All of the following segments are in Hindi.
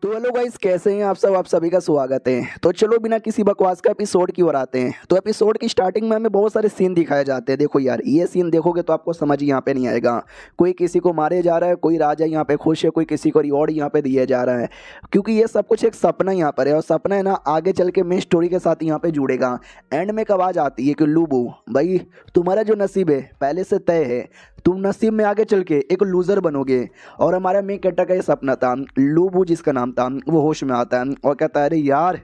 तो हेलो गाइस, कैसे हैं आप सब। आप सभी का स्वागत है। तो चलो बिना किसी बकवास का एपिसोड की ओर आते हैं। तो एपिसोड की स्टार्टिंग में हमें बहुत सारे सीन दिखाए जाते हैं। देखो यार, ये सीन देखोगे तो आपको समझ यहाँ पे नहीं आएगा। कोई किसी को मारे जा रहा है, कोई राजा यहाँ पे खुश है, कोई किसी को रिवॉर्ड यहाँ पे दिया जा रहा है, क्योंकि ये सब कुछ एक सपना यहाँ पर है। और सपना है ना, आगे चल के मेन स्टोरी के साथ यहाँ पे जुड़ेगा। एंड में एक आवाज़ आती है कि लूबू भाई, तुम्हारा जो नसीब है पहले से तय है। तुम नसीब में आगे चल के एक लूजर बनोगे। और हमारा मेन कैरेक्टर का ये सपना था। लूबू जिसका नाम था, वो होश में आता है और कहता है अरे यार,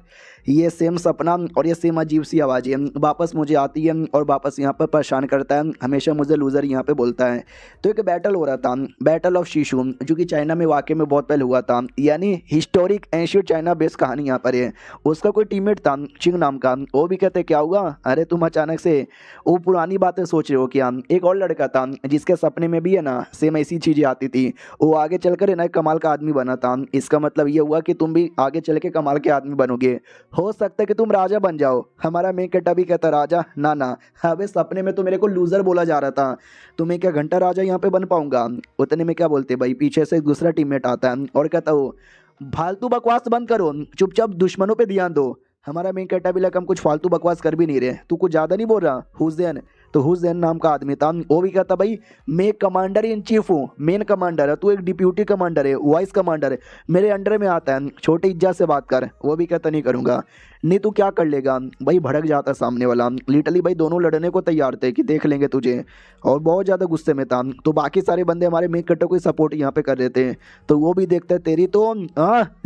ये सेम सपना और ये सेम अजीब सी आवाज़ें वापस मुझे आती है और वापस यहाँ पर परेशान करता है। हमेशा मुझे लूज़र यहाँ पे बोलता है। तो एक बैटल हो रहा था, बैटल ऑफ शीशु, जो कि चाइना में वाकई में बहुत पहले हुआ था। यानी हिस्टोरिक एंशियंट चाइना बेस्ड कहानी यहाँ पर है। उसका कोई टीममेट था चिंग नाम का। वो भी कहते क्या हुआ, अरे तुम अचानक से वो पुरानी बातें सोच रहे हो क्या। एक और लड़का था जिसके सपने में भी है ना सेम ऐसी चीज़ें आती थी। वो आगे चलकर है ना एक कमाल का आदमी बना था। इसका मतलब ये हुआ कि तुम भी आगे चल के कमाल के आदमी बनोगे। हो सकता है कि तुम राजा बन जाओ। हमारा मेन कैरेक्टर भी कहता राजा, ना ना, अबे सपने में तो मेरे को लूजर बोला जा रहा था। तुम्हें क्या घंटा राजा यहाँ पे बन पाऊंगा। उतने में क्या बोलते भाई, पीछे से दूसरा टीममेट आता है और कहता हो फालतू बकवास बंद करो, चुपचाप दुश्मनों पे ध्यान दो। हमारा मेन कैरेक्टर भी लगा हम कुछ फालतू बकवास कर भी नहीं रहे, तू कुछ ज़्यादा नहीं बोल रहा हुसैन। तो हुसैन नाम का आदमी था। वो भी कहता भाई, मैं कमांडर इन चीफ हूँ, मेन कमांडर है, तू एक डिप्यूटी कमांडर है, वाइस कमांडर है, मेरे अंडर में आता है, छोटी इज्जत से बात कर। वो भी कहता नहीं करूँगा। नहीं तू क्या कर लेगा भाई। भड़क जाता सामने वाला। लिटरली भाई दोनों लड़ने को तैयार थे कि देख लेंगे तुझे, और बहुत ज़्यादा गुस्से में था। तो बाकी सारे बंदे हमारे मेन कैरेक्टर को सपोर्ट यहाँ पे कर रहे थे। तो वो भी देखते हैं तेरी तो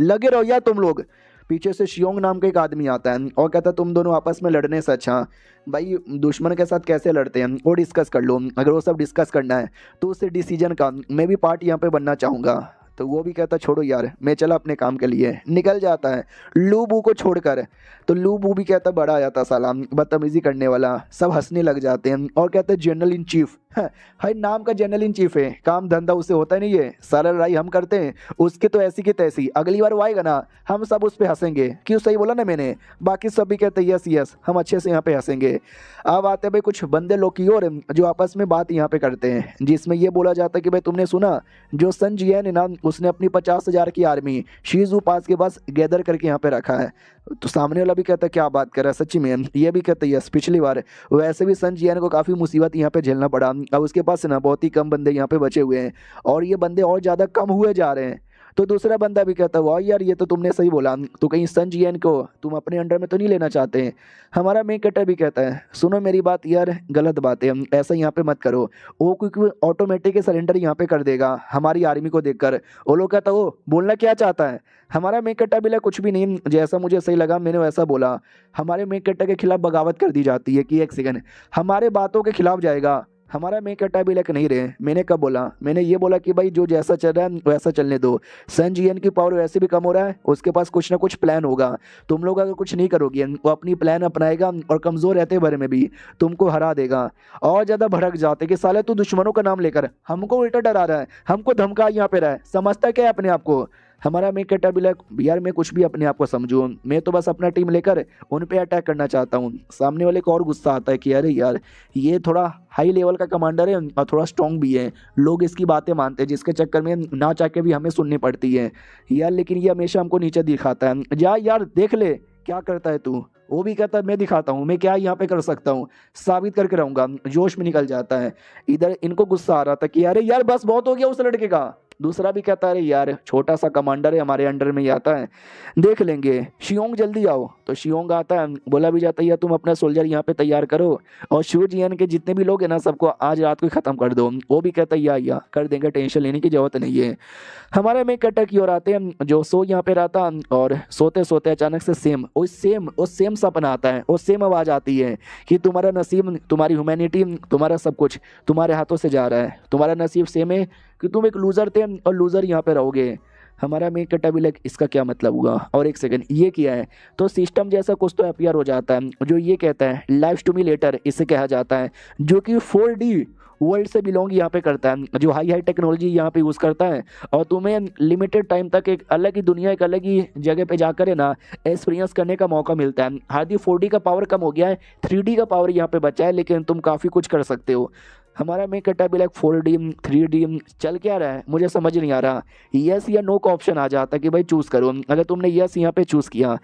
लगे रहो यार तुम लोग। पीछे से शियोंग नाम का एक आदमी आता है और कहता है तुम दोनों आपस में लड़ने से अच्छा भाई दुश्मन के साथ कैसे लड़ते हैं वो डिस्कस कर लो। अगर वो सब डिस्कस करना है तो उससे डिसीजन का मैं भी पार्ट यहाँ पे बनना चाहूँगा। तो वो भी कहता छोड़ो यार, मैं चला अपने काम के लिए, निकल जाता है लूबू को छोड़कर। तो लूबू भी कहता बड़ा आ जाता साला बदतमीजी करने वाला। सब हंसने लग जाते हैं और कहते हैं जनरल इन चीफ। हाय नाम का जनरल इन चीफ है, काम धंधा उसे होता नहीं है, सारा लड़ाई हम करते हैं, उसके तो ऐसी की तैसी। अगली बार वो आएगा ना हम सब उस पर हंसेंगे। क्यों, सही बोला ना मैंने। बाकी सब भी कहते यस यस, हम अच्छे से यहाँ पे हंसेंगे। अब आते हैं भाई कुछ बंदे लोग की और जो आपस में बात यहाँ पे करते हैं, जिसमें ये बोला जाता है कि भाई तुमने सुना जो सन जियन है ना, उसने अपनी 50,000 की आर्मी शीजू पास के पास गैदर करके यहाँ पे रखा है। तो सामने वाला भी कहता है क्या बात कर रहा है सच्ची में। ये भी कहता है यस, पिछली बार वैसे भी सन जियन को काफ़ी मुसीबत यहाँ पे झेलना पड़ा। अब उसके पास ना बहुत ही कम बंदे यहाँ पे बचे हुए हैं और ये बंदे और ज़्यादा कम हुए जा रहे हैं। तो दूसरा बंदा भी कहता है वाह यार, ये तो तुमने सही बोला। तो कहीं सन जियन को तुम अपने अंडर में तो नहीं लेना चाहते। हमारा मेन कैरेक्टर भी कहता है सुनो मेरी बात यार, गलत बात है, ऐसा यहाँ पे मत करो। वो क्योंकि ऑटोमेटिक सरेंडर यहाँ पे कर देगा हमारी आर्मी को देखकर। वो लोग कहता वो बोलना क्या चाहता है। हमारा मेन कैरेक्टर भी कुछ भी नहीं, जैसा मुझे सही लगा मैंने वैसा बोला। हमारे मेन कैरेक्टर के खिलाफ बगावत कर दी जाती है कि एक सेकंड हमारे बातों के खिलाफ जाएगा। हमारा मेन कैरेक्टर भी नहीं रहे। मैंने कब बोला, मैंने ये बोला कि भाई जो जैसा चल रहा है वैसा चलने दो। सन जियन की पावर वैसे भी कम हो रहा है, उसके पास कुछ ना कुछ प्लान होगा। तुम लोग अगर कुछ नहीं करोगे वो अपनी प्लान अपनाएगा और कमज़ोर रहते भरे में भी तुमको हरा देगा। और ज़्यादा भड़क जाते कि साले तू दुश्मनों का नाम लेकर हमको उल्टा डरा रहा है, हमको धमका यहाँ पे रहा है, समझता क्या है अपने आप को। हमारा मेन कैरेक्टर भी यार मैं कुछ भी अपने आप को समझूँ, मैं तो बस अपना टीम लेकर उन पे अटैक करना चाहता हूँ। सामने वाले को और गुस्सा आता है कि अरे यार ये थोड़ा हाई लेवल का कमांडर है और थोड़ा स्ट्रॉन्ग भी है, लोग इसकी बातें मानते हैं, जिसके चक्कर में ना चाह के भी हमें सुननी पड़ती है यार। लेकिन ये हमेशा हमको नीचे दिखाता है, जा यार देख ले क्या करता है तू। वो भी कहता है मैं दिखाता हूँ मैं क्या यहाँ पे कर सकता हूँ, साबित करके रहूंगा। जोश में निकल जाता है। इधर इनको गुस्सा आ रहा था कि अरे यार बस बहुत हो गया उस लड़के का। दूसरा भी कहता है अरे यार छोटा सा कमांडर है, हमारे अंडर में ही आता है, देख लेंगे, शियोंग जल्दी आओ। तो शियोंग आता है, बोला भी जाता है यार तुम अपना सोल्जर यहाँ पे तैयार करो और शू जियन के जितने भी लोग हैं ना सबको आज रात को खत्म कर दो। वो भी कहता है या कर देंगे, टेंशन लेने की जरूरत नहीं है। हमारे में कैरेक्टर की ओर आते हैं जो सो यहाँ पे रहता और सोते सोते अचानक से सेम सपना आता है। वो सेम आवाज़ आती है कि तुम्हारा नसीब, तुम्हारी ह्यूमैनिटी, तुम्हारा सब कुछ तुम्हारे हाथों से जा रहा है, तुम्हारा नसीब सेम है कि तुम एक लूज़र थे और लूज़र यहाँ पे रहोगे। हमारा मेन कैरेक्टर भी इसका क्या मतलब हुआ और एक सेकंड ये किया है। तो सिस्टम जैसा कुछ तो अपीयर हो जाता है जो ये कहता है लाइफ टू मी लेटर, इसे कहा जाता है, जो कि 4D वर्ल्ड से बिलोंग यहाँ पे करता है, जो हाई टेक्नोलॉजी यहाँ पे यूज़ करता है और तुम्हें लिमिटेड टाइम तक एक अलग ही दुनिया, एक अलग ही जगह पे जाकर है ना एक्सपीरियंस करने का मौका मिलता है। हार्दी 4D का पावर कम हो गया है, 3D का पावर यहाँ पे बचा है, लेकिन तुम काफ़ी कुछ कर सकते हो। हमारा मेन कट्टा भी लाइक 4D 3D चल क्या रहा है मुझे समझ नहीं आ रहा। यस या नो का ऑप्शन आ जाता कि भाई चूज करो। अगर तुमने यस यहाँ पे चूज किया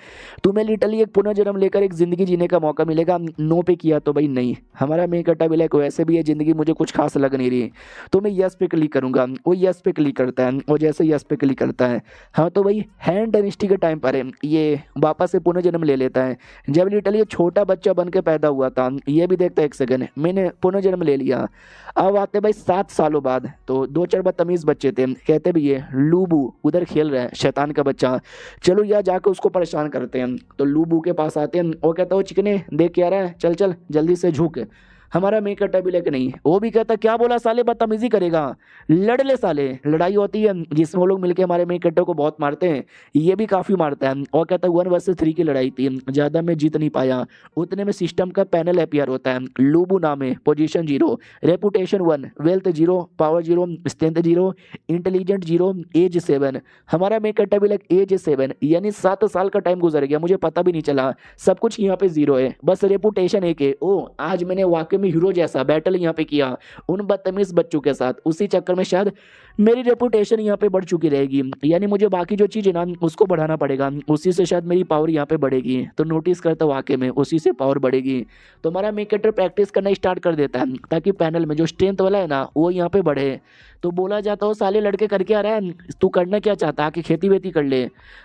तुम्हें लिटरली एक पुनर्जन्म लेकर एक जिंदगी जीने का मौका मिलेगा। नो पे किया तो भाई नहीं। हमारा मेन कट्टा भी लाइक वैसे भी ये जिंदगी मुझे कुछ खास लग नहीं रही तो मैं यस पे क्लिक करूंगा। वो यस पे क्लिक करता है और जैसे यस पे क्लिक करता है हाँ तो भाई हैंड डायनेस्टी के टाइम पर ये वापस से पुनर्जन्म ले लेता है। जब लिटरली ये छोटा बच्चा बन के पैदा हुआ था ये भी देखता है एक सेकंड मैंने पुनर्जन्म ले लिया। अब आते भाई 7 सालों बाद तो दो चार बदतमीज बच्चे थे कहते भी ये लूबू उधर खेल रहा है शैतान का बच्चा चलो या जाकर उसको परेशान करते हैं। तो लूबू के पास आते हैं वो कहता है चिकने देख क्या रहा है चल चल जल्दी से झुक। हमारा मेन कट्टा भी लेके नहीं वो भी कहता क्या बोला साले बदतमीजी करेगा लड़ ले साले। लड़ाई होती है जिसमें वो लोग मिलके हमारे मेन कट्टे को बहुत मारते हैं ये भी काफी मारता है और कहता है 1 वर्सेस 3 की लड़ाई थी ज्यादा मैं जीत नहीं पाया। उतने में सिस्टम का पैनल अपियर होता है लूबू नाम है position 0 reputation 1 wealth 0 power 0 strength 0 intelligent 0 age 7। हमारा मेन कट्टा भी लाइक एज 7 यानी 7 साल का टाइम गुजर गया मुझे पता भी नहीं चला सब कुछ यहाँ पे 0 है बस रेपुटेशन 1 है। ओ आज मैंने वाकई में हीरो जैसा बैटल यहाँ पे किया उन बदतमीज बच्चों के साथ उसी चक्कर में शायद मेरी रेपुटेशन यहाँ पे बढ़ चुकी रहेगी यानी मुझे बाकी जो चीज है ना उसको बढ़ाना पड़ेगा उसी से शायद मेरी पावर यहाँ पे बढ़ेगी। तो नोटिस करता वाकई में उसी से पावर बढ़ेगी। तो हमारा मेकेटर प्रैक्टिस करना स्टार्ट कर देता है ताकि पैनल में जो स्ट्रेंथ वाला है ना वो यहाँ पे बढ़े। तो बोला जाता हो साले लड़के करके आ रहा है तू करना क्या चाहता है कि खेती वेती कर ले।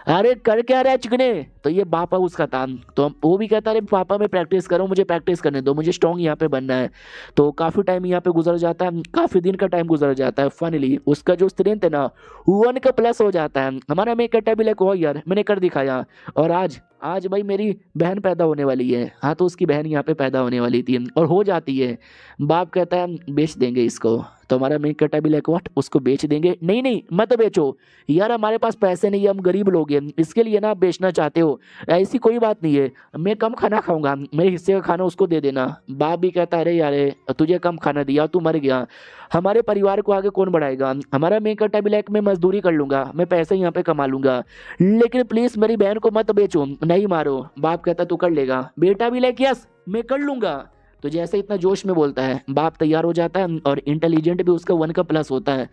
अरे कर क्या रहा है चिकने तो ये बापा उसका था। तो वो भी कहता है पापा मैं प्रैक्टिस करूँ मुझे प्रैक्टिस करने दो मुझे स्ट्रॉन्ग यहाँ पे बनना है। तो काफी टाइम यहाँ पे गुजर जाता है काफी दिन का टाइम गुजर जाता है फाइनली उसका जो स्ट्रेंथ है ना 1 का प्लस हो जाता है। हमारा मेक कट्टा भी लाइक हो यार मैंने कर दिखाया। और आज भाई मेरी बहन पैदा होने वाली है हाँ तो उसकी बहन यहाँ पे पैदा होने वाली थी और हो जाती है। बाप कहता है बेच देंगे इसको। तो हमारा मेन कट्टा भी लाइक व्हाट उसको बेच देंगे नहीं नहीं मत बेचो यार हमारे पास पैसे नहीं है हम गरीब लोग हैं इसके लिए ना आप बेचना चाहते हो ऐसी कोई बात नहीं है मैं कम खाना खाऊंगा मेरे हिस्से का खाना उसको दे देना। बाप भी कहता है अरे यार तुझे कम खाना दिया तू मर गया हमारे परिवार को आगे कौन बढ़ाएगा। हमारा मेन कट्टा भी लाइक मैं मजदूरी कर लूंगा मैं पैसे यहाँ पे कमा लूंगा लेकिन प्लीज मेरी बहन को मत बेचो नहीं मारो। बाप कहता तू कर लेगा बेटा भी लाइक यस मैं कर लूंगा। तो जैसे इतना जोश में बोलता है बाप तैयार हो जाता है और इंटेलिजेंट भी उसका 1 का प्लस होता है।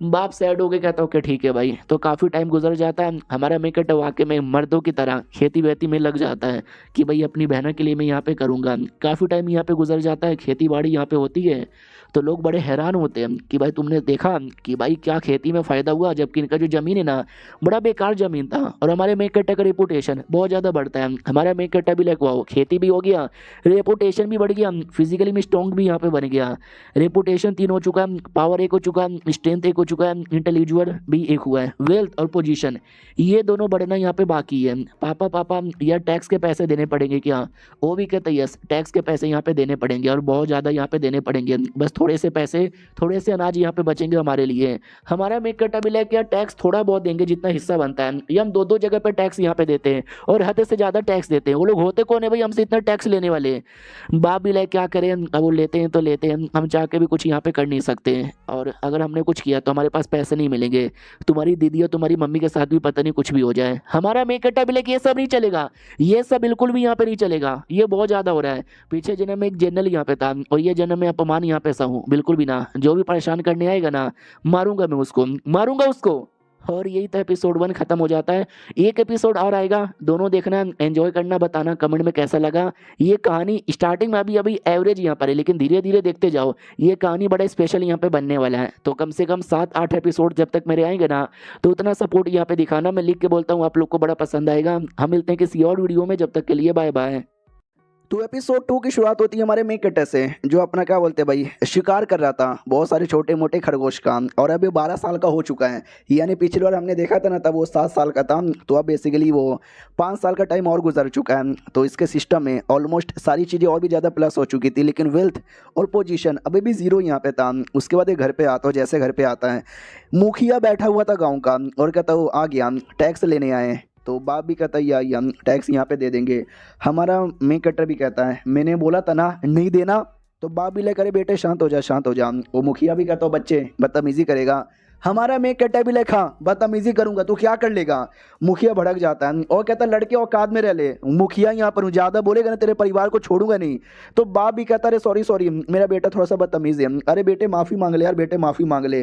बाप सैड हो के कहता है ओके ठीक है भाई। तो काफ़ी टाइम गुजर जाता है हमारा मेकट वाकई में मर्दों की तरह खेती वेती में लग जाता है कि भाई अपनी बहनों के लिए मैं यहाँ पे करूँगा। काफ़ी टाइम यहाँ पे गुजर जाता है खेती बाड़ी यहाँ पे होती है तो लोग बड़े हैरान होते हैं कि भाई तुमने देखा कि भाई क्या खेती में फ़ायदा हुआ जबकि इनका जो ज़मीन है ना बड़ा बेकार ज़मीन था। और हमारे मेक कट्टा का रेपुटेशन बहुत ज़्यादा बढ़ता है। हमारा मेक कट्टा भी लाइक वाओ खेती भी हो गया रेपुटेशन भी बढ़ गया फिजिकली में स्ट्रॉन्ग भी यहाँ पे बन गया। रेपुटेशन 3 हो चुका है पावर 1 हो चुका है स्ट्रेंथ 1 हो चुका है इंटेलिजेंट भी 1 हुआ है वेल्थ और पोजीशन ये दोनों बढ़ना यहाँ पे बाकी है। पापा यार टैक्स के पैसे देने पड़ेंगे क्या। वो भी कहते यस टैक्स के पैसे यहाँ पे देने पड़ेंगे और बहुत ज़्यादा यहाँ पे देने पड़ेंगे बस थोड़े से पैसे थोड़े से अनाज यहाँ पे बचेंगे हमारे लिए। हमारा मेक कट्टा भी लाइक यार टैक्स थोड़ा बहुत देंगे जितना हिस्सा बनता है ये हम 2-2 जगह पे टैक्स यहाँ पे देते हैं और हद से ज़्यादा टैक्स देते हैं। वो लोग होते कौन है भाई हमसे इतना टैक्स लेने वाले। बाप भी लाइक क्या करें अब वो लेते हैं तो लेते हैं हम चाह के भी कुछ यहाँ पे कर नहीं सकते और अगर हमने कुछ किया तो हमारे पास पैसे नहीं मिलेंगे। तुम्हारी दीदी और तुम्हारी मम्मी के साथ भी पता नहीं कुछ भी हो जाए। हमारा मेक कट्टा भी लाइक ये सब नहीं चलेगा ये सब बिल्कुल भी यहाँ पे नहीं चलेगा ये बहुत ज़्यादा हो रहा है। पीछे जन्म में एक जनरल यहाँ पे था और ये जन्म में अपमान यहाँ पे सा हूँ बिल्कुल भी ना। जो भी परेशान करने आएगा ना मारूंगा मैं उसको मारूंगा उसको। और यही तो एपिसोड 1 खत्म हो जाता है। एक एपिसोड और आएगा दोनों देखना एंजॉय करना बताना कमेंट में कैसा लगा। ये कहानी स्टार्टिंग में अभी एवरेज यहाँ पर है लेकिन धीरे धीरे देखते जाओ ये कहानी बड़ा स्पेशल यहाँ पे बनने वाला है। तो कम से कम 7-8 एपिसोड जब तक मेरे आएंगे ना तो उतना सपोर्ट यहाँ पे दिखाना मैं लिख के बोलता हूँ आप लोग को बड़ा पसंद आएगा। हम मिलते हैं किसी और वीडियो में जब तक के लिए बाय बाय। तो एपिसोड 2 की शुरुआत होती है हमारे मेक कट्टे से जो अपना क्या बोलते हैं भाई शिकार कर रहा था बहुत सारे छोटे मोटे खरगोश का और अभी 12 साल का हो चुका है यानी पिछली बार हमने देखा था ना तब वो 7 साल का था तो अब बेसिकली वो 5 साल का टाइम और गुजर चुका है। तो इसके सिस्टम में ऑलमोस्ट सारी चीज़ें और भी ज़्यादा प्लस हो चुकी थी लेकिन वेल्थ और पोजीशन अभी भी 0 यहाँ पे था। उसके बाद ये घर पे आता हो जैसे घर पे आता है मुखिया बैठा हुआ था गाँव का और कहता वो आ गया टैक्स लेने आए। तो बाप भी कहता है या टैक्स यहाँ पे दे देंगे। हमारा मेक कट्टर भी कहता है मैंने बोला था ना नहीं देना। तो बाप भी ले करे बेटे शांत हो जा शांत हो जा। वो मुखिया भी कहता हो बच्चे बदतमीजी करेगा। हमारा मैं कहता भी लेखा बदतमीजी करूंगा तो क्या कर लेगा। मुखिया भड़क जाता है और कहता लड़के औकात में रह ले, मुखिया यहाँ पर हूँ, ज़्यादा बोलेगा ना तेरे परिवार को छोड़ूंगा नहीं। तो बाप भी कहता अरे सॉरी सॉरी मेरा बेटा थोड़ा सा बदतमीज है। अरे बेटे माफ़ी मांग ले यार, बेटे माफ़ी मांग ले।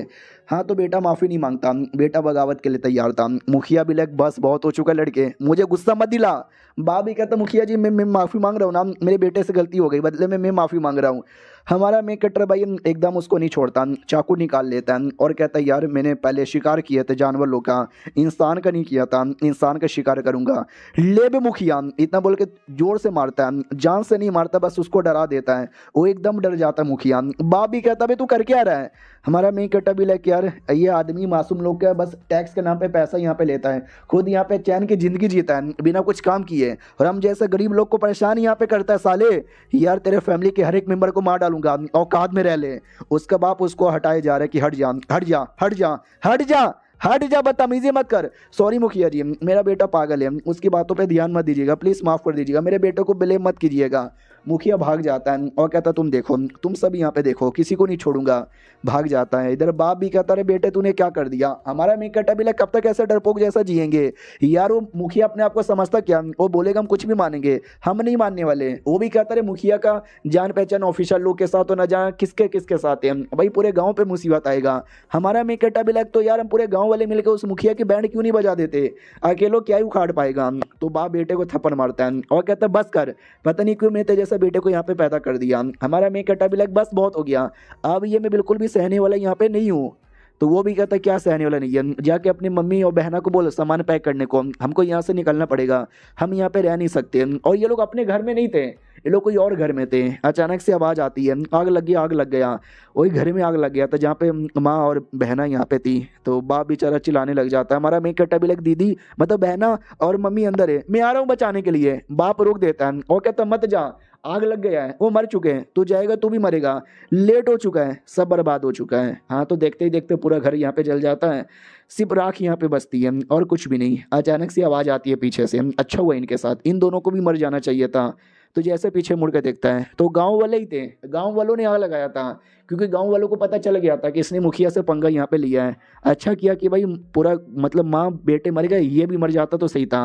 हाँ तो बेटा माफ़ी नहीं मांगता, बेटा बगावत के लिए तैयार था। मुखिया भी लग बस बहुत हो चुका लड़के, मुझे गुस्सा मत दिला। बाप भी कहता मुखिया जी मैं माफ़ी मांग रहा हूँ ना, मेरे बेटे से गलती हो गई, बदले में मैं माफ़ी मांग रहा हूँ। हमारा मैं कटर भाई एकदम उसको नहीं छोड़ता, चाकू निकाल लेता है और कहता है यार मैंने पहले शिकार किए थे जानवर लोग का, इंसान का नहीं किया था, इंसान का शिकार करूंगा। ले बे मुखिया, इतना बोल के जोर से मारता है, जान से नहीं मारता, बस उसको डरा देता है। वो एकदम डर जाता है मुखिया। बाप भी कहता भाई तू कर क्या रहा है। हमारा मैं कटा भी लाइक यार ये आदमी मासूम लोग का बस टैक्स के नाम पे पैसा यहाँ पे लेता है, खुद यहाँ पे चैन की जिंदगी जीता है बिना कुछ काम किए, और हम जैसे गरीब लोग को परेशान यहाँ पे करता है। साले यार तेरे फैमिली के हर एक मेंबर को मार डालूंगा, औकात में रह ले। उसका बाप उसको हटाए जा रहा है कि हट जा हट जा हट जा हट जा हट जा, बदतमीजी मत कर। सॉरी मुखिया जी मेरा बेटा पागल है, उसकी बातों पे ध्यान मत दीजिएगा, प्लीज़ माफ़ कर दीजिएगा, मेरे बेटे को ब्लेम मत कीजिएगा। मुखिया भाग जाता है और कहता तुम देखो, तुम सब यहाँ पे देखो, किसी को नहीं छोड़ूंगा। भाग जाता है। इधर बाप भी कहता अरे बेटे तूने क्या कर दिया। हमारा मैं कहता भी कब तक ऐसे डरपोक जैसा जिएंगे यार। वो मुखिया अपने आप को समझता क्या, वो बोलेगा हम कुछ भी मानेंगे, हम नहीं मानने वाले। वो भी कहता है मुखिया का जान पहचान ऑफिशियल लोग के साथ तो न जान किसके किसके साथ है भाई, पूरे गाँव पे मुसीबत आएगा। हमारा मैं कहता भी तो यार हम पूरे गाँव वाले मिलकर उस मुखिया की बैंड क्यों नहीं बजा देते, अकेलो क्या ही उखाड़ पाएगा। तो बाप बेटे को थप्पड़ मारता है और कहता बस कर, पता नहीं क्यों मेरे जैसा बेटे को यहाँ पे पैदा कर दिया। हमारा मैं कहता भी बस बहुत हो गया, अब ये मैं बिल्कुल भी सहने वाला यहाँ पे नहीं हूँ। तो वो भी कहता क्या सहने वाला नहीं है, जाके अपनी मम्मी और बहना को बोलो सामान पैक करने को, हमको यहाँ से निकलना पड़ेगा, हम यहाँ पे रह नहीं सकते। और ये लोग अपने घर में नहीं थे, ये लोग कोई और घर में थे। अचानक से आवाज़ आती है आग लग गया, आग लग गया। वही घर में आग लग गया था जहाँ पे माँ और बहना यहाँ पे थी। तो बाप बेचारा चिल्लाने लग जाता है। हमारा मैं कहता भी लग दीदी मतलब बहना और मम्मी अंदर है, मैं आ रहा हूँ बचाने के लिए। बाप रोक देता है और कहता मत जा, आग लग गया है, वो मर चुके हैं, तू जाएगा तू भी मरेगा, लेट हो चुका है, सब बर्बाद हो चुका है। हाँ तो देखते ही देखते पूरा घर यहाँ पे जल जाता है, सिर्फ राख यहाँ पे बचती है और कुछ भी नहीं। अचानक से आवाज़ आती है पीछे से, अच्छा हुआ इनके साथ, इन दोनों को भी मर जाना चाहिए था। तो जैसे पीछे मुड़ के देखता है तो गांव वाले ही थे, गांव वालों ने आग लगाया था, क्योंकि गांव वालों को पता चल गया था कि इसने मुखिया से पंगा यहाँ पे लिया है। अच्छा किया कि भाई पूरा मतलब माँ बेटे मर गए, ये भी मर जाता तो सही था।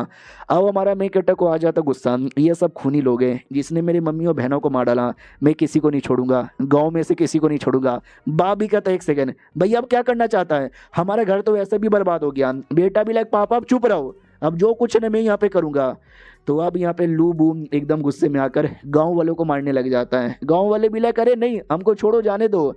अब हमारा मैं कटा को आ जाता गुस्सा, ये सब खूनी लोग हैं, जिसने मेरी मम्मी और बहनों को मार डाला, मैं किसी को नहीं छोड़ूंगा, गाँव में से किसी को नहीं छोड़ूंगा। बाप भी कहता है एक सेकेंड भैया अब क्या करना चाहता है, हमारा घर तो वैसे भी बर्बाद हो गया। बेटा भी लाइक पापा आप चुप रहो, अब जो कुछ है मैं यहाँ पे करूँगा। तो अब यहाँ पे लू बूम एकदम गुस्से में आकर गांव वालों को मारने लग जाता है। गांव वाले भी लाइक अरे नहीं हमको छोड़ो जाने दो।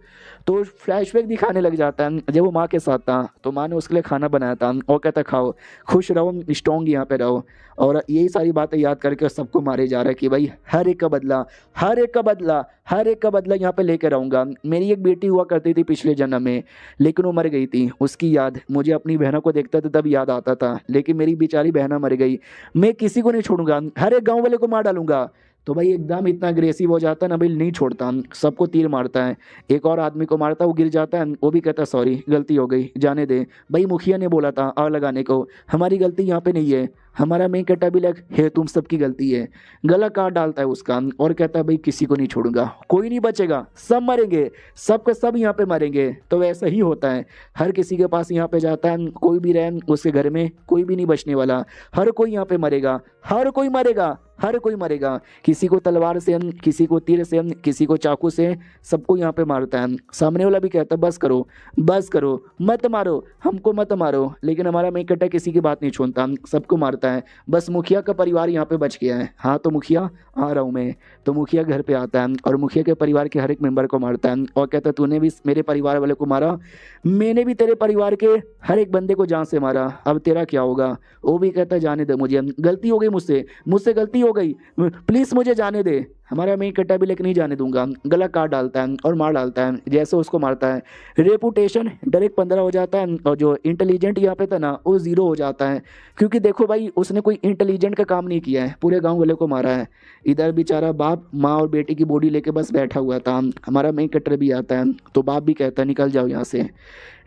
तो फ्लैशबैक दिखाने लग जाता है जब वो माँ के साथ था, तो माँ ने उसके लिए खाना बनाया था और कहता खाओ, खुश रहो, स्ट्रॉन्ग यहाँ पे रहो। और यही सारी बातें याद करके सबको मारे जा रहा है कि भाई हर एक का बदला, हर एक का बदला, हर एक का बदला यहाँ पे लेकर आऊँगा। मेरी एक बेटी हुआ करती थी पिछले जन्म में, लेकिन वो मर गई थी, उसकी याद मुझे अपनी बहनों को देखता था तब याद आता था, लेकिन मेरी बेचारी बहना मर गई, मैं किसी को नहीं छोड़ूंगा, हर एक गाँव वाले को मार डालूंगा। तो भाई एकदम इतना अग्रेसिव हो जाता है ना भाई, नहीं छोड़ता, सबको तीर मारता है। एक और आदमी को मारता है, वो गिर जाता है, वो भी कहता है सॉरी गलती हो गई जाने दे, भाई मुखिया ने बोला था आग लगाने को, हमारी गलती यहाँ पे नहीं है। हमारा मैं कहता भी लग है तुम सबकी गलती है, गला काट डालता है उसका और कहता है भाई किसी को नहीं छोड़ूंगा, कोई नहीं बचेगा, सब मरेंगे, सब के सब यहाँ पे मरेंगे। तो वैसा ही होता है, हर किसी के पास यहाँ पे जाता है, कोई भी रहे उसके घर में कोई भी नहीं बचने वाला, हर कोई यहाँ पे मरेगा, हर कोई मरेगा, हर कोई मरेगा। किसी को तलवार से, किसी को तीर से, किसी को चाकू से, सबको यहाँ पे मारता है। सामने वाला भी कहता है बस करो, बस करो, मत मारो, हमको मत मारो, लेकिन हमारा मैं कहता किसी की बात नहीं सुनता, सबको मारता है। बस मुखिया का परिवार यहाँ पे बच गया है। हाँ तो मुखिया आ रहा हूँ मैं। तो मुखिया घर पे आता है और मुखिया के परिवार के हर एक मेंबर को मारता है और कहता है तूने भी मेरे परिवार वाले को मारा, मैंने भी तेरे परिवार के हर एक बंदे को जान से मारा, अब तेरा क्या होगा। वो भी कहता है जाने दे मुझे, गलती हो गई मुझसे, मुझसे गलती हो गई, प्लीज़ मुझे जाने दे। हमारा मैं कट्टा भी लेकर नहीं जाने दूंगा, गला काट डालता है और मार डालता है। जैसे उसको मारता है रेपुटेशन डायरेक्ट 15 हो जाता है और जो इंटेलिजेंट यहाँ पे था ना वो 0 हो जाता है, क्योंकि देखो भाई उसने कोई इंटेलिजेंट का काम नहीं किया है, पूरे गांव वाले को मारा है। इधर बेचारा बाप माँ और बेटी की बॉडी लेके बस बैठा हुआ था। हमारा मेन कटर भी आता है तो बाप भी कहता है निकल जाओ यहाँ से,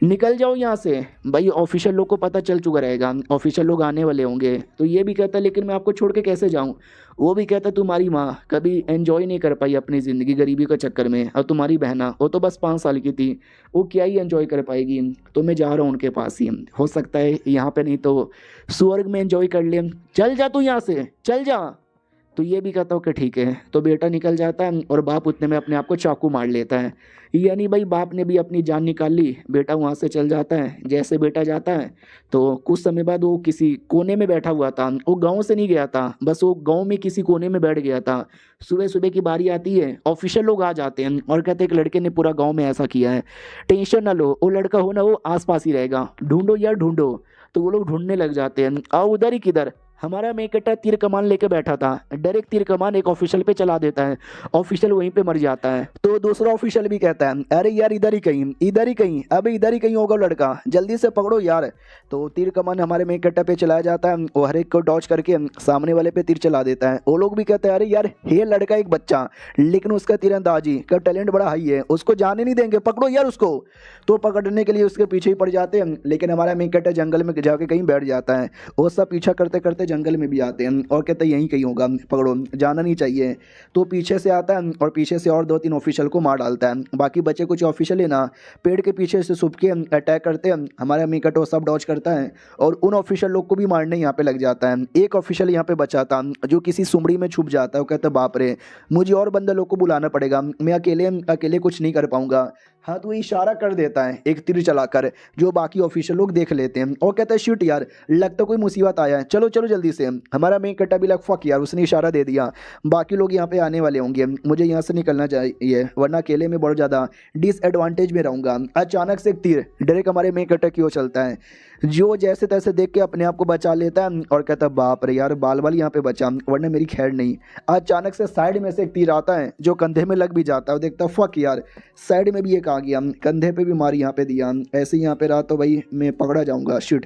निकल जाओ यहाँ से। भाई ऑफिशियल लोग को पता चल चुका रहेगा, ऑफिशियल लोग आने वाले होंगे। तो ये भी कहता है लेकिन मैं आपको छोड़ के कैसे जाऊँ। वो भी कहता तुम्हारी माँ कभी एंजॉय नहीं कर पाई अपनी ज़िंदगी गरीबी के चक्कर में, और तुम्हारी बहना वो तो बस 5 साल की थी, वो क्या ही एंजॉय कर पाएगी। तो मैं जा रहा हूँ उनके पास ही, हो सकता है यहाँ पे नहीं तो स्वर्ग में एंजॉय कर ले। चल जा तू यहाँ से, चल जा। तो ये भी कहता हूँ कि ठीक है। तो बेटा निकल जाता है और बाप उतने में अपने आप को चाकू मार लेता है। यानी भाई बाप ने भी अपनी जान निकाल ली, बेटा वहाँ से चल जाता है। जैसे बेटा जाता है तो कुछ समय बाद वो किसी कोने में बैठा हुआ था, वो गांव से नहीं गया था, बस वो गांव में किसी कोने में बैठ गया था। सुबह सुबह की बारी आती है, ऑफिशियल लोग आ जाते हैं और कहते हैं एक लड़के ने पूरा गाँव में ऐसा किया है, टेंशन ना लो, वो लड़का हो ना वो आसपास ही रहेगा, ढूंढो यार ढूंढो। तो वो लोग ढूंढने लग जाते हैं, आओ उधर ही किधर। हमारा मेकटा तीर कमान लेके बैठा था, डायरेक्ट तीर कमान एक ऑफिशियल पे चला देता है, ऑफिशियल वहीं पे मर जाता है। तो दूसरा ऑफिशियल भी कहता है अरे यार इधर ही कहीं, इधर ही कहीं, अबे इधर ही कहीं होगा लड़का, जल्दी से पकड़ो यार। तो तीर कमान हमारे मेन कट्टा पे चलाया जाता है, वो हर एक को डॉच करके सामने वाले पे तीर चला देता है। वो लोग भी कहते हैं अरे यार ये लड़का एक बच्चा, लेकिन उसका तीरंदाजी का टैलेंट बड़ा हाई है, उसको जाने नहीं देंगे, पकड़ो यार उसको। तो पकड़ने के लिए उसके पीछे ही पड़ जाते हैं, लेकिन हमारा मेन कट्टा जंगल में जाके कहीं बैठ जाता है। वो सब पीछा करते करते जंगल में भी आते हैं और कहते हैं यहीं कहीं होगा, पकड़ो, जाना नहीं चाहिए। तो पीछे से आता है और पीछे से और 2-3 ऑफिशियल को मार डालता है। बाकी बचे कुछ ऑफिशियल है ना, पेड़ के पीछे से छुप के अटैक करते हैं। हमारा मिकटो सब डॉज करता है और उन ऑफिशियल लोग को भी मारने यहाँ पे लग जाता है। एक ऑफिशियल यहाँ पे बचा था जो किसी सुमड़ी में छुप जाता है। वो कहता है बाप रे, मुझे और बंदे लोग को बुलाना पड़ेगा, मैं अकेले अकेले कुछ नहीं कर पाऊंगा। हाँ, तो इशारा कर देता है एक तीर चलाकर, जो बाकी ऑफिशियल लोग देख लेते हैं और कहता है शिट यार, लगता कोई मुसीबत आया है, चलो चलो जल्दी से। हमारा मेन कट्टा भी लग फक यार, उसने इशारा दे दिया, बाकी लोग यहाँ पे आने वाले होंगे, मुझे यहाँ से निकलना चाहिए वरना अकेले में बहुत ज़्यादा डिसएडवांटेज में रहूँगा। अचानक से एक तीर डायरेक्ट हमारे मेन कट्टा की ओर चलता है, जो जैसे तैसे देख के अपने आप को बचा लेता है और कहता है बाप रे यार, बाल बाल यहाँ पे बचा वरना मेरी खैर नहीं। अचानक से साइड में से एक तीर आता है जो कंधे में लग भी जाता है। देखता फक यार, साइड में भी एक आ गया, कंधे पे भी मार यहाँ पे दिया, ऐसे यहाँ पे रहा तो भाई मैं पकड़ा जाऊँगा, शिट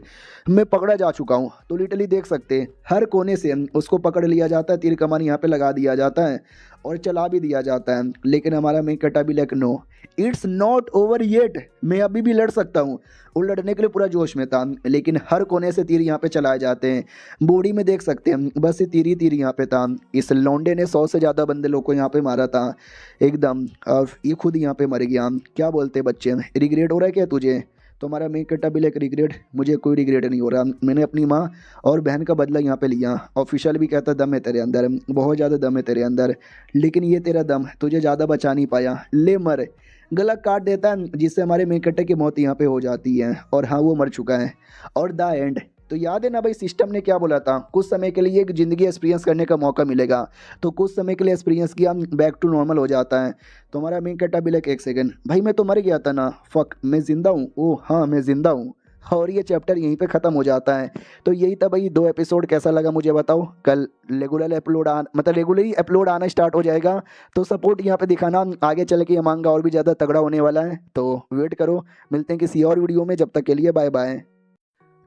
मैं पकड़ा जा चुका हूँ। तो लिटरली देख सकते हैं हर कोने से उसको पकड़ लिया जाता है, तीर कमान यहाँ पे लगा दिया जाता है और चला भी दिया जाता है। लेकिन हमारा मेन कट्टा भी like no it's not over yet, मैं अभी भी लड़ सकता हूँ। वो लड़ने के लिए पूरा जोश में था, लेकिन हर कोने से तीर यहाँ पे चलाए जाते हैं। बॉडी में देख सकते हैं बस ये तीर ही तीर यहाँ पे था। इस लौंडे ने 100 से ज़्यादा बंदे लोग को यहाँ पे मारा था एकदम, और ये खुद यहाँ पे मर गया। क्या बोलते बच्चे, रिग्रेट हो रहा है क्या तुझे? तो हमारा मेन कट्टा भी लाइक रिग्रेट, मुझे कोई रिग्रेट नहीं हो रहा, मैंने अपनी माँ और बहन का बदला यहाँ पे लिया। ऑफिशियल भी कहता दम है तेरे अंदर, बहुत ज़्यादा दम है तेरे अंदर, लेकिन ये तेरा दम तुझे ज़्यादा बचा नहीं पाया, ले मर। गला काट देता है जिससे हमारे मेन कट्टे की मौत यहाँ पे हो जाती है, और हाँ वो मर चुका है। और द एंड, तो याद है ना भाई सिस्टम ने क्या बोला था, कुछ समय के लिए एक ज़िंदगी एक्सपीरियंस करने का मौका मिलेगा, तो कुछ समय के लिए एक्सपीरियंस किया, बैक टू नॉर्मल हो जाता है। तो हमारा मेन कट्टा भी लाइक एक सेकंड, भाई मैं तो मर गया था ना, फक मैं ज़िंदा हूँ, ओह हाँ मैं ज़िंदा हूँ। और ये चैप्टर यहीं पे ख़त्म हो जाता है। तो यही था भाई 2 एपिसोड, कैसा लगा मुझे बताओ। कल रेगुलर अपलोड मतलब रेगुलरली अपलोड आना स्टार्ट हो जाएगा, तो सपोर्ट यहाँ पे दिखाना, आगे चल के ये मांगा और भी ज़्यादा तगड़ा होने वाला है, तो वेट करो। मिलते हैं किसी और वीडियो में, जब तक के लिए बाय बाय।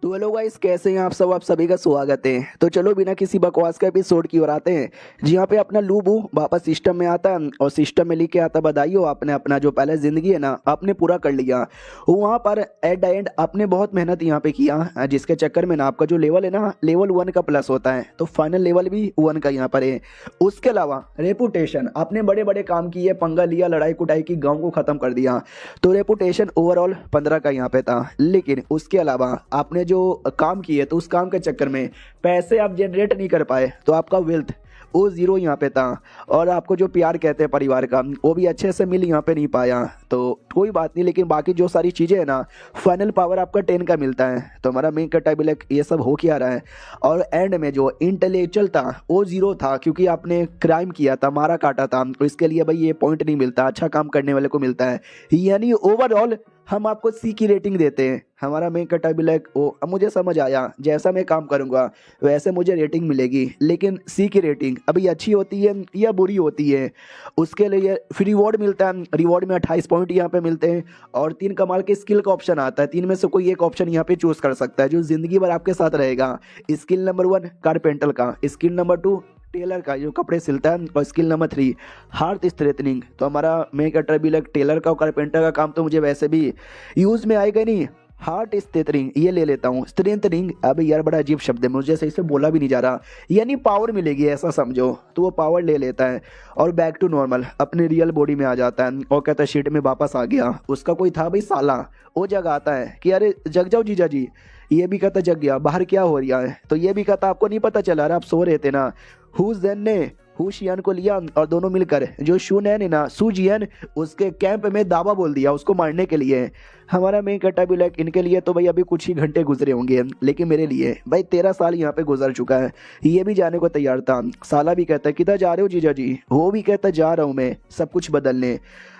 तो हेलो गाइस, कैसे हैं आप सभी का स्वागत है। तो चलो बिना किसी बकवास का एपिसोड की ओर आते हैं, जहाँ पे अपना लूबू वापस सिस्टम में आता है और सिस्टम में लेके आता बधाई हो, आपने अपना जो पहले ज़िंदगी है ना आपने पूरा कर लिया। वहाँ पर एट द एंड आपने बहुत मेहनत यहाँ पे किया, जिसके चक्कर में ना आपका जो लेवल है ना लेवल 1 का प्लस होता है, तो फाइनल लेवल भी 1 का यहाँ पर है। उसके अलावा रेपुटेशन, आपने बड़े बड़े काम किए, पंगा लिया, लड़ाई कुटाई की, गाँव को ख़त्म कर दिया, तो रेपुटेशन ओवरऑल 15 का यहाँ पे था। लेकिन उसके अलावा आपने जो काम किए तो उस काम के चक्कर में पैसे आप जनरेट नहीं कर पाए, तो आपका वेल्थ वो 0 यहाँ पे था। और आपको जो प्यार कहते हैं परिवार का, वो भी अच्छे से मिल यहाँ पे नहीं पाया, तो कोई बात नहीं। लेकिन बाकी जो सारी चीज़ें हैं ना, फाइनल पावर आपका 10 का मिलता है। तो हमारा मेन कट्टा भी लाइक ये सब हो क्या रहा है। और एंड में जो इंटेलेक्चुअल था वो 0 था, क्योंकि आपने क्राइम किया था, मारा काटा था, तो इसके लिए भाई ये पॉइंट नहीं मिलता, अच्छा काम करने वाले को मिलता है। यानी ओवरऑल हम आपको C की रेटिंग देते हैं। हमारा मेन कट्टा भी लाइक ओ, अब मुझे समझ आया, जैसा मैं काम करूँगा वैसे मुझे रेटिंग मिलेगी, लेकिन C की रेटिंग अभी अच्छी होती है या बुरी होती है, उसके लिए फिर रिवॉर्ड मिलता है। रिवॉर्ड में 28 पॉइंट यहाँ पे मिलते हैं, और 3 कमाल के स्किल का ऑप्शन आता है। 3 में से कोई एक ऑप्शन यहाँ पे चूज़ कर सकता है, जो ज़िंदगी भर आपके साथ रहेगा। स्किल नंबर 1 कारपेंटर का, स्किल नंबर 2 टेलर का जो कपड़े सिलता है, और स्किल नंबर 3 हार्थ स्ट्रेटनिंग। तो हमारा मेन कट्टा भी लाइक टेलर का और कारपेंटर का काम तो मुझे वैसे भी यूज़ में आएगा नहीं, हार्ट स्ट्रेंथ रिंग ये ले लेता हूँ। स्ट्रेंथ रिंग, अब यार बड़ा अजीब शब्द है, मुझे सही से बोला भी नहीं जा रहा, यानी पावर मिलेगी ऐसा समझो। तो वो पावर ले लेता है और बैक टू नॉर्मल अपने रियल बॉडी में आ जाता है और कहता है शीट में वापस आ गया। उसका कोई था भाई साला, वो जग आता है कि अरे जग जाओ जीजा जी। ये भी कहता जग गया, बाहर क्या हो रहा है। तो ये भी कहता आपको नहीं पता चला, अरे आप सो रहे थे ना। हु जेन ने हु शियन को लिया और दोनों मिलकर जो शुनैन है ना, सू जियन, उसके कैंप में दावा बोल दिया उसको मारने के लिए। हमारा मेन कट्टा भी लाइक इनके लिए तो भाई अभी कुछ ही घंटे गुजरे होंगे, लेकिन मेरे लिए भाई 13 साल यहाँ पे गुजर चुका है। ये भी जाने को तैयार था। साला भी कहता है किधर जा रहे हो जीजा जी, वो भी कहता जा रहा हूँ मैं सब कुछ बदलने।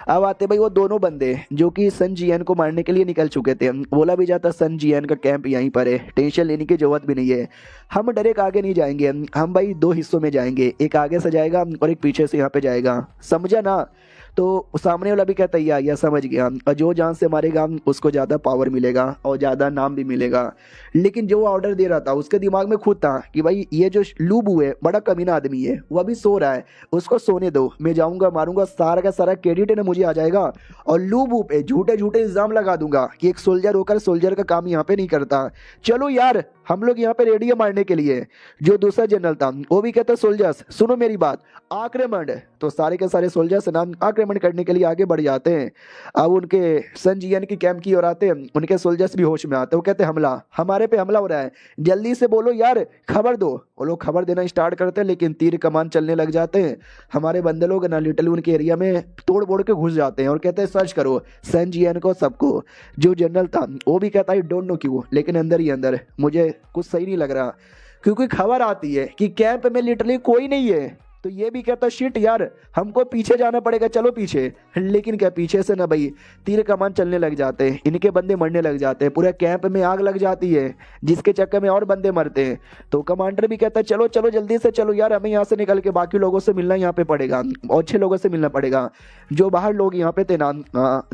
अब आते भाई वो दोनों बंदे जो कि सन जियन को मारने के लिए निकल चुके थे। बोला भी जाता सन जियन का कैंप यहीं पर है, टेंशन लेने की जरूरत भी नहीं है। हम डायरेक्ट आगे नहीं जाएंगे, हम भाई 2 हिस्सों में जाएंगे, एक आगे से जाएगा और एक पीछे से यहाँ पे जाएगा, समझा ना। तो सामने वाला भी कहता है या समझ गया, और जो जान से मारेगा उसको ज़्यादा पावर मिलेगा और ज़्यादा नाम भी मिलेगा। लेकिन जो ऑर्डर दे रहा था उसके दिमाग में खुद था कि भाई ये जो लूबू है बड़ा कमीना आदमी है, वो अभी सो रहा है, उसको सोने दो, मैं जाऊंगा मारूंगा, सारा का सारा क्रेडिट है ना मुझे आ जाएगा और लूबू पे झूठे झूठे इल्ज़ाम लगा दूंगा कि एक सोल्जर होकर सोल्जर का काम यहाँ पे नहीं करता। चलो यार हम लोग यहाँ पे रेडी है मारने के लिए। जो दूसरा जनरल था वो भी कहता सोल्जर्स सुनो मेरी बात, आक्रमण। तो सारे के सारे सोल्जर्स ना आक्रमण करने के लिए आगे बढ़ जाते हैं। अब उनके सन जियन की कैंप की ओर आते हैं, उनके सोल्जर्स भी होश में आते हैं। वो कहते हैं हमला, हमारे पे हमला हो रहा है, जल्दी से बोलो यार, खबर दो। वो लोग खबर देना स्टार्ट करते हैं, लेकिन तीर कमान चलने लग जाते हैं। हमारे बंदे लोग ना लिटिल उनके एरिया में तोड़ बोड़ के घुस जाते हैं और कहते हैं सर्च करो सन जियन को सबको। जो जनरल था वो भी कहता है डोंट नो क्यों, लेकिन अंदर ही अंदर मुझे कुछ सही नहीं लग रहा, क्योंकि खबर आती है कि कैंप में लिटरली कोई नहीं है। तो ये भी कहता शिट यार हमको पीछे जाना पड़ेगा, चलो पीछे। लेकिन क्या पीछे से ना भाई तीर कमान चलने लग जाते हैं, इनके बंदे मरने लग जाते हैं, पूरे कैंप में आग लग जाती है जिसके चक्कर में और बंदे मरते हैं। तो कमांडर भी कहता है चलो चलो जल्दी से चलो यार, हमें यहाँ से निकल के बाकी लोगों से मिलना यहाँ पे पड़ेगा और अच्छे लोगों से मिलना पड़ेगा। जो बाहर लोग यहाँ पे थे ना,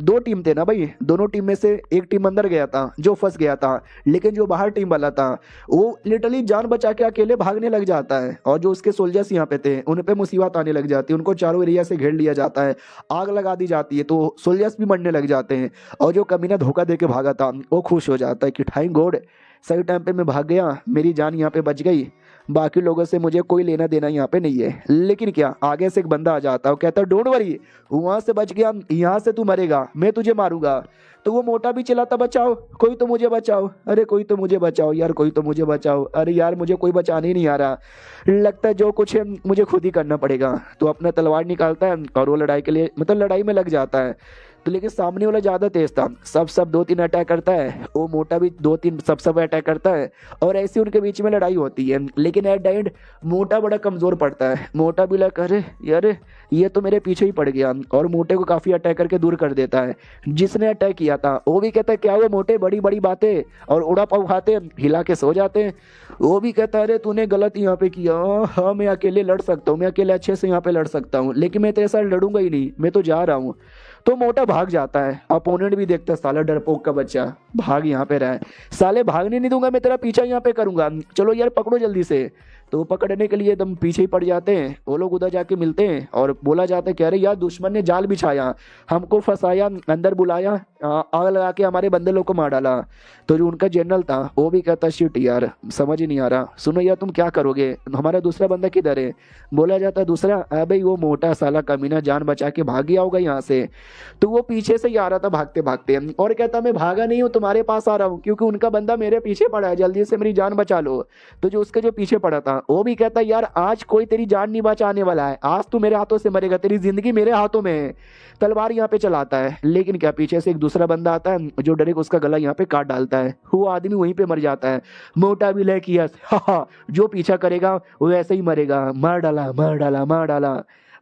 2 टीम थे ना भाई, दोनों टीम में से एक टीम अंदर गया था जो फंस गया था, लेकिन जो बाहर टीम वाला था वो लिटरली जान बचा के अकेले भागने लग जाता है। और जो उसके सोल्जर्स यहाँ पे थे उन पे मुसीबत आने लग जाती है, उनको चारों एरिया से घेर लिया जाता है, आग लगा दी जाती है, तो सोल्जर्स भी मरने लग जाते हैं। और जो कमीना धोखा दे के भागा था वो खुश हो जाता है कि थैंक गॉड सही टाइम पे मैं भाग गया, मेरी जान यहाँ पे बच गई, बाकी लोगों से मुझे कोई लेना देना यहाँ पे नहीं है। लेकिन क्या आगे से एक बंदा आ जाता है, वो कहता है डोंट वरी, वहां से बच गया, यहाँ से तू मरेगा, मैं तुझे मारूंगा। तो वो मोटा भी चिल्लाता बचाओ, कोई तो मुझे बचाओ, अरे कोई तो मुझे बचाओ यार, कोई तो मुझे बचाओ, अरे यार मुझे कोई बचाने ही नहीं आ रहा, लगता है जो कुछ है मुझे खुद ही करना पड़ेगा। तो अपना तलवार निकालता है और वो लड़ाई के लिए मतलब लड़ाई में लग जाता है। तो लेकिन सामने वाला ज़्यादा तेज था, सब 2-3 अटैक करता है, वो मोटा भी 2-3 सब अटैक करता है और ऐसे उनके बीच में लड़ाई होती है। लेकिन एट द एंड मोटा बड़ा कमज़ोर पड़ता है, मोटा भी लगा अरे यार ये तो मेरे पीछे ही पड़ गया और मोटे को काफ़ी अटैक करके दूर कर देता है। जिसने अटैक किया था वो भी कहता है क्या हुआ मोटे, बड़ी बड़ी बातें और उड़ा पाव खाते हिला के सो जाते हैं। वो भी कहता है अरे तूने गलत यहाँ पे किया, हाँ मैं अकेले लड़ सकता हूँ, मैं अकेले अच्छे से यहाँ पे लड़ सकता हूँ, लेकिन मैं तेरे साथ लड़ूंगा ही नहीं, मैं तो जा रहा हूँ। तो मोटा भाग जाता है, अपोनेंट भी देखता है साला डरपोक का बच्चा भाग यहाँ पे रहा है, साले भागने नहीं दूंगा, मैं तेरा पीछा यहाँ पे करूंगा, चलो यार पकड़ो जल्दी से। तो पकड़ने के लिए एकदम पीछे ही पड़ जाते हैं। वो लोग उधर जाके मिलते हैं और बोला जाता है कि अरे यार दुश्मन ने जाल बिछाया, हमको फंसाया, अंदर बुलाया, आग लगा के हमारे बंदे लोग को मार डाला। तो जो उनका जनरल था वो भी कहता शिट यार समझ ही नहीं आ रहा, सुनो यार तुम क्या करोगे, हमारा दूसरा बंदा किधर है। बोला जाता दूसरा अबे वो मोटा साला कमीना जान बचा के भाग गया होगा यहाँ से। तो वो पीछे से ही आ रहा था भागते भागते और कहता मैं भागा नहीं हूँ, तुम्हारे पास आ रहा हूँ, क्योंकि उनका बंदा मेरे पीछे पड़ा है, जल्दी से मेरी जान बचा लो। तो जो उसके जो पीछे पड़ा था वो भी कहता यार आज कोई तेरी जान नहीं बचाने वाला है, आज तू मेरे हाथों से मरेगा, तेरी जिंदगी मेरे हाथों में है। तलवार यहाँ पे चलाता है, लेकिन क्या पीछे से एक दूसरा बंदा आता है जो डायरेक्ट उसका गला यहाँ पे काट डालता है, वो आदमी वहीं पे मर जाता है। मोटा भी ले किया जो पीछा करेगा वो ऐसे ही मरेगा, मार डाला मार डाला मार डाला।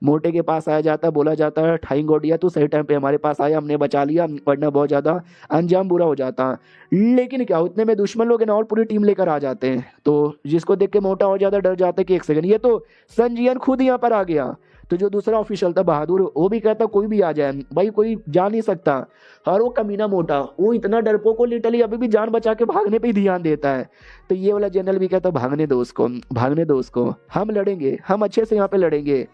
मोटे के पास आया जाता, बोला जाता है ठाई गोडिया तू सही टाइम पे हमारे पास आया, हमने बचा लिया, वरना बहुत ज्यादा अंजाम बुरा हो जाता। लेकिन क्या उतने में दुश्मन लोग हैं ना और पूरी टीम लेकर आ जाते हैं। तो जिसको देख के मोटा और ज्यादा डर जाता है कि एक सेकंड ये तो सन जियन खुद यहाँ पर आ गया। तो जो दूसरा ऑफिशियल था बहादुर वो भी कहता कोई भी आ जाए भाई, कोई जा नहीं सकता। और वो कमीना मोटा वो इतना डरपोक को लिटरली अभी भी जान बचा के भागने पे ही ध्यान देता है। तो ये वाला जनरल भी कहता भागने दो उसको, भागने दो उसको, हम लड़ेंगे, हम अच्छे से यहाँ पे लड़ेंगे।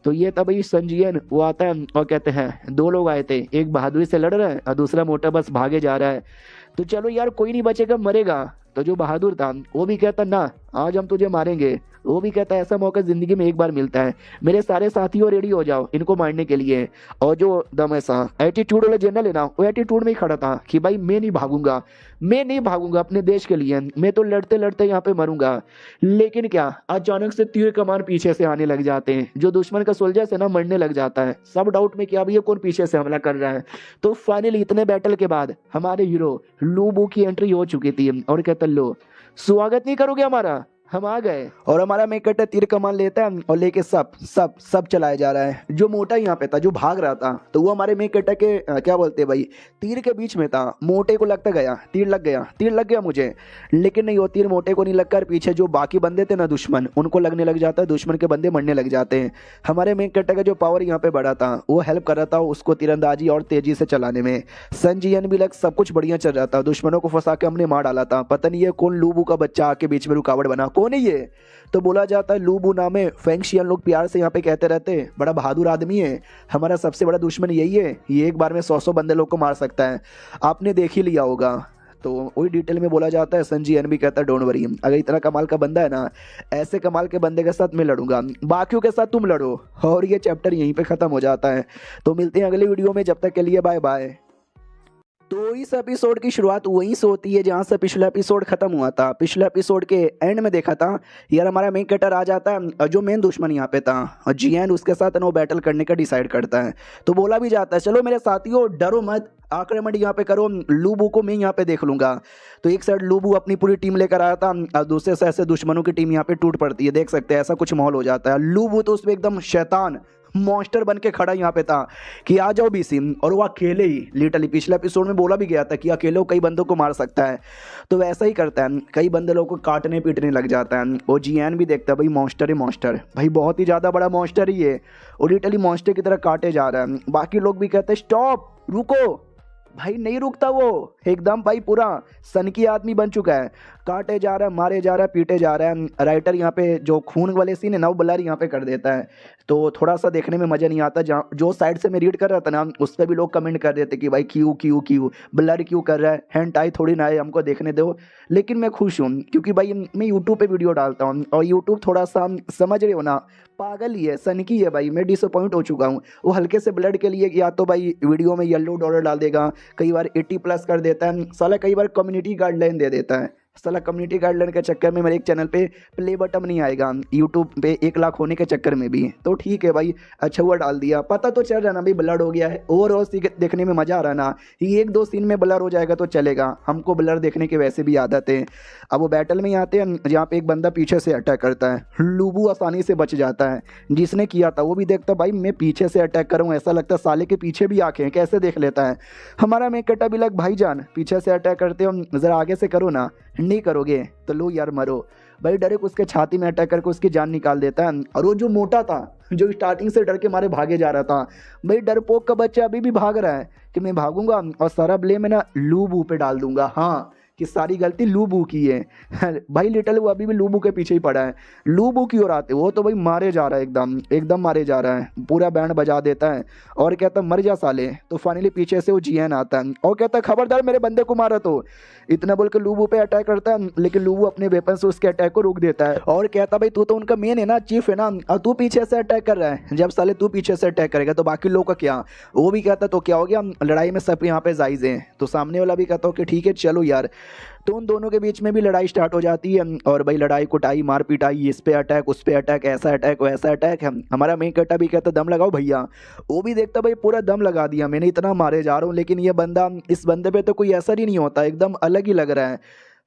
तो ये तब भाई सन जियन वो आता है और कहते हैं 2 लोग आए थे, एक बहादुरी से लड़ रहा है और दूसरा मोटा बस भागे जा रहा है। तो चलो यार कोई नहीं बचेगा मरेगा। तो जो बहादुर था वो भी कहता ना आज हम तुझे मारेंगे। वो भी कहता है ऐसा मौका जिंदगी में एक बार मिलता है, मेरे सारे साथियों रेडी हो जाओ इनको मारने के लिए। और जो दम ऐसा एटीट्यूड वाला जनरल है ना, वो एटीट्यूड में ही खड़ा था कि भाई मैं नहीं भागूंगा, मैं नहीं भागूंगा अपने देश के लिए, मैं तो लड़ते लड़ते यहाँ पे मरूंगा। लेकिन क्या अचानक से तीर कमान पीछे से आने लग जाते हैं, जो दुश्मन का सोल्जर से ना मरने लग जाता है। सब डाउट में कि अब ये कौन पीछे से हमला कर रहा है। तो फाइनली इतने बैटल के बाद हमारे हीरो लू बू की एंट्री हो चुकी थी और कहता लो स्वागत नहीं करोगे हमारा, हम आ गए। और हमारा मेन कैरेक्टर तीर कमान लेता है और लेके सब सब सब चलाया जा रहा है। जो मोटा यहाँ पे था जो भाग रहा था, तो वो हमारे मेन कैरेक्टर के क्या बोलते हैं भाई, तीर के बीच में था। मोटे को लगता गया तीर लग गया, तीर लग गया मुझे, लेकिन नहीं वो तीर मोटे को नहीं लगकर पीछे जो बाकी बंदे थे ना दुश्मन, उनको लगने लग जाता है। दुश्मन के बंदे मरने लग जाते हैं। हमारे मेन कैरेक्टर का जो पावर यहाँ पे बढ़ा था वो हेल्प कर रहा था उसको तीरंदाजी और तेजी से चलाने में। संजीवन भी लग सब कुछ बढ़िया चल रहा था। दुश्मनों को फंसा के हमने मार डाला था। पता नहीं ये कौन लूबू का बच्चा आके बीच में रुकावट बना, कौन है ये? तो बोला जाता है लूबू नाम है। फेंगशियन लोग प्यार से यहाँ पे कहते रहते हैं बड़ा बहादुर आदमी है, हमारा सबसे बड़ा दुश्मन यही है, ये एक बार में 100 बंदे लोग को मार सकता है। आपने देख ही लिया होगा। तो वही डिटेल में बोला जाता है। संजीवन भी कहता है डोंट वरी, अगर इतना कमाल का बंदा है ना, ऐसे कमाल के बंदे के साथ मैं लड़ूंगा, बाकियों के साथ तुम लड़ो। और ये चैप्टर यहीं पे खत्म हो जाता है। तो मिलते हैं अगली वीडियो में, जब तक के लिए बाय बाय। तो इस एपिसोड की शुरुआत वहीं से होती है जहां से पिछला एपिसोड खत्म हुआ था। पिछले एपिसोड के एंड में देखा था यार हमारा मेन कैरेक्टर आ जाता है, जो मेन दुश्मन यहाँ पे था और जीएन उसके साथ नो बैटल करने का डिसाइड करता है। तो बोला भी जाता है चलो मेरे साथियों डरो मत, आक्रमण यहाँ पे करो, लूबू को मैं यहाँ पे देख लूंगा। तो एक साइड लूबू अपनी पूरी टीम लेकर आया था और दूसरे साइड से दुश्मनों की टीम यहाँ पे टूट पड़ती है। देख सकते हैं ऐसा कुछ माहौल हो जाता है। लूबू तो उसमें एकदम शैतान मॉन्स्टर बन के खड़ा यहाँ पे था कि आ जाओ बीसी, और वो अकेले ही लिटरली पिछले एपिसोड में बोला भी गया था कि अकेले वो कई बंदों को मार सकता है। तो वैसा ही करता है, कई बंदे लोगों को काटने पीटने लग जाता है। और जीएन भी देखता है भाई मॉन्स्टर है, मॉन्स्टर भाई बहुत ही ज़्यादा बड़ा मॉन्स्टर ही है, और लिटरली मॉन्स्टर की तरह काटे जा रहा है। बाकी लोग भी कहते हैं स्टॉप रुको, भाई नहीं रुकता वो एकदम भाई पूरा सन की आदमी बन चुका है, काटे जा रहा है, मारे जा रहा है, पीटे जा रहा है। राइटर यहाँ पे जो खून वाले सीन है ना वो ब्लर यहाँ पे कर देता है, तो थोड़ा सा देखने में मज़ा नहीं आता। जहाँ जो साइड से मैं रीड कर रहा था ना उस पर भी लोग कमेंट कर देते कि भाई क्यों क्यों क्यों ब्लर क्यों कर रहा है, हैंटाई थोड़ी ना है, हमको देखने दो। लेकिन मैं खुश हूँ क्योंकि भाई मैं यूट्यूब पे वीडियो डालता हूँ और यूट्यूब थोड़ा सा समझ रहे हो ना पागल ही है, सनकी है भाई। मैं डिसअपॉइंट हो चुका हूँ वो हल्के से ब्लड के लिए, या तो भाई वीडियो में येलो डॉलर डाल देगा, कई बार 80+ कर देता है साला, कई बार कम्युनिटी गाइडलाइन दे देता है साला। कम्युनिटी गाइडलाइन के चक्कर में मेरे एक चैनल पे प्ले बटन नहीं आएगा यूट्यूब पे 1 लाख होने के चक्कर में भी। तो ठीक है भाई, अच्छा हुआ डाल दिया, पता तो चल रहा ना भाई ब्लर हो गया है। ओवरऑल देखने में मज़ा आ रहा ना, ये 1-2 सीन में ब्लर हो जाएगा तो चलेगा, हमको ब्लर देखने की वैसे भी आदत है। अब वो बैटल में ही आते हैं जहाँ पे एक बंदा पीछे से अटैक करता है, लूबू आसानी से बच जाता है। जिसने किया था वो भी देखता भाई मैं पीछे से अटैक करूँ, ऐसा लगता है साले के पीछे भी आंखें कैसे देख लेता है। हमारा मेन कैरेक्टर भी लग भाईजान पीछे से अटैक करते हो ज़रा आगे से करो ना, नहीं करोगे तो लो यार मरो। भाई डायरेक्ट उसके छाती में अटैक करके उसकी जान निकाल देता है। और वो जो मोटा था जो स्टार्टिंग से डर के मारे भागे जा रहा था, भाई डरपोक का बच्चा अभी भी भाग रहा है कि मैं भागूंगा और सारा ब्लेम है ना लूबू पे डाल दूंगा, हाँ कि सारी गलती लूबू की है। भाई लिटल वो अभी भी लूबू के पीछे ही पड़ा है। लूबू की ओर आते वो तो भाई मारे जा रहा है, एकदम एकदम मारे जा रहा है, पूरा बैंड बजा देता है और कहता मर जा साले। तो फाइनली पीछे से वो जीएन आता है और कहता खबरदार मेरे बंदे को मारा। तो इतना बोल के लूबू पे अटैक करता है, लेकिन लूबू अपने वेपन से उसके अटैक को रोक देता है और कहता भाई तू तो उनका मेन है ना, चीफ है ना, और तू पीछे से अटैक कर रहा है। जब साले तू पीछे से अटैक करेगा तो बाकी लोगों का क्या? वो भी कहता तो क्या हो गया, लड़ाई में सब यहाँ पे जायज़ है। तो सामने वाला भी कहता हो कि ठीक है चलो यार। तो उन दोनों के बीच में भी लड़ाई स्टार्ट हो जाती है और भाई लड़ाई कुटाई मार पिटाई, इस पे अटैक उस पे अटैक, ऐसा अटैक वैसा अटैक है। हमारा मेन कैरेक्टर भी कहता दम लगाओ भैया, वो भी देखता भाई पूरा दम लगा दिया मैंने, इतना मारे जा रहा हूँ लेकिन ये बंदा, इस बंदे पे तो कोई असर ही नहीं होता, एकदम अलग ही लग रहा है।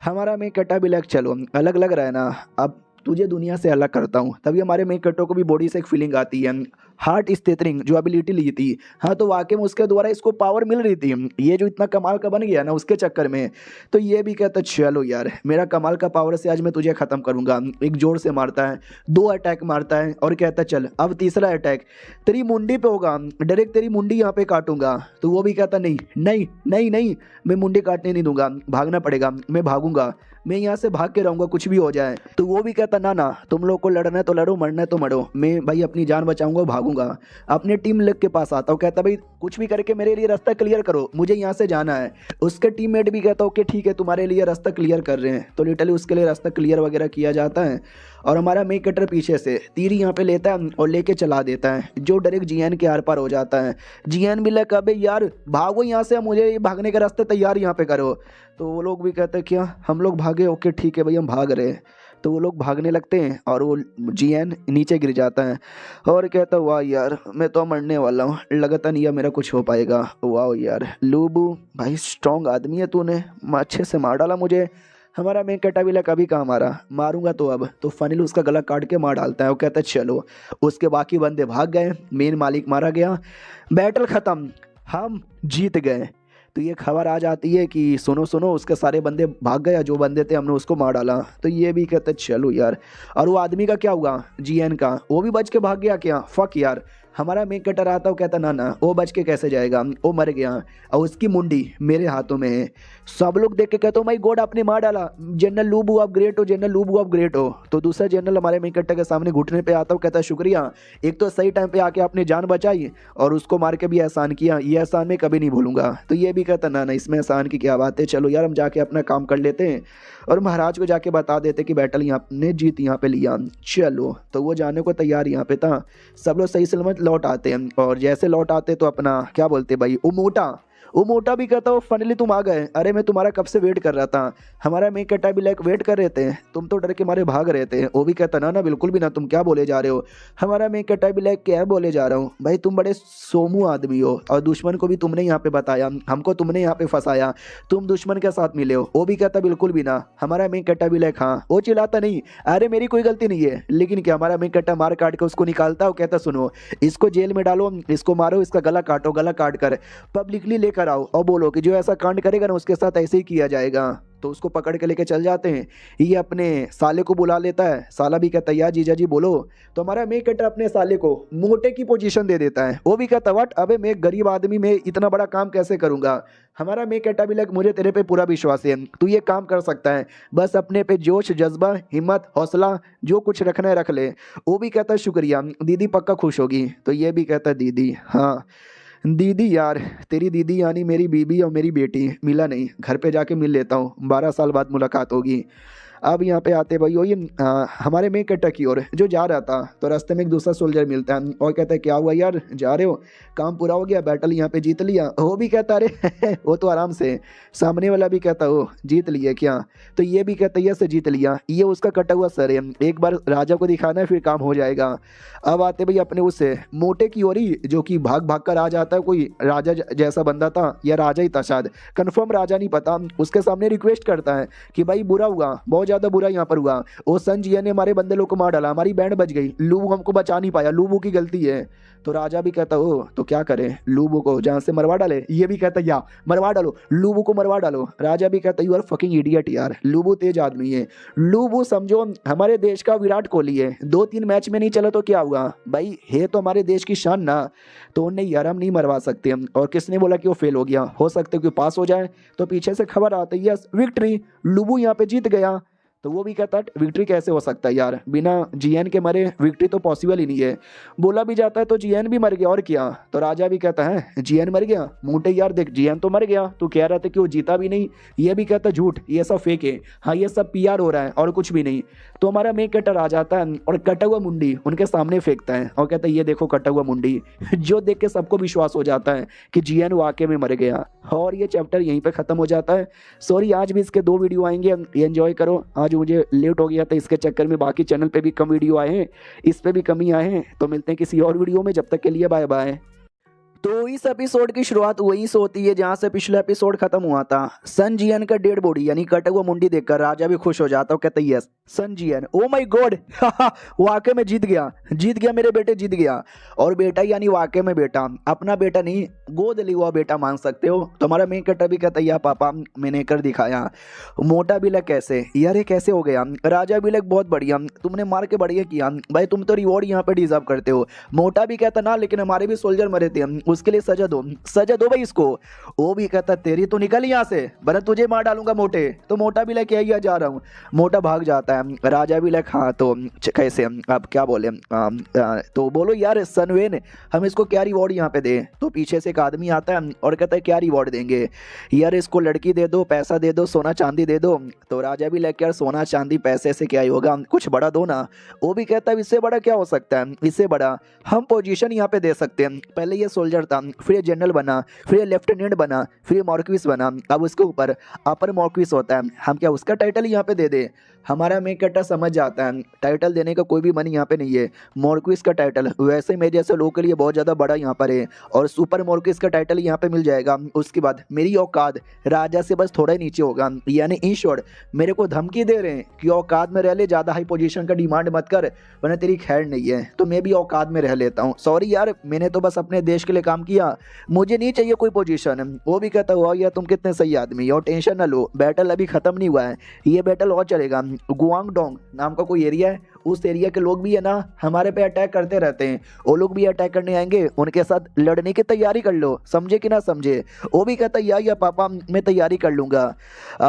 हमारा मेन कैरेक्टर भी लग चलो अलग लग रहा है ना, अब तुझे दुनिया से अलग करता हूँ। तभी हमारे मेन कैरेक्टर को भी बॉडी से एक फीलिंग आती है, हार्ट स्टेटरिंग जो एबिलिटी ली थी, हाँ तो वाकई में उसके द्वारा इसको पावर मिल रही थी। ये जो इतना कमाल का बन गया ना उसके चक्कर में, तो ये भी कहता चलो यार मेरा कमाल का पावर से आज मैं तुझे ख़त्म करूँगा। एक जोर से मारता है, 2 अटैक मारता है और कहता चल अब तीसरा अटैक तेरी मुंडी पे होगा, डायरेक्ट तेरी मुंडी यहाँ पे काटूंगा। तो वो भी कहता नहीं नहीं नहीं नहीं, मैं मुंडी काटने नहीं दूंगा, भागना पड़ेगा, मैं भागूंगा, मैं यहाँ से भाग के रहूँगा कुछ भी हो जाए। तो वो भी कहता ना ना तुम लोग को लड़ना है तो लड़ो, मरना है तो मरो, मैं भाई अपनी जान बचाऊंगा, भागूंगा। भागूंगा, अपने टीम लेग के पास आता हूँ, कहता भाई कुछ भी करके मेरे लिए रास्ता क्लियर करो, मुझे यहाँ से जाना है। उसके टीममेट भी कहता ओके ठीक है तुम्हारे लिए रास्ता क्लियर कर रहे हैं। तो लिटरली उसके लिए रास्ता क्लियर वगैरह किया जाता है और हमारा मेक कटर पीछे से तीर यहाँ पे लेता है और लेके चला देता है, जो डायरेक्ट जीएन के आर पार हो जाता है। जीएन भी लगा अबे यार भागो यहाँ से, मुझे भागने का रास्ता तैयार यहाँ पे करो। तो वो लोग भी कहते हैं क्या हम लोग भागे, ओके ठीक है भाई हम भाग रहे हैं। तो वो लोग भागने लगते हैं और वो जीएन नीचे गिर जाता है और कहता वाह यार मैं तो मरने वाला हूँ, लगता नहीं है मेरा कुछ हो पाएगा। वाह यार लूबू भाई स्ट्रॉन्ग आदमी है, तूने अच्छे से मार डाला मुझे। हमारा मेन कैटाबिला कभी कहाँ मारा, मारूंगा तो अब। तो फनिल उसका गला काट के मार डालता है। वो कहता है चलो, उसके बाकी बंदे भाग गए, मेन मालिक मारा गया, बैटल ख़त्म, हम जीत गए। तो ये खबर आ जाती है कि सुनो सुनो उसके सारे बंदे भाग गए, जो बंदे थे हमने उसको मार डाला। तो ये भी कहते चलो यार। और वो आदमी का क्या हुआ, जीएन का, वो भी बच के भाग गया क्या? फक यार। हमारा मेक कटर आता है, कहता ना ना वो बच के कैसे जाएगा, वो मर गया और उसकी मुंडी मेरे हाथों में है। सब लोग देख के कहते हो माई गॉड आपने मार डाला, जनरल लूबू आप ग्रेट हो, जनरल लूबू आप ग्रेट हो। तो दूसरा जनरल हमारे मेक कटर के सामने घुटने पे आता हूँ, कहता शुक्रिया, एक तो सही टाइम पे आके आपने जान बचाई और उसको मार के भी एहसान किया, ये एहसान मैं कभी नहीं भूलूंगा। तो ये भी कहता ना ना इसमें एहसान की क्या बात है, चलो यार हम जाके अपना काम कर लेते हैं और महाराज को जाके बता देते कि बैटल यहाँ ने जीत यहाँ पे लिया। चलो तो वो जाने को तैयार यहाँ पे था। सब लोग सही सलामत लौट आते हैं और जैसे लौट आते तो अपना क्या बोलते भाई वो मोटा भी कहता हो फाइनली तुम आ गए, अरे मैं तुम्हारा कब से वेट कर रहा था। हमारा मेक कटा भी लाइक वेट कर रहे थे, तुम तो डर के मारे भाग रहे थे। वो भी कहता ना ना बिल्कुल भी ना, तुम क्या बोले जा रहे हो। हमारा मेक कटा भी लाइक क्या बोले जा रहा हूँ भाई, तुम बड़े सोमू आदमी हो और दुश्मन को भी तुमने यहाँ पे बताया, हमको तुमने यहाँ पे फंसाया, तुम दुश्मन के साथ मिले हो। वो भी कहता बिल्कुल भी ना। हमारा मेक कटा भी लाइक हाँ, वो चिल्लाता नहीं अरे मेरी कोई गलती नहीं है, लेकिन क्या हमारा मेक कटा मार काट के उसको निकालता है। कहता सुनो इसको जेल में डालो, इसको मारो, इसका गला काटो, गला काट कर पब्लिकली लेकर आओ और बोलो कि जो ऐसा कांड करेगा ना उसके साथ ऐसे ही किया जाएगा। तो उसको पकड़ के लेके चल जाते हैं। ये अपने साले को बुला लेता है, साला भी कहता है यार जीजा जी बोलो। तो हमारा मेक कटर अपने साले को मोटे की पोजीशन दे देता है। वो भी कहता व्हाट, अबे मैं गरीब आदमी में इतना बड़ा काम कैसे करूंगा। हमारा मेक कटा भी लग मुझे तेरे पे पूरा विश्वास है, तू ये काम कर सकता है, बस अपने पे जोश जज्बा हिम्मत हौसला जो कुछ रखना है रख ले। वो भी कहता है शुक्रिया, दीदी पक्का खुश होगी। तो ये भी कहता है दीदी हाँ दीदी यार, तेरी दीदी यानी मेरी बीबी और मेरी बेटी मिला नहीं, घर पे जाके मिल लेता हूँ, 12 साल बाद मुलाकात होगी। अब यहाँ पे आते भाई वही हमारे मेक कटर की ओर जो जा रहा था। तो रास्ते में एक दूसरा सोल्जर मिलता है और कहता है क्या हुआ यार जा रहे हो, काम पूरा हो गया, बैटल यहाँ पे जीत लिया। वो भी कहता अरे वो तो आराम से। सामने वाला भी कहता ओ जीत लिया क्या। तो ये भी कहता ये से जीत लिया, ये उसका कटा हुआ सर है, एक बार राजा को दिखाना है फिर काम हो जाएगा। अब आते भाई अपने उससे मोटे की ओर ही, जो कि भाग भाग कर आ जाता है, कोई राजा जैसा बंदा था या राजा ही था शायद, कन्फर्म राजा नहीं पता। उसके सामने रिक्वेस्ट करता है कि भाई बुरा हुआ, बहुत ज़्यादा बुरा यहाँ पर हुआ, वो संजिया ने हमारे बंदे लोग को मार डाला, हमारी बैंड बच गई, लूबू हमको बचा नहीं पाया, लूबू की गलती है। तो राजा भी कहता हो तो क्या करे, लूबू को जान से मरवा डाले। ये भी कहता या मरवा डालो, लूबू को मरवा डालो। राजा भी कहता यू आर फकिंग इडियट यार, लूबू तेज आदमी है, लूबू समझो हमारे देश का विराट कोहली है, 2-3 मैच में नहीं चला तो क्या हुआ भाई, है तो हमारे देश की शान ना। तो नहीं यार हम नहीं मरवा सकते। और किसने बोला कि वो फेल हो गया, हो सकता है कि पास हो जाए। तो पीछे से खबर आती है यस विक्ट्री, लूबू यहाँ पे जीत गया। तो वो भी कहता विक्ट्री कैसे हो सकता है यार, बिना जीएन के मरे विक्ट्री तो पॉसिबल ही नहीं है। बोला भी जाता है तो जीएन भी मर गया और क्या। तो राजा भी कहता है जीएन मर गया, मोटे यार देख जीएन तो मर गया, तू कह रहा था कि वो जीता भी नहीं। ये भी कहता झूठ, ये सब फेक है, हाँ ये सब पीआर हो रहा है और कुछ भी नहीं। तो हमारा मेक कटर आ जाता है और कटा हुआ मुंडी उनके सामने फेंकता है और कहता है ये देखो कटा हुआ मुंडी, जो देख के सबको विश्वास हो जाता है कि जीएन वाकई में मर गया। और ये चैप्टर यहीं पे खत्म हो जाता है। सॉरी आज भी इसके 2 वीडियो आएंगे, एंजॉय करो। आज मुझे लेट हो गया था, इसके चक्कर में बाकी चैनल पे भी कम वीडियो आए हैं, इस पे भी कम ही आए हैं। तो मिलते हैं किसी और वीडियो में, जब तक के लिए बाय बाय। तो इस एपिसोड की शुरुआत वहीं से होती है जहां से पिछला एपिसोड खत्म हुआ था। सन जियन का डेड बॉडी यानी कटा हुआ मुंडी देखकर राजा भी खुश हो जाता है, कहता है यस सन जियन, ओ माय गॉड वाकई में जीत गया मेरे बेटे, जीत गया। और बेटा यानी वाकई में बेटा, अपना बेटा नहीं गोद लिया हुआ बेटा मान सकते हो। तो हमारा मेन कटा भी कहता है या पापा मैंने कर दिखाया। मोटा भी लग कैसे यार ये कैसे हो गया। राजा भी लग बहुत बढ़िया, तुमने मार के बढ़िया किया भाई, तुम तो रिवॉर्ड यहाँ पे डिजर्व करते हो। मोटा भी कहता ना लेकिन हमारे भी सोल्जर मरे थे, उसके लिए सजा दो भाई इसको। वो भी कहता तेरी तो निकल यहाँ से वरना तुझे मार डालूंगा मोटे। तो मोटा भी लेके आइए जा रहा हूँ। मोटा भाग जाता है। राजा भी लाइक हाँ तो कैसे आप क्या बोले तो बोलो यार सनवेन हम इसको क्या रिवॉर्ड यहाँ पे दें। तो पीछे से एक आदमी आता है और कहता है क्या रिवॉर्ड देंगे यार, इसको लड़की दे दो, पैसा दे दो, सोना चांदी दे दो। तो राजा भी लाइक यार सोना चांदी पैसे से क्या ही होगा, कुछ बड़ा दो ना। वो भी कहता है इससे बड़ा क्या हो सकता है, इससे बड़ा हम पोजीशन यहाँ पे दे सकते हैं। पहले ये सोल्जर था, फिर ये जनरल बना, फिर ये लेफ्टिनेंट बना, फिर ये मॉर्क्विस बना, अब उसके ऊपर अपर मॉर्क्विस होता है। हम क्या उसका टाइटल यहाँ पे दे दे। हमारा मेन कैरेक्टर समझ जाता है टाइटल देने का कोई भी मन यहाँ पे नहीं है। मॉर्क्विस का टाइटल वैसे मेरे जैसे लोगों के लिए बहुत ज़्यादा बड़ा यहाँ पर है और सुपर मॉर्क्विस का टाइटल यहाँ पे मिल जाएगा। उसके बाद मेरी औकात राजा से बस थोड़ा ही नीचे होगा, यानी इन शॉर्ट मेरे को धमकी दे रहे हैं कि औकात में रह ले, ज़्यादा हाई पोजीशन का डिमांड मत कर वरना तेरी खैर नहीं है। तो मैं भी औकात में रह लेता हूँ, सॉरी यार मैंने तो बस अपने देश के लिए काम किया, मुझे नहीं चाहिए कोई पोजीशन। वो भी कहता हुआ यार तुम कितने सही आदमी हो, टेंशन ना लो, बैटल अभी ख़त्म नहीं हुआ है, ये बैटल और चलेगा। गुआंगडोंग नाम का कोई एरिया है, उस एरिया के लोग भी है ना हमारे पे अटैक करते रहते हैं, वो लोग भी अटैक करने आएंगे, उनके साथ लड़ने की तैयारी कर लो, समझे कि ना समझे। वो भी कहता या पापा मैं तैयारी कर लूँगा।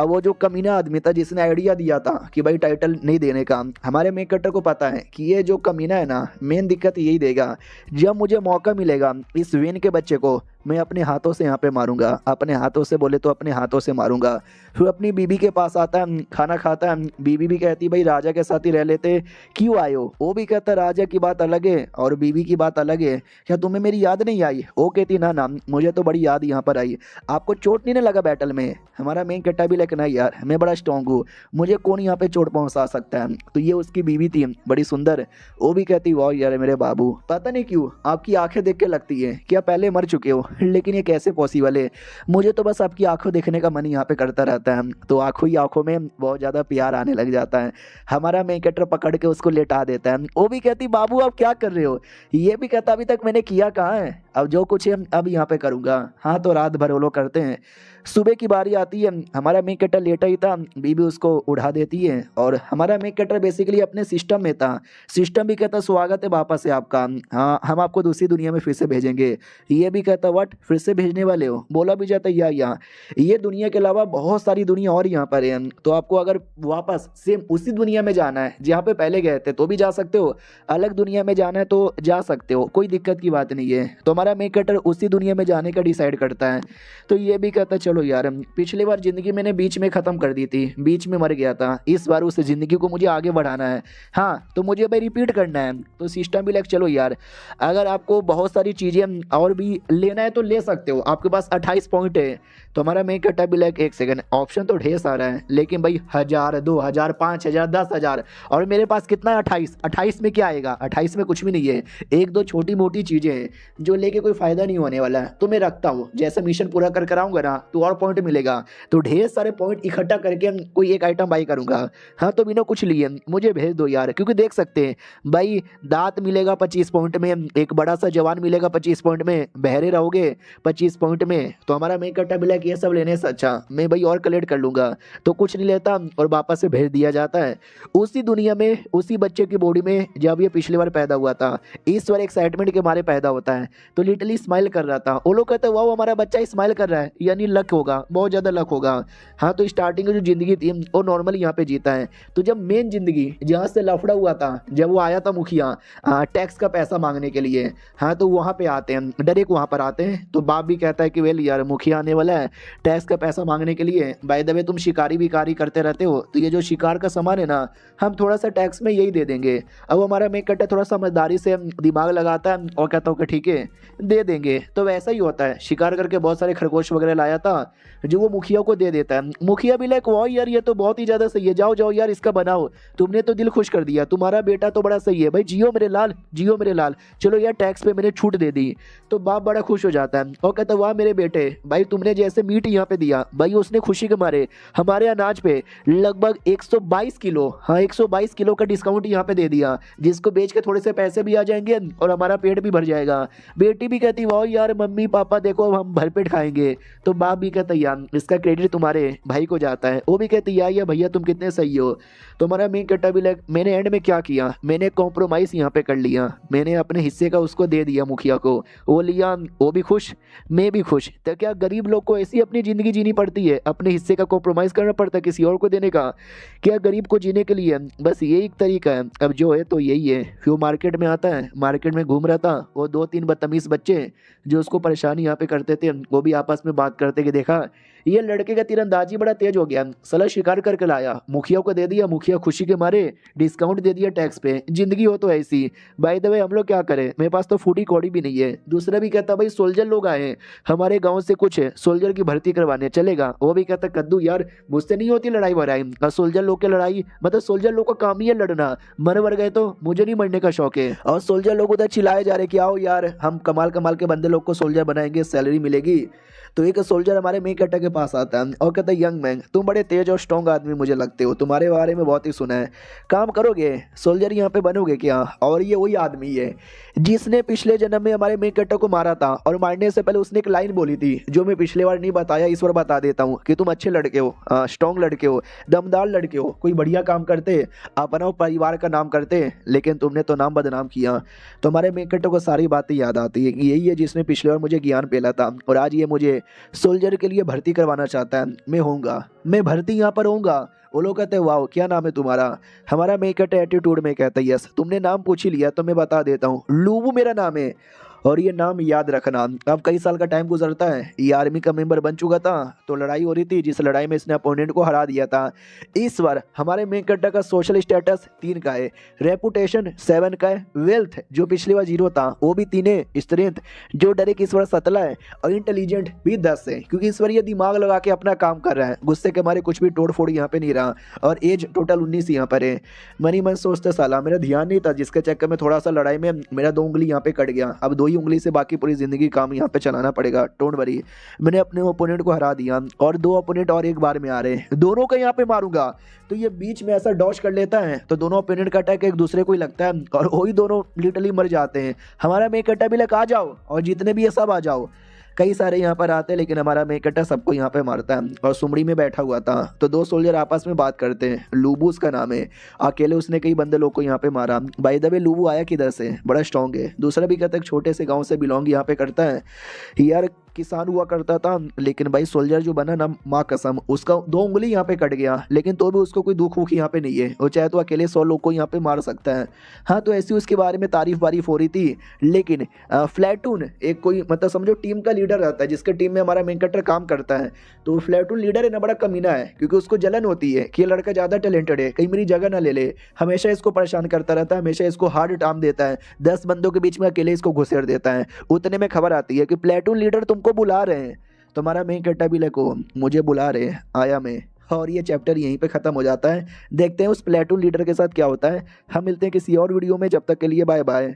वो जो कमीना आदमी था जिसने आइडिया दिया था कि भाई टाइटल नहीं देने का, हमारे मेन कैरेक्टर को पता है कि ये जो कमीना है ना मेन दिक्कत यही देगा। जब मुझे मौका मिलेगा इस वेन के बच्चे को मैं अपने हाथों से यहाँ पे मारूंगा, अपने हाथों से बोले तो अपने हाथों से मारूंगा। फिर अपनी बीबी के पास आता है, खाना खाता है। बीबी भी कहती भाई राजा के साथ ही रह लेते, क्यों आए हो। वो भी कहता राजा की बात अलग है और बीबी की बात अलग है, क्या तुम्हें मेरी याद नहीं आई। वो कहती ना ना मुझे तो बड़ी याद यहाँ पर आई, आपको चोट नहीं ना लगा बैटल में। हमारा मेन कैरेक्टर भी लेकिन नहीं यार मैं बड़ा स्ट्रॉन्ग हूँ, मुझे कौन यहाँ पे चोट पहुँचा सकता है। तो ये उसकी बीवी थी बड़ी सुंदर। वो भी कहती वाह यार मेरे बाबू, पता नहीं क्यों आपकी आंखें देख के लगती है कि आप पहले मर चुके हो, लेकिन ये कैसे पॉसिबल है, मुझे तो बस आपकी आंखों देखने का मन यहाँ पे करता रहता है। तो आंखों ही आंखों में बहुत ज़्यादा प्यार आने लग जाता है। हमारा मेन कैरेक्टर पकड़ के उसको लेटा देता है। वो भी कहती बाबू आप क्या कर रहे हो। ये भी कहता अभी तक मैंने किया कहाँ है, अब जो कुछ है अब यहाँ पे करूँगा। हाँ तो रात भर वो लोग करते हैं। सुबह की बारी आती है, हमारा मेन कैरेक्टर लेटा ही था, बीबी उसको उठा देती है और हमारा मेन कैरेक्टर बेसिकली अपने सिस्टम में था। सिस्टम भी कहता स्वागत है वापस से आपका, हाँ हम आपको दूसरी दुनिया में फिर से भेजेंगे। ये भी कहता व्हाट फिर से भेजने वाले हो। बोला भी जाता है यहाँ ये दुनिया के अलावा बहुत सारी दुनिया और यहाँ पर है, तो आपको अगर वापस सेम उसी दुनिया में जाना है जहाँ पे पहले गए थे तो भी जा सकते हो, अलग दुनिया में जाना है तो जा सकते हो, कोई दिक्कत की बात नहीं है। तो हमारा मेन कैरेक्टर उसी दुनिया में जाने का डिसाइड करता है। तो ये भी कहता चलो यार पिछली बार ज़िंदगी मैंने बीच में ख़त्म कर दी थी, बीच में मर गया था, इस बार उस ज़िंदगी को मुझे आगे बढ़ाना है, हाँ तो मुझे भाई रिपीट करना है। तो सिस्टम भी लाइक चलो यार अगर आपको बहुत सारी चीज़ें और भी लेना है तो ले सकते हो, आपके पास 28 पॉइंट है। तो हमारा मेन कैरेक्टर भी लाइक एक सेकंड ऑप्शन तो ढेर सारा है, लेकिन भाई 1000 2000 5000 10,000 और मेरे पास कितना है 28 में क्या आएगा, 28 में कुछ भी नहीं है, एक दो छोटी मोटी चीज़ें हैं जो लेके कोई फ़ायदा नहीं होने वाला है। तो मैं रखता हूँ, जैसे मिशन पूरा कर कराऊंगा ना तो और पॉइंट मिलेगा, तो ढेर सारे पॉइंट इकट्ठा करके कोई एक आइटम बाई करूंगा। हाँ तो बिना कुछ लिए मुझे भेज दो यार, क्योंकि देख सकते हैं भाई दांत मिलेगा 25 पॉइंट में, एक बड़ा सा जवान मिलेगा 25 पॉइंट में, बहरे रहोगे 25 पॉइंट में। तो हमारा मेन कैरेक्टर भी लाइक ये सब लेने से अच्छा मैं भाई और कलेक्ट कर लूँगा, तो कुछ नहीं लेता और वापस से भेज दिया जाता है उसी दुनिया में, उसी बच्चे की बॉडी में जब ये पिछली बार पैदा हुआ था। इस बार एक्साइटमेंट के मारे पैदा होता है तो लिटरली स्माइल कर रहा था। वो लोग कहते हैं वाह हमारा बच्चा स्माइल कर रहा है, यानी लक होगा, बहुत ज़्यादा लक होगा। हाँ तो स्टार्टिंग में जो ज़िंदगी थी वो नॉर्मली यहाँ पे जीता है। तो जब मेन ज़िंदगी जहाँ से लफड़ा हुआ था, जब वो आया था मुखिया टैक्स का पैसा मांगने के लिए, हाँ तो वहाँ पे आते हैं, डायरेक्ट वहाँ पर आते हैं। तो बाप भी कहता है कि वेल यार मुखिया आने वाला है टैक्स का पैसा मांगने के लिए, बाय द वे तुम शिकारी विकारी करते रहते हो तो ये जो शिकार का सामान है ना हम थोड़ा सा टैक्स में यही दे देंगे। अब हमारा मेन कैरेक्टर थोड़ा समझदारी से दिमाग लगाता है और कहता हूँ कि ठीक है दे देंगे। तो वैसा ही होता है, शिकार करके बहुत सारे खरगोश वगैरह लाया था जो वो मुखिया को दे देता है। मुखिया भी लाइक वाह यार ये तो बहुत ही ज़्यादा सही है, जाओ जाओ यार इसका बनाओ, तुमने तो दिल खुश कर दिया, तुम्हारा बेटा तो बड़ा सही है भाई, जियो मेरे लाल जियो मेरे लाल, चलो यार टैक्स पे मैंने छूट दे दी। तो बाप बड़ा खुश हो जाता है और कहता वाह मेरे बेटे भाई तुमने जैसे मीट यहाँ पे दिया भाई, उसने खुशी के मारे हमारे अनाज पे लगभग 122 किलो, हाँ 122 किलो का डिस्काउंट यहाँ पे दे दिया, जिसको बेच के थोड़े से पैसे भी आ जाएंगे और हमारा पेट भी भर जाएगा। बेटे बेटी भी कहती वाह यार मम्मी पापा देखो अब हम भरपेट खाएंगे। तो बाप भी कहता यार इसका क्रेडिट तुम्हारे भाई को जाता है। वो भी कहती यार भैया तुम कितने सही हो। तो हमारा मेन कट्टा भी लग मैंने एंड में क्या किया, मैंने कॉम्प्रोमाइज़ यहाँ पे कर लिया, मैंने अपने हिस्से का उसको दे दिया मुखिया को, वो लिया, वो भी खुश मैं भी खुश। तो क्या गरीब लोग को ऐसी अपनी ज़िंदगी जीनी पड़ती है, अपने हिस्से का कॉम्प्रोमाइज़ करना पड़ता है किसी और को देने का? क्या गरीब को जीने के लिए बस ये एक तरीका है? अब जो है तो यही है। फिर वो मार्केट में आता है, मार्केट में घूम रहा था, वो 2-3 बदतमीज़ बच्चे जो उसको परेशानी यहाँ पे करते थे वो भी आपस में बात करते कि देखा ये लड़के का तीरंदाजी बड़ा तेज हो गया, साला शिकार करके लाया, मुखिया को दे दिया, मुखिया खुशी के मारे डिस्काउंट दे दिया टैक्स पे, जिंदगी हो तो ऐसी। बाय द वे हम लोग क्या करें, मेरे पास तो फूटी कौड़ी भी नहीं है। दूसरा भी कहता भाई सोल्जर लोग आए हैं हमारे गांव से, कुछ सोल्जर की भर्ती करवाने चलेगा? वो भी कहता कद्दू यार मुझसे नहीं होती लड़ाई वड़ाई, सोल्जर लोग की लड़ाई मतलब सोल्जर लोग का काम ही है लड़ना, मर वर गए तो मुझे नहीं मरने का शौक है। और सोल्जर लोग उधर चिल्लाए जा रहे कि आओ यार हम कमाल कमाल के बंदे लोग को सोल्जर बनाएंगे, सैलरी मिलेगी। तो एक सोल्जर हमारे मेन कट्टा के पास आता है और कहता है यंग मैन तुम बड़े तेज और स्ट्रॉन्ग आदमी मुझे लगते हो, तुम्हारे बारे में बहुत ही सुना है, काम करोगे सोल्जर यहाँ पे बनोगे क्या? और ये वही आदमी है जिसने पिछले जन्म में हमारे मेन कट्टा को मारा था, और मारने से पहले उसने एक लाइन बोली थी जो मैं पिछले बार नहीं बताया, इस बार बता देता हूँ कि तुम अच्छे लड़के हो, स्ट्रॉन्ग लड़के हो, दमदार लड़के हो, कोई बढ़िया काम करते, अपना परिवार का नाम करते, लेकिन तुमने तो नाम बदनाम किया। तो हमारे मेन कट्टा को सारी बातें याद आती है कि यही है जिसने पिछले बार मुझे ज्ञान पेला था, और आज ये मुझे सोल्जर के लिए भर्ती करवाना चाहता है। मैं होऊंगा, मैं भर्ती यहाँ पर होऊंगा। वो लोग कहते हैं वाह क्या नाम है तुम्हारा? हमारा मेकट एटीट्यूड में कहता है यस, तुमने नाम पूछ ही लिया तो मैं बता देता हूँ, लूबू मेरा नाम है, और ये नाम याद रखना। अब कई साल का टाइम गुजरता है, ये आर्मी का मेंबर बन चुका था, तो लड़ाई हो रही थी जिस लड़ाई में इसने अपोनेंट को हरा दिया था। इस बार हमारे मेन कट्टा का सोशल स्टेटस 3 का है, रेपुटेशन 7 का है, वेल्थ जो पिछली बार 0 था वो भी 3 है, स्ट्रेंथ जो डायरेक्ट इस बार 17 है, और इंटेलिजेंट भी 10 है क्योंकि इस बार ये दिमाग लगा के अपना काम कर रहा है, गुस्से के मारे कुछ भी तोड़ फोड़ यहाँ पे नहीं रहा। और एज टोटल 19 यहाँ पर है। मनी मन सोचते साला मेरा ध्यान नहीं था, जिसके चक्कर में थोड़ा सा लड़ाई में मेरा 2 उंगली यहाँ पे कट गया, अब 2 ही उंगली से बाकी पूरी जिंदगी काम यहाँ पे चलाना पड़ेगा, डोंट वरी। मैंने अपने ओपोनेंट को हरा दिया और 2 ओपोनेंट और एक बार में आ रहे हैं, दोनों को यहाँ पे मारूंगा। तो ये बीच में ऐसा डॉश कर लेता है तो दोनों ओपोनेंट का अटैक एक दूसरे को ही लगता है और वही दोनों लिटरली मर जाते हैं। हमारा मेन कट्टा भी लग आ जाओ और जितने भी ये सब आ जाओ, कई सारे यहाँ पर आते हैं, लेकिन हमारा मेन कट्टा सबको यहाँ पे मारता है। और सुमड़ी में बैठा हुआ था तो 2 सोल्जर आपस में बात करते हैं, लूबू उसका नाम है, अकेले उसने कई बंदे लोग को यहाँ पे मारा। बाय द वे लूबू आया किधर से, बड़ा स्ट्रॉन्ग है। दूसरा भी कहता है छोटे से गाँव से बिलोंग यहाँ पे करता है यार, किसान हुआ करता था, लेकिन भाई सोल्जर जो बना ना माँ कसम, उसका 2 उंगली यहाँ पे कट गया, लेकिन तो भी उसको कोई दुख वुख यहाँ पे नहीं है, वो चाहे तो अकेले 100 लोग को यहाँ पे मार सकता है। हाँ तो ऐसी उसके बारे में तारीफ हो रही थी। लेकिन फ्लैटून एक कोई मतलब समझो टीम का लीडर रहता है, जिसके टीम में हमारा मेन कट्टर काम करता है, तो फ्लैटून लीडर है ना बड़ा कमीना है, क्योंकि उसको जलन होती है कि ये लड़का ज़्यादा टैलेंटेड है, कहीं मेरी जगह ना ले ले, हमेशा इसको परेशान करता रहता है, हमेशा इसको हार्ड टाइम देता है, 10 बंदों के बीच में अकेले इसको घुसेड़ देता है। उतने में खबर आती है कि प्लेटून लीडर तुमको बुला रहे हैं। तो हमारा मेन कट्टा भी को मुझे बुला रहे हैं, आया मैं, और ये चैप्टर यहीं पे ख़त्म हो जाता है। देखते हैं उस प्लेटून लीडर के साथ क्या होता है। हम मिलते हैं किसी और वीडियो में, जब तक के लिए बाय बाय।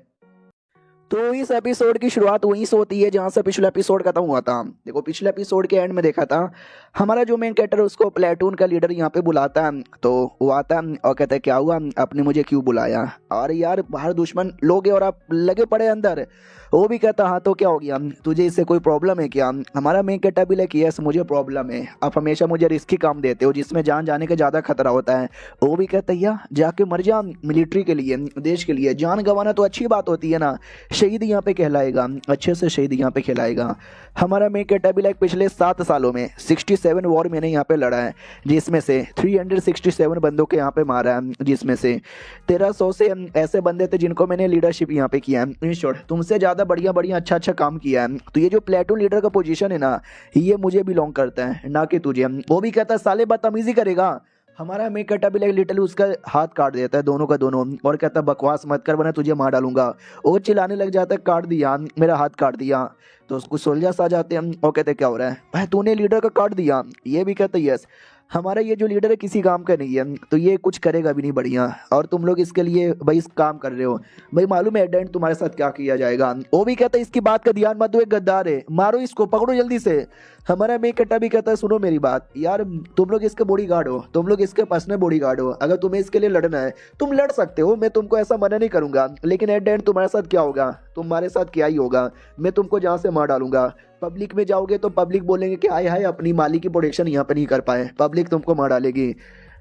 तो इस एपिसोड की शुरुआत वहीं से होती है जहाँ से पिछला एपिसोड खत्म हुआ था। देखो पिछले एपिसोड के एंड में देखा था हमारा जो मेन कैरेक्टर उसको प्लेटून का लीडर यहाँ पे बुलाता है, तो वो आता है और कहता है क्या हुआ, आपने मुझे क्यों बुलाया? और यार बाहर दुश्मन लोग हैं और आप लगे पड़े अंदर। वो भी कहता हाँ तो क्या हो गया, तुझे इससे कोई प्रॉब्लम है क्या? हमारा मेन कैरेक्टर भी लाइक यस मुझे प्रॉब्लम है, आप हमेशा मुझे रिस्की काम देते हो जिसमें जान जाने का ज़्यादा खतरा होता है। वो भी कहता है या जाके मर जा मिलिट्री के लिए, देश के लिए, जान गंवाना तो अच्छी बात होती है ना, शहीद यहाँ पे कहलाएगा, अच्छे से शहीद यहाँ पे कहलाएगा। हमारा मेन कैरेक्टर भी लाइक पिछले 7 सालों में 67 वॉर मैंने यहाँ पे लड़ा है, जिसमें से 367 बंदों के यहाँ पे मारा है, जिसमें से 1300 से ऐसे बंदे थे जिनको मैंने लीडरशिप यहाँ पे किया है। इन शॉर्ट तुमसे ज़्यादा बढ़िया बढ़िया अच्छा अच्छा काम किया है। तो ये जो प्लेटून लीडर का पोजीशन है ना, ये मुझे बिलोंग करता है ना कि तुझे। वो भी कहता है साले बदतमीजी करेगा। हमारा मेक कटा भी लिटरली उसका हाथ काट देता है दोनों का दोनों, और कहता है बकवास मत कर वरना तुझे मार डालूंगा। वो चिल्लाने लग जाता है काट दिया, मेरा हाथ काट दिया। तो उसको सोल्जर्स आ जाते हैं और कहते क्या हो रहा है भाई, तूने लीडर का काट दिया? ये भी कहता है यस, हमारा ये जो लीडर है किसी काम का नहीं है, तो ये कुछ करेगा भी नहीं बढ़िया, और तुम लोग इसके लिए भाई इस काम कर रहे हो, भाई मालूम है एट द एंड तुम्हारे साथ क्या किया जाएगा। वो भी कहता है इसकी बात का ध्यान मत दो, एक गद्दार है, मारो इसको, पकड़ो जल्दी से। हमारा मेक कट्टा भी कहता है सुनो मेरी बात यार, तुम लोग इसके बॉडीगार्ड हो, तुम लोग इसके पर्सनल बॉडीगार्ड हो, अगर तुम्हें इसके लिए लड़ना है तुम लड़ सकते हो, मैं तुमको ऐसा मना नहीं करूंगा, लेकिन एट द एंड तुम्हारे साथ क्या होगा, तुम्हारे साथ क्या ही होगा, मैं तुमको जहाँ से मार डालूंगा। पब्लिक में जाओगे तो पब्लिक बोलेंगे कि हाय हाय अपनी माली की प्रोटेक्शन यहाँ पे नहीं कर पाए, पब्लिक तुमको मार डालेगी,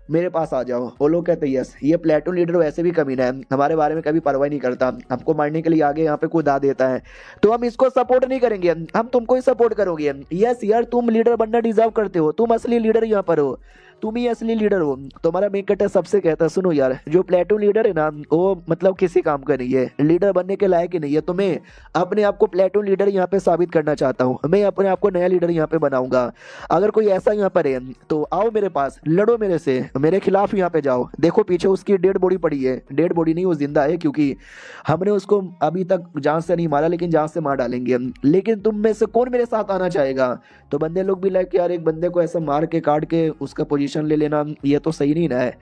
मेरे पास आ जाओ। वो लोग कहते हैं यस, ये प्लेटून लीडर वैसे भी कमीना है, हमारे बारे में कभी परवाह नहीं करता, हमको मारने के लिए आगे यहाँ पे कूदा देता है, तो हम इसको सपोर्ट नहीं करेंगे, हम तुमको ही सपोर्ट करोगे। यस यार, तुम लीडर बनना डिजर्व करते हो, तुम असली लीडर यहाँ पर हो, तुम ही असली लीडर हो। तुम्हारा मेन कट्टर सबसे कहता है सुनो यार, जो प्लेटून लीडर है ना वो मतलब किसी काम का नहीं है, लीडर बनने के लायक ही नहीं है। तो मैं अपने आप को प्लेटून लीडर यहाँ पे साबित करना चाहता हूँ, मैं अपने आप को नया लीडर यहाँ पे बनाऊंगा। अगर कोई ऐसा यहाँ पर है तो आओ मेरे पास, लड़ो मेरे से, मेरे खिलाफ यहाँ पे जाओ। देखो पीछे उसकी डेड बॉडी पड़ी है, डेड बॉडी नहीं वो जिंदा है, क्योंकि हमने उसको अभी तक जान से नहीं मारा, लेकिन जान से मार डालेंगे। लेकिन तुम में से कौन मेरे साथ आना चाहेगा? तो बंदे लोग भी लाइक यार एक बंदे को ऐसा मार के काट के उसका पोजीशन ले लेना ये तो सही नहीं ना है।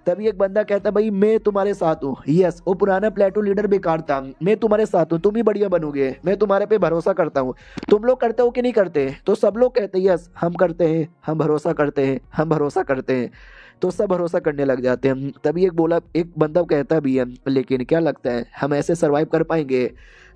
तभी एक बंदा कहता भाई मैं तुम्हारे साथ हूँ। यस, वो पुराना प्लेटून लीडर बेकार था, मैं तुम्हारे साथ हूँ, तुम ही बढ़िया बनोगे, मैं तुम्हारे पे भरोसा करता हूँ। तुम लोग करते हो कि नहीं करते? तो सब लोग कहते हैं यस हम करते हैं, हम भरोसा करते हैं, हम भरोसा करते हैं। तो सब भरोसा करने लग जाते हैं। तभी एक बंदा कहता भी है लेकिन क्या लगता है हम ऐसे सरवाइव कर पाएंगे?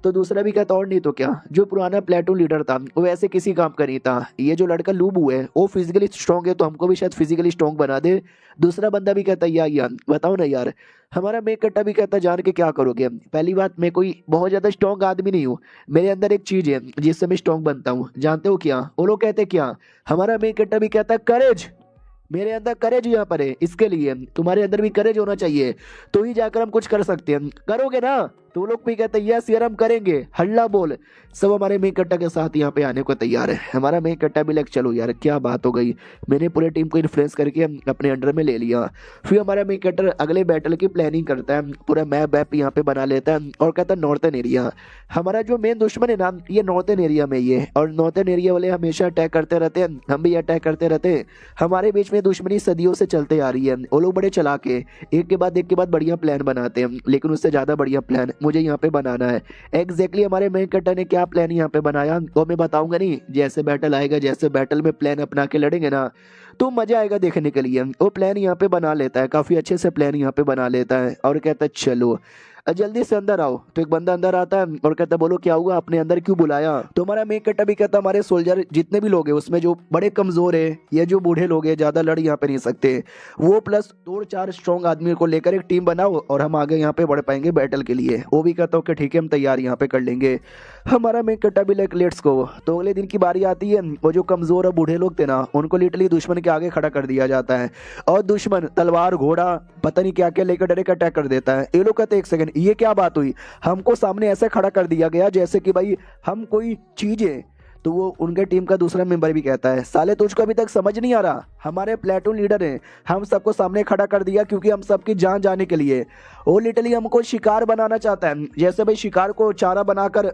तो दूसरा भी कहता और नहीं तो क्या, जो पुराना प्लेटून लीडर था वो ऐसे किसी काम का नहीं था, ये जो लड़का लूबू है वो फिजिकली स्ट्रॉन्ग है, तो हमको भी शायद फिजिकली स्ट्रॉन्ग बना दे। दूसरा बंदा भी कहता यार बताओ ना यार। हमारा मेक कट्टा भी कहता जान के क्या करोगे? पहली बात मैं कोई बहुत ज़्यादा स्ट्रॉन्ग आदमी नहीं हूँ, मेरे अंदर एक चीज़ है जिससे मैं स्ट्रॉन्ग बनता हूँ, जानते हो क्या? वो लोग कहते क्या? हमारा मेक कट्टा भी कहता है करेज, मेरे अंदर करेज यहाँ पर है, इसके लिए तुम्हारे अंदर भी करेज होना चाहिए, तो ही जाकर हम कुछ कर सकते हैं। करोगे ना? तो वो लोग भी कहते हैं यस यार हम करेंगे, हल्ला बोल। सब हमारे मेन कट्टा के साथ यहाँ पे आने को तैयार है। हमारा मेन कट्टा भी लाइक चलो यार क्या बात हो गई, मैंने पूरे टीम को इन्फ्लुएंस करके अपने अंडर में ले लिया। फिर हमारा मेन कट्टर अगले बैटल की प्लानिंग करता है, पूरा मैप वैप यहाँ पे बना लेता है और कहता है नॉर्थन एरिया। हमारा जो मेन दुश्मन है ना ये नॉर्थन एरिया में ही है, और नॉर्थन एरिया वाले हमेशा अटैक करते रहते हैं, हम भी अटैक करते रहते हैं। हमारे बीच में दुश्मनी सदियों से चलते आ रही है। वो लोग बड़े चालाक है, एक के बाद बढ़िया प्लान बनाते हैं, लेकिन उससे ज़्यादा बढ़िया प्लान मुझे यहाँ पे बनाना है। एग्जैक्टली हमारे मेन कट्टर ने क्या प्लान यहाँ पे बनाया वो मैं बताऊंगा नहीं, जैसे बैटल आएगा, जैसे बैटल में प्लान अपना के लड़ेंगे ना तो मजा आएगा देखने के लिए। वो प्लान यहाँ पे बना लेता है, काफी अच्छे से प्लान यहाँ पे बना लेता है और कहता है चलो जल्दी से अंदर आओ। तो एक बंदा अंदर आता है और कहता है बोलो क्या हुआ, आपने अंदर क्यों बुलाया? तो हमारा मेक कट्टा भी कहता हमारे सोल्जर जितने भी लोग हैं उसमें जो बड़े कमजोर है या जो बूढ़े लोग हैं ज्यादा लड़ यहाँ पे नहीं सकते, वो प्लस 2-4 स्ट्रॉन्ग आदमी को लेकर एक टीम बनाओ और हम आगे यहाँ पे बढ़ पाएंगे बैटल के लिए। वो भी कहता हूँ कि ठीक है हम तैयार यहाँ पे कर लेंगे। हमारा मेक कट्टा भी लाइक लेट्स गो। तो अगले दिन की बारी आती है, वो जो कमजोर और बूढ़े लोग थे ना उनको लिटरली दुश्मन के आगे खड़ा कर दिया जाता है, और दुश्मन तलवार घोड़ा पता नहीं क्या क्या लेकर डायरेक्ट अटैक कर देता है। ये लोग कहते हैं एक सेकंड ये क्या बात हुई, हमको सामने ऐसे खड़ा कर दिया गया जैसे कि भाई हम कोई चीज है। तो वो उनके टीम का दूसरा मेंबर भी कहता है साले तुझको अभी तक समझ नहीं आ रहा, हमारे प्लेटून लीडर हैं, हम सबको सामने खड़ा कर दिया क्योंकि हम सबकी जान जाने के लिए। वो लिटरली हमको शिकार बनाना चाहता है, जैसे भाई शिकार को चारा बनाकर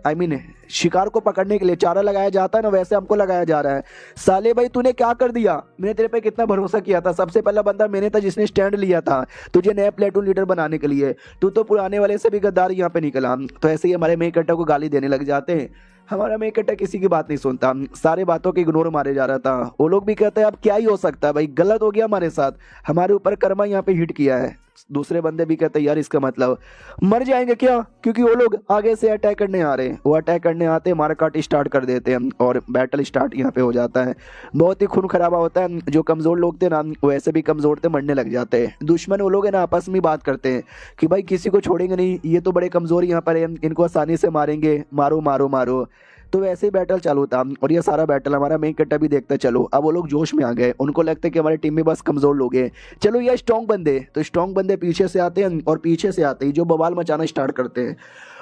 शिकार को पकड़ने के लिए चारा लगाया जाता है ना, वैसे हमको लगाया जा रहा है। साले भाई तूने क्या कर दिया, मैंने तेरे पे कितना भरोसा किया था, सबसे पहला बंदा मैंने था जिसने स्टैंड लिया था तुझे नया प्लेटून लीडर बनाने के लिए, तू तो पुराने वाले से भी गद्दार यहाँ पे निकला। तो ऐसे ही हमारे मेक कट्टा को गाली देने लग जाते हैं। हमारा मेक कट्टा किसी की बात नहीं सुनता, सारे बातों के इग्नोर मारे जा रहा था। वो लोग भी कहते हैं अब क्या ही हो सकता है भाई, गलत हो गया हमारे साथ, हमारे ऊपर कर्मा यहाँ पे हिट किया है। दूसरे बंदे भी कहते हैं यार इसका मतलब मर जाएंगे क्या, क्योंकि वो लोग आगे से अटैक करने आ रहे हैं। वो अटैक करने आते हैं, मारकाट स्टार्ट कर देते हैं और बैटल स्टार्ट यहाँ पे हो जाता है। बहुत ही खून खराबा होता है, जो कमजोर लोग थे ना वो ऐसे भी कमजोर थे, मरने लग जाते हैं। दुश्मन वो लोग है ना आपस में बात करते हैं कि भाई किसी को छोड़ेंगे नहीं, ये तो बड़े कमजोर यहाँ पर है, इनको आसानी से मारेंगे, मारो मारो मारो। तो वैसे ही बैटल चालू था और ये सारा बैटल हमारा मेन कट्टा भी देखता चलो। अब वो लोग जोश में आ गए, उनको लगता है कि हमारी टीम में बस कमजोर लोग हैं, चलो ये स्ट्रॉन्ग बंदे। तो स्ट्रॉन्ग बंदे पीछे से आते हैं और पीछे से आते ही जो बवाल मचाना स्टार्ट करते हैं।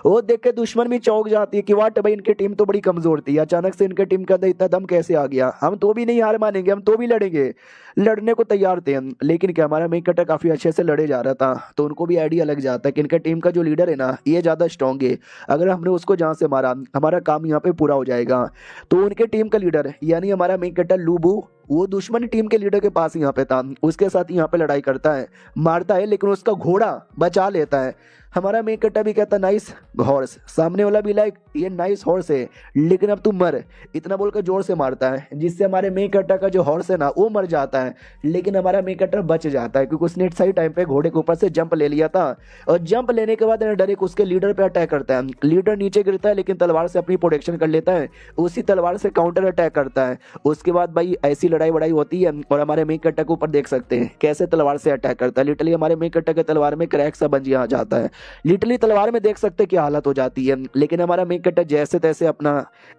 वो देख के दुश्मन भी चौंक जाती है कि वाट भाई इनकी टीम तो बड़ी कमजोर थी, अचानक से इनके टीम के अंदर इतना दम कैसे आ गया, हम तो भी नहीं हार मानेंगे, हम तो भी लड़ेंगे, लड़ने को तैयार थे। लेकिन क्या हमारा मेन कट्टा काफी अच्छे से लड़े जा रहा था, तो उनको भी आइडिया लग जाता है कि इनका टीम का जो लीडर है ना ये ज्यादा स्ट्रॉन्ग है, अगर हमने उसको जहाँ से मारा हमारा काम यहाँ पे पूरा हो जाएगा। तो उनके टीम का लीडर यानी हमारा मेन कट्टा लूबू वो दुश्मन टीम के लीडर के पास यहाँ पे था, उसके साथ यहाँ पे लड़ाई करता है, मारता है, लेकिन उसका घोड़ा बचा लेता है। हमारा मेन कट्टा भी कहता नाइस हॉर्स, सामने वाला भी लाइक ये नाइस हॉर्स है लेकिन अब तू मर, इतना बोलकर जोर से मारता है जिससे हमारे मेन कट्टा का जो हॉर्स है ना वो मर जाता है, लेकिन हमारा मेन कट्टा बच जाता है क्योंकि उसने सही टाइम पे घोड़े के ऊपर से जंप ले लिया था। और जंप लेने के बाद डायरेक्ट उसके लीडर पे अटैक करता है। लीडर नीचे गिरता है लेकिन तलवार से अपनी प्रोटेक्शन कर लेता है, उसी तलवार से काउंटर अटैक करता है। उसके बाद भाई ऐसी लड़ाई वड़ाई होती है और हमारे मेन कट्टा के ऊपर देख सकते हैं कैसे तलवार से अटैक करता है। लिटरली हमारे मेन कट्टा के तलवार में क्रैक सा बन आ जाता है, लिटरली तलवार में देख सकते हैं क्या हालत हो जाती है। लेकिन हमारा मेन कट्टा जैसे तैसे अपना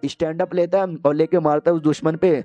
स्टैंड अप लेता है और लेके मारता है उस दुश्मन पे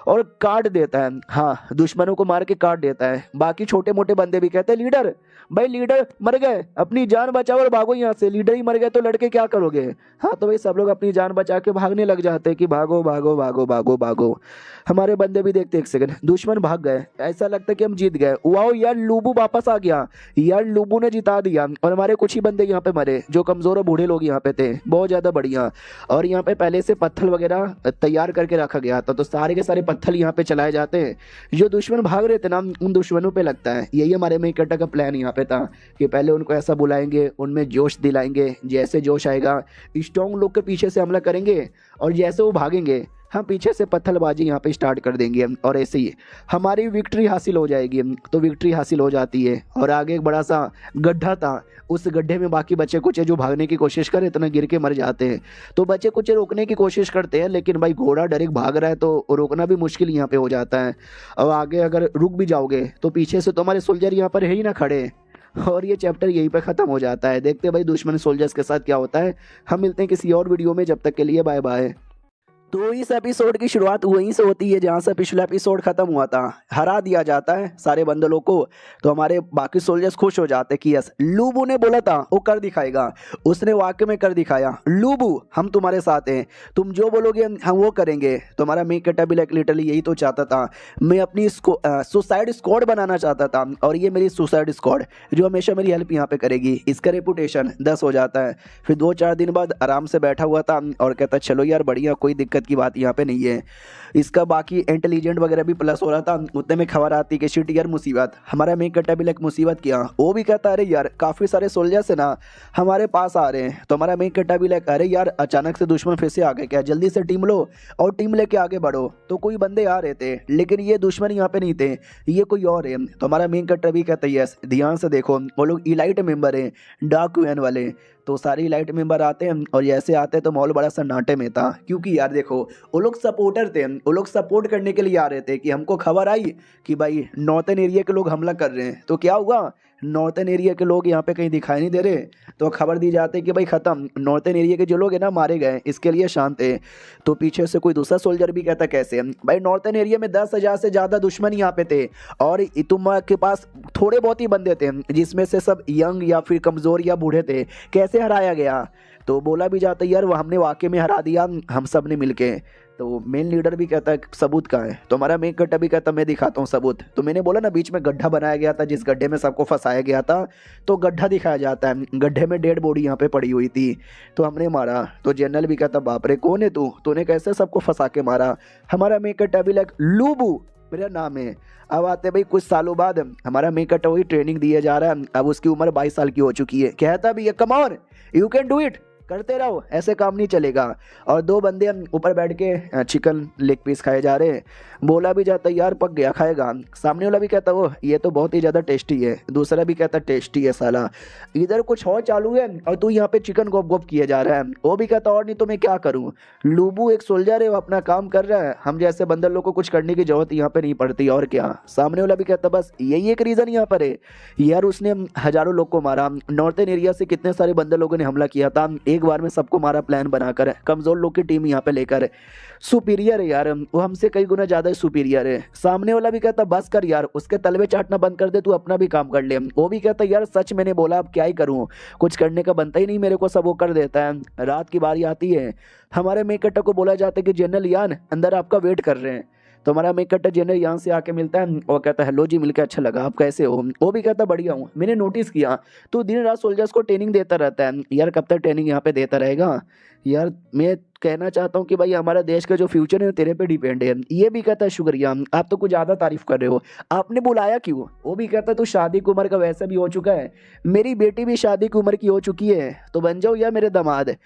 और काट देता है। हाँ, दुश्मनों को मार के काट देता है। बाकी छोटे मोटे बंदे भी कहते हैं लीडर भाई लीडर मर गए, अपनी जान बचाओ और भागो यहाँ से, लीडर ही मर गए तो लड़के क्या करोगे। हाँ तो भाई सब लोग अपनी जान बचा के भागने लग जाते हैं कि भागो भागो भागो भागो भागो। हमारे बंदे भी देखते एक सेकंड, दुश्मन भाग गए, ऐसा लगता है कि हम जीत गए। वाओ यार लूबू वापस आ गया, यार लूबू ने जिता दिया और हमारे कुछ ही बंदे यहाँ पे मरे जो कमजोर और बूढ़े लोग यहाँ पे थे, बहुत ज्यादा बढ़िया। और यहाँ पे पहले से पत्थर वगैरह तैयार करके रखा गया था तो सारे के सारे पत्थर यहाँ पे चलाए जाते हैं। जो दुश्मन भाग रहे थे ना उन दुश्मनों पे लगता है। यही हमारे मेन कट्टा का प्लान यहाँ पे था कि पहले उनको ऐसा बुलाएंगे, उनमें जोश दिलाएंगे, जैसे जोश आएगा स्ट्रॉन्ग लोग के पीछे से हमला करेंगे और जैसे वो भागेंगे हम पीछे से पत्थरबाजी यहाँ पे स्टार्ट कर देंगे और ऐसे ही हमारी विक्ट्री हासिल हो जाएगी। तो विक्ट्री हासिल हो जाती है और आगे एक बड़ा सा गड्ढा था, उस गड्ढे में बाकी बच्चे कुछ जो भागने की कोशिश करे इतना गिर के मर जाते हैं। तो बच्चे कुछ रोकने की कोशिश करते हैं लेकिन भाई घोड़ा डायरेक्ट भाग रहा है तो रोकना भी मुश्किल यहाँ पे हो जाता है। और आगे अगर रुक भी जाओगे तो पीछे से तो हमारे सोल्जर यहाँ पर है ही ना खड़े और ये चैप्टर यहीं पे ख़त्म हो जाता है। देखते हैं भाई दुश्मन सोल्जर्स के साथ क्या होता है। हम मिलते हैं किसी और वीडियो में, जब तक के लिए बाय बाय। तो इस एपिसोड की शुरुआत वहीं से होती है जहाँ से पिछला एपिसोड खत्म हुआ था, हरा दिया जाता है सारे बंदलों को। तो हमारे बाकी सोल्जर्स खुश हो जाते कि यस लूबू ने बोला था वो कर दिखाएगा, उसने वाकई में कर दिखाया। लूबू हम तुम्हारे साथ हैं, तुम जो बोलोगे हम वो करेंगे। तो हमारा मेन कट्टा भी लाइक लिटरली यही तो चाहता था, मैं अपनी सुसाइड स्क्वाड बनाना चाहता था और ये मेरी सुसाइड स्क्वाड जो हमेशा मेरी हेल्प यहाँ पे करेगी। इसका रेपुटेशन 10 हो जाता है। फिर 2-4 दिन बाद आराम से बैठा हुआ था और कहता चलो यार बढ़िया, कोई दिक्कत की बात यहाँ पे नहीं है। इसका बाकी इंटेलिजेंट वगैरह भी प्लस हो रहा था। उतने में खबर आती कि शिट यार मुसीबत, हमारा मेन कट्टा भी लाइक मुसीबत किया। वो भी कहता अरे यार काफ़ी सारे सोल्जर्स है ना हमारे पास आ रहे हैं। तो हमारा मेन कट्टा भी लाइक अरे यार अचानक से दुश्मन फिर से आ गए क्या, जल्दी से टीम लो और टीम लेके आगे बढ़ो। तो कोई बंदे आ रहे थे लेकिन ये दुश्मन यहाँ पे नहीं थे, ये कोई और है। तो हमारा मेन कट्टा भी कहता है यस ध्यान से देखो वो लोग इलाइट मेंबर हैं, डार्क यूएन वाले। तो सारे इलाइट मेंबर आते हैं और जैसे आते हैं तो माहौल बड़ा सन्नाटे में था क्योंकि यार देखो वो लोग सपोर्टर थे, वो लोग सपोर्ट करने के लिए आ रहे थे कि हमको खबर आई कि भाई नॉर्थन एरिया के लोग हमला कर रहे हैं। तो क्या हुआ, नॉर्थन एरिया के लोग यहाँ पे कहीं दिखाई नहीं दे रहे तो खबर दी जाती है कि भाई ख़त्म, नॉर्थन एरिया के जो लोग हैं ना मारे गए, इसके लिए शांत है। तो पीछे से कोई दूसरा सोल्जर भी कहता कैसे भाई नॉर्थन एरिया में 10,000 से ज़्यादा दुश्मन यहाँ पे थे और तुम के पास थोड़े बहुत ही बंदे थे जिसमें से सब यंग या फिर कमज़ोर या बूढ़े थे, कैसे हराया गया। तो बोला भी जाता है यार वो हमने वाकई में हरा दिया हम सब ने मिलके। तो मेन लीडर भी कहता है सबूत कहाँ है। तो हमारा मेन कट्टा भी कहता मैं दिखाता हूँ सबूत। तो मैंने बोला ना बीच में गड्ढा बनाया गया था जिस गड्ढे में सबको फंसाया गया था, तो गड्ढा दिखाया जाता है। गड्ढे में डेड बॉडी यहाँ पे पड़ी हुई थी तो हमने मारा। तो जनरल भी कहता बाप रे कौन है तू, तूने कैसे सबको फंसा के मारा। हमारा मेन कट्टा भी लाइक लूबू मेरा नाम है। अब आते भाई कुछ सालों बाद हमारा मेन कट्टा वही ट्रेनिंग दिया जा रहा है। अब उसकी उम्र 22 साल की हो चुकी है। कहता भी है come on you can do it, करते रहो, ऐसे काम नहीं चलेगा। और 2 बंदे ऊपर बैठ के चिकन लेग पीस खाए जा रहे हैं। बोला भी जाता यार पक गया खाएगा। सामने वाला भी कहता वो ये तो बहुत ही ज़्यादा टेस्टी है, दूसरा भी कहता टेस्टी है साला, इधर कुछ और चालू है और तू यहाँ पे चिकन गोप गोप किए जा रहा है। वो भी कहता और नहीं तो मैं क्या करूँ, लूबू एक सोल्जर है वो अपना काम कर रहा है, हम जैसे बंदर लोग को कुछ करने की जरूरत यहाँ पे नहीं पड़ती और क्या। सामने वाला भी कहता बस यही एक रीज़न यहाँ पर है यार, उसने हज़ारों लोग को मारा, नॉर्थन एरिया से कितने सारे बंदर लोगों ने हमला किया था, एक बार में सबको मारा प्लान बनाकर, कमज़ोर लोग की टीम यहाँ पे लेकर। सुपीरियर है यार वो, हमसे कई गुना ज़्यादा सुपीरियर है। सामने वाला भी कहता बस कर यार, उसके तलवे चाटना बंद कर दे, तू अपना भी काम कर ले। वो भी कहता यार सच मैंने बोला अब क्या ही करूँ, कुछ करने का बनता ही नहीं मेरे को, सब वो कर देता है। रात की बारी आती है, हमारे मेन कट्टा को बोला जाता है कि जनरल यान अंदर आपका वेट कर रहे हैं। तो हमारा मेन कैरेक्टर जनरल यहाँ से आके मिलता है और कहता है हेलो जी, मिलकर अच्छा लगा, आप कैसे हो। वो भी कहता बढ़िया हूँ। मैंने नोटिस किया तो दिन रात सोल्जर्स को ट्रेनिंग देता रहता है। यार कब तक ट्रेनिंग यहाँ पे देता रहेगा यार, मैं कहना चाहता हूँ कि भाई हमारा देश का जो फ्यूचर है तेरे पे डिपेंड है। ये भी कहता है शुक्रिया, आप तो कुछ ज़्यादा तारीफ कर रहे हो, आपने बुलाया क्यों। वो भी कहता है तू शादी की उम्र का वैसे भी हो चुका है, मेरी बेटी भी शादी की उम्र की हो चुकी है, तो बन जाओ यार मेरे दामाद।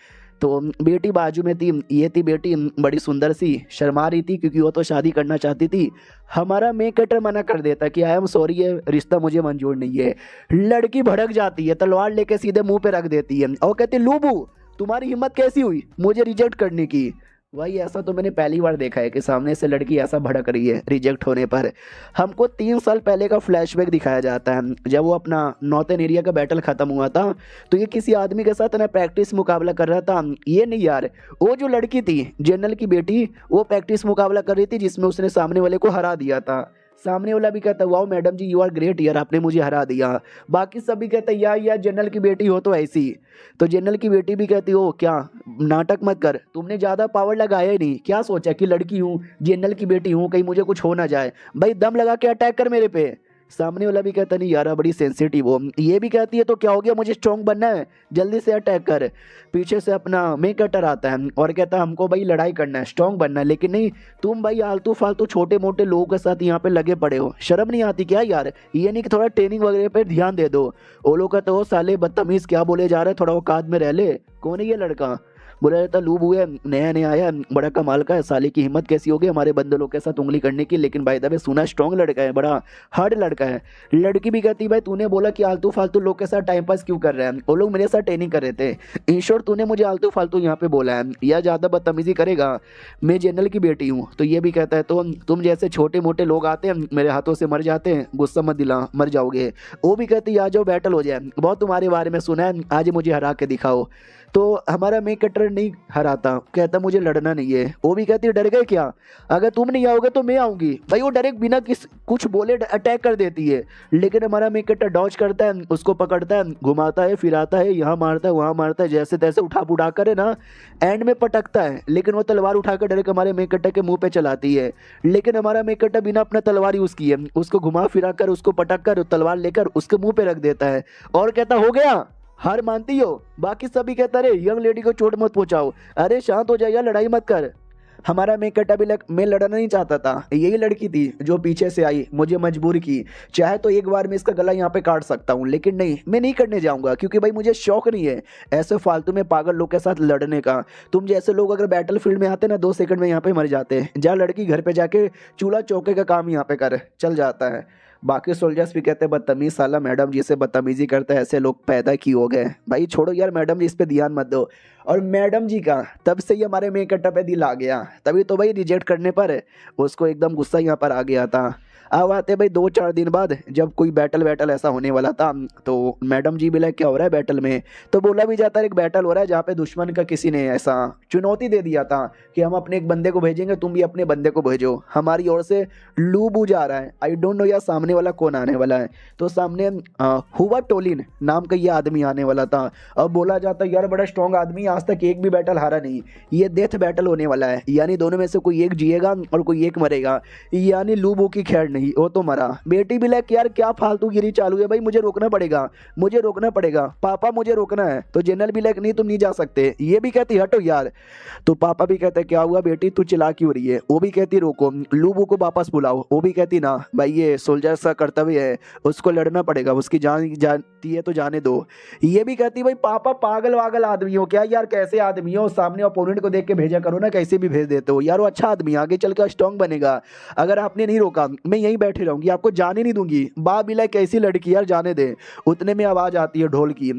तो बेटी बाजू में थी, ये थी बेटी बड़ी सुंदर सी, शर्मा रही थी क्योंकि वो तो शादी करना चाहती थी। हमारा मेन कैरेक्टर मना कर देता है कि आई एम सॉरी, ये रिश्ता मुझे मंजूर नहीं है। लड़की भड़क जाती है, तलवार लेके सीधे मुंह पे रख देती है और कहती लूबू तुम्हारी हिम्मत कैसी हुई मुझे रिजेक्ट करने की। भाई ऐसा तो मैंने पहली बार देखा है कि सामने से लड़की ऐसा भड़क रही है रिजेक्ट होने पर। हमको 3 साल पहले का फ्लैशबैक दिखाया जाता है, जब वो अपना नॉर्थन एरिया का बैटल ख़त्म हुआ था तो ये किसी आदमी के साथ ना प्रैक्टिस मुकाबला कर रहा था। ये नहीं यार, वो जो लड़की थी जनरल की बेटी, वो प्रैक्टिस मुकाबला कर रही थी जिसमें उसने सामने वाले को हरा दिया था। सामने वाला भी कहता है wow madam ji you are great यार, आपने मुझे हरा दिया। बाकी सब भी कहते हैं यार जनरल की बेटी हो तो ऐसी। तो जनरल की बेटी भी कहती हो क्या नाटक मत कर, तुमने ज़्यादा पावर लगाया ही नहीं, क्या सोचा कि लड़की हूँ जनरल की बेटी हूँ कहीं मुझे कुछ हो ना जाए, भाई दम लगा के अटैक कर मेरे पे। सामने वाला भी कहता नहीं यार बड़ी सेंसिटिव हो। ये भी कहती है तो क्या हो गया, मुझे स्ट्रॉन्ग बनना है, जल्दी से अटैक कर। पीछे से अपना मेन कैरेक्टर आता है और कहता है हमको भाई लड़ाई करना है, स्ट्रॉन्ग बनना है, लेकिन नहीं तुम भाई आलतू फालतू छोटे मोटे लोगों के साथ यहाँ पे लगे पड़े हो, शर्म नहीं आती क्या यार। ये नहीं कि थोड़ा ट्रेनिंग वगैरह पे ध्यान दे दो। वो लोग कहते हो साले बदतमीज क्या बोले जा रहे, थोड़ा औकात में रह ले। कौन है ये लड़का, बोला रहता लूब हुए नया नया आया, बड़ा कमाल का है, साले की हिम्मत कैसी होगी हमारे बंदे लोग के साथ उंगली करने की। लेकिन भाई दबे सुना स्ट्रॉन्ग लड़का है, बड़ा हार्ड लड़का है। लड़की भी कहती भाई तूने बोला कि आलतू फालतू लोग के साथ टाइम पास क्यों कर रहा है, वो लोग मेरे साथ ट्रेनिंग कर रहे थे, इन शॉर्ट तूने मुझे आलतू फालतू यहाँ पे बोला है, या ज़्यादा बदतमीजी करेगा, मैं जनरल की बेटी हूँ। तो ये भी कहता है तो तुम जैसे छोटे मोटे लोग आते हैं मेरे हाथों से मर जाते हैं, गुस्सा मत दिला मर जाओगे। वो भी कहती आ जाओ बैटल हो जाए, बहुत तुम्हारे बारे में सुना है, आज मुझे हरा के दिखाओ। तो हमारा मेन कैरेक्टर नहीं हराता, कहता मुझे लड़ना नहीं है। वो भी कहती डर गए क्या, अगर तुम नहीं आओगे तो मैं आऊँगी। भाई वो डायरेक्ट बिना कुछ बोले अटैक कर देती है। लेकिन हमारा मेन कैरेक्टर डॉज करता है, उसको पकड़ता है, घुमाता है फिराता है, यहाँ मारता है वहाँ मारता है, जैसे तैसे उठा कर है ना एंड में पटकता है। लेकिन वो तलवार उठाकर डायरेक्ट हमारे मेन कैरेक्टर के मुंह पे चलाती है। लेकिन हमारा मेन कैरेक्टर बिना अपना तलवार यूज़ किए उसको घुमा फिरा कर उसको पटक कर तलवार लेकर उसके मुँह पे रख देता है और कहता हो गया, हार मानती हो। बाकी सभी कहता अरे यंग लेडी को चोट मत पहुंचाओ, अरे शांत हो जाए यार, लड़ाई मत कर। हमारा मेन कैरेक्टर भी मैं लड़ना नहीं चाहता था, यही लड़की थी जो पीछे से आई मुझे मजबूर की। चाहे तो एक बार मैं इसका गला यहाँ पे काट सकता हूँ, लेकिन नहीं मैं नहीं करने जाऊँगा क्योंकि भाई मुझे शौक नहीं है ऐसे फालतू में पागल लोग के साथ लड़ने का। तुम जैसे लोग अगर बैटल फील्ड में आते ना 2 सेकंड में यहाँ पे मर जाते हैं, जा लड़की घर पे जाके चूल्हा चौके का काम यहाँ पे कर, चल जाता है। बाकी सोल्जर्स भी कहते हैं बदतमीज साला मैडम जी से बदतमीजी करता है, ऐसे लोग पैदा क्यों हो गए। भाई छोड़ो यार मैडम जी इस पे ध्यान मत दो। और मैडम जी का तब से ही हमारे मेन कैरेक्टर पे दिल आ गया, तभी तो भाई रिजेक्ट करने पर उसको एकदम गुस्सा यहाँ पर आ गया था। अब आते भाई 2-4 दिन बाद जब कोई बैटल ऐसा होने वाला था तो मैडम जी बोला क्या हो रहा है बैटल में। तो बोला भी जाता है एक बैटल हो रहा है जहाँ पे दुश्मन का किसी ने ऐसा चुनौती दे दिया था कि हम अपने एक बंदे को भेजेंगे, तुम भी अपने बंदे को भेजो, हमारी ओर से लूबू जा रहा है। आई डोंट नो यार सामने वाला कौन आने वाला है। तो सामने हुआ टोलिन नाम का ये आदमी आने वाला था। अब बोला जाता यार बड़ा स्ट्रॉन्ग आदमी, आज तक एक भी बैटल हारा नहीं, ये डेथ बैटल होने वाला है, यानी दोनों में से कोई एक जिएगा और कोई एक मरेगा, यानी लूबू की खैर नहीं वो तो मरा। बेटी भी लाइक यार क्या फालतू गिरी चालू है भाई, मुझे रोकना पड़ेगा, मुझे रोकना पड़ेगा, पापा मुझे रोकना है। तो जनरल भी लाइक नहीं तुम नहीं जा सकते, ये भी कहती हटो यार। तो पापा भी कहते क्या हुआ बेटी तू चिल्ला क्यों रही है, वो भी कहती रोको, लूबू को वापस बुलाओ। वो भी कहती ना भाई ये सोल्जर सा कर्तव्य है, उसको लड़ना पड़ेगा, उसकी जान जाती है तो जाने दो। ये भी कहती भाई पापा पागल वागल आदमी हो क्या यार, कैसे आदमी हो, सामने अपोनेंट को देख के भेजा करो ना, कैसे भी भेज देते हो यार, वो अच्छा आदमी आगे चल कर स्ट्रॉन्ग बनेगा। अगर आपने नहीं रोका मैं यहीं बैठी रहूंगी, आपको जाने नहीं दूंगी। बाप बिला कैसी लड़की यार जाने दे। उतने में आवाज आती है ढोल की।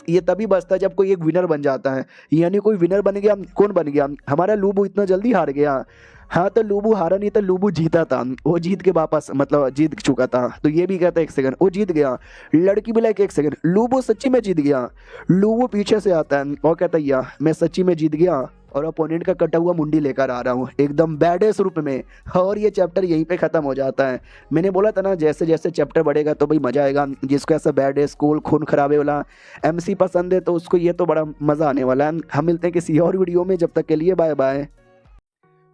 ये तभी बजता है जब कोई एक विनर बन जाता है, यानी कोई विनर बन गया। कौन बन गया, हमारा लूबू इतना जल्दी हार गया। हाँ तो लूबू हारा नहीं था, लूबू जीता था, वो जीत के वापस मतलब जीत चुका था। तो ये भी कहता है एक सेकंड वो जीत गया। लड़की भी लाइक एक सेकंड लूबू सच्ची में जीत गया। लूबू पीछे से आता है और कहता है मैं सच्ची में जीत गया और अपोनेंट का कटा हुआ मुंडी लेकर आ रहा हूँ एकदम बैडेस रूप में। और ये चैप्टर यहीं पे ख़त्म हो जाता है। मैंने बोला था ना जैसे जैसे चैप्टर बढ़ेगा तो भाई मज़ा आएगा। जिसको ऐसा बैडेस स्कूल खून खराबे वाला MC पसंद है तो उसको ये तो बड़ा मज़ा आने वाला है। हम मिलते हैं किसी और वीडियो में, जब तक के लिए बाय बाय।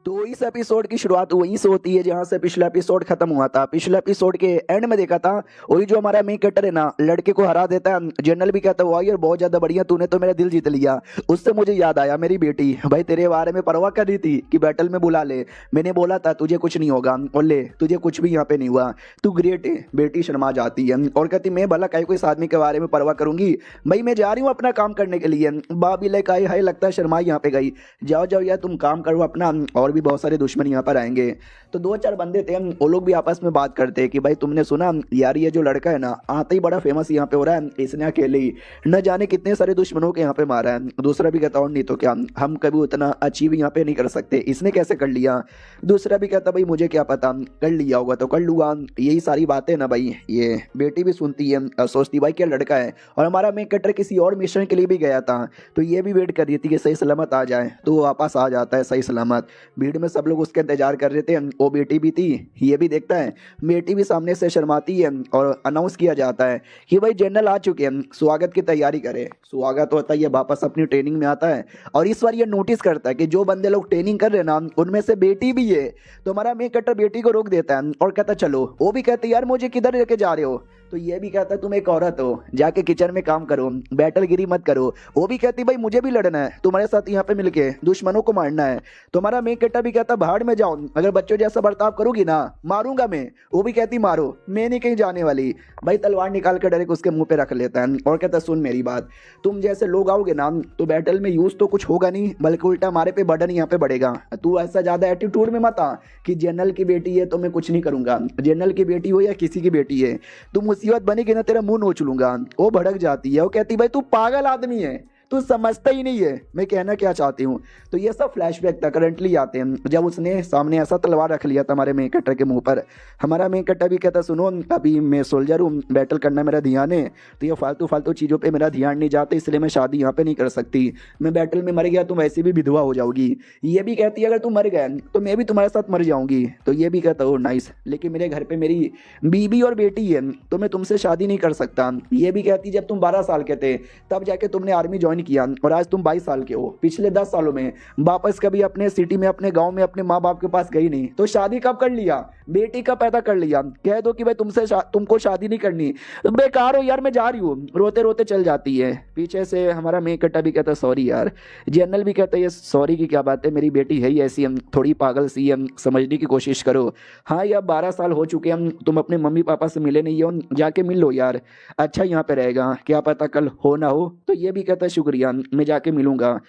तो इस एपिसोड की शुरुआत वहीं से होती है जहां से पिछला एपिसोड खत्म हुआ था। पिछले एपिसोड के एंड में देखा था वही जो हमारा मेन कैरेक्टर है ना, लड़के को हरा देता है। जनरल भी कहता है वाह यार बहुत ज्यादा बढ़िया, तूने तो मेरा दिल जीत लिया। उससे मुझे याद आया मेरी बेटी भाई तेरे बारे में परवाह कर रही थी कि बैटल में बुला ले। मैंने बोला था तुझे कुछ नहीं होगा और ले तुझे कुछ भी यहाँ पे नहीं हुआ, तू ग्रेट है। बेटी शर्मा जाती है और कहती मैं भला काहे को इस आदमी के बारे में परवाह करूंगी, भाई मैं जा रही हूँ अपना काम करने के लिए। बाबी लाइक आई हाय लगता है शर्मा यहाँ पे गई। जाओ जाओ यार तुम काम करो अपना, और भी बहुत सारे दुश्मन यहाँ पर आएंगे। तो दो चार बंदे थे वो लोग भी आपस में बात करते हैं कि भाई तुमने सुना यार ये जो लड़का है ना आते ही बड़ा फेमस यहाँ पे हो रहा है, इसने अकेले ही न जाने कितने सारे दुश्मनों के यहाँ पे मारा है। दूसरा भी कहता और नहीं तो क्या, हम कभी उतना अचीव यहाँ पे नहीं कर सकते, इसने कैसे कर लिया। दूसरा भी कहता भाई मुझे क्या पता, कर लिया होगा तो कर लूंगा। यही सारी बातें ना भाई ये बेटी भी सुनती है और सोचती भाई क्या लड़का है। और हमारा मेन कैरेक्टर किसी और मिशन के लिए भी गया था तो ये भी वेट कर रही थी कि सही सलामत आ जाए, तो वापस आ जाता है सही सलामत। भीड़ में सब लोग उसके इंतजार कर रहे थे, वो बेटी भी थी। ये भी देखता है, बेटी भी सामने से शर्माती है और अनाउंस किया जाता है कि भाई जनरल आ चुके हैं, स्वागत की तैयारी करे। स्वागत होता है, ये वापस अपनी ट्रेनिंग में आता है और इस बार ये नोटिस करता है कि जो बंदे लोग ट्रेनिंग कर रहे हैं ना उनमें से बेटी भी है। तो हमारा मेन कैरेक्टर बेटी को रोक देता है और कहता चलो। वो भी कहती है यार मुझे किधर लेके जा रहे हो, तो ये भी कहता है तुम एक औरत हो, जाके किचन में काम करो, बैटलगिरी मत करो। वो भी कहती भाई मुझे भी लड़ना है, तुम्हारे साथ यहाँ पे मिलके दुश्मनों को मारना है। तो हमारा मेन कैरेक्टर भी कहता भाड़ में जाओ, अगर बच्चों जैसा बर्ताव करोगी ना मारूंगा मैं। वो भी कहती मारो, मैं नहीं कहीं जाने वाली। भाई तलवार निकाल कर डायरेक्ट उसके मुंह पे रख लेता है और कहता सुन मेरी बात, तुम जैसे लोग आओगे ना तो बैटल में यूज तो कुछ होगा नहीं, बल्कि उल्टा हमारे पे बर्डन यहाँ पे बढ़ेगा। तू ऐसा ज्यादा एटीट्यूड में मत आ कि जनरल की बेटी है तो मैं कुछ नहीं करूंगा। जनरल की बेटी हो या किसी की बेटी है, तुम मुसीबत बनेगी ना तेरा मुंह नोच लूंगा। वो भड़क जाती है, वो कहती भाई तू पागल आदमी है, तू समझता ही नहीं है मैं कहना क्या चाहती हूँ। तो ये सब फ्लैशबैक तक करंटली आते हैं जब उसने सामने ऐसा तलवार रख लिया था हमारे मेन कैरेक्टर के मुंह पर। हमारा मेन कैरेक्टर भी कहता सुनो अभी मैं सोल्जर हूँ, बैटल करना मेरा ध्यान है, तो ये फालतू फालतू चीज़ों पे मेरा ध्यान नहीं जाता, इसलिए मैं शादी यहाँ पे नहीं कर सकती। मैं बैटल में मर गया तुम वैसे भी विधवा हो जाओगी। ये भी कहती है अगर तुम मर गए तो मैं भी तुम्हारे साथ मर जाऊंगी। तो ये भी कहता ओ नाइस, लेकिन मेरे घर पे मेरी बीबी और बेटी है तो मैं तुमसे शादी नहीं कर सकता। ये भी कहती जब तुम 12 साल के थे तब जाके तुमने आर्मी ज्वाइन किया और आज तुम 22 साल के हो, पिछले 10 सालों में वापस कभी अपने सिटी में अपने गांव में अपने माँ बाप के पास गई नहीं, तो शादी कब कर लिया, बेटी कब पैदा कर लिया। कह दो कि भाई तुमको शादी नहीं करनी, बेकार हो यार मैं जा रही हूँ। रोते रोते चल जाती है। पीछे से हमारा मेन कैरेक्टर भी कहता सॉरी यार। जनरल भी कहता है ये सॉरी की क्या बात है, मेरी बेटी है ही ऐसी, हम थोड़ी पागल सी, हम समझने की कोशिश करो। हाँ यार 12 साल हो चुके हम, तुम अपने मम्मी पापा से मिले नहीं हो, जाके मिल लो यार, अच्छा यहाँ पे रहेगा, क्या पता कल हो ना हो। तो ये भी कहता है शुक्रिया मैं जाके मिलूंगा।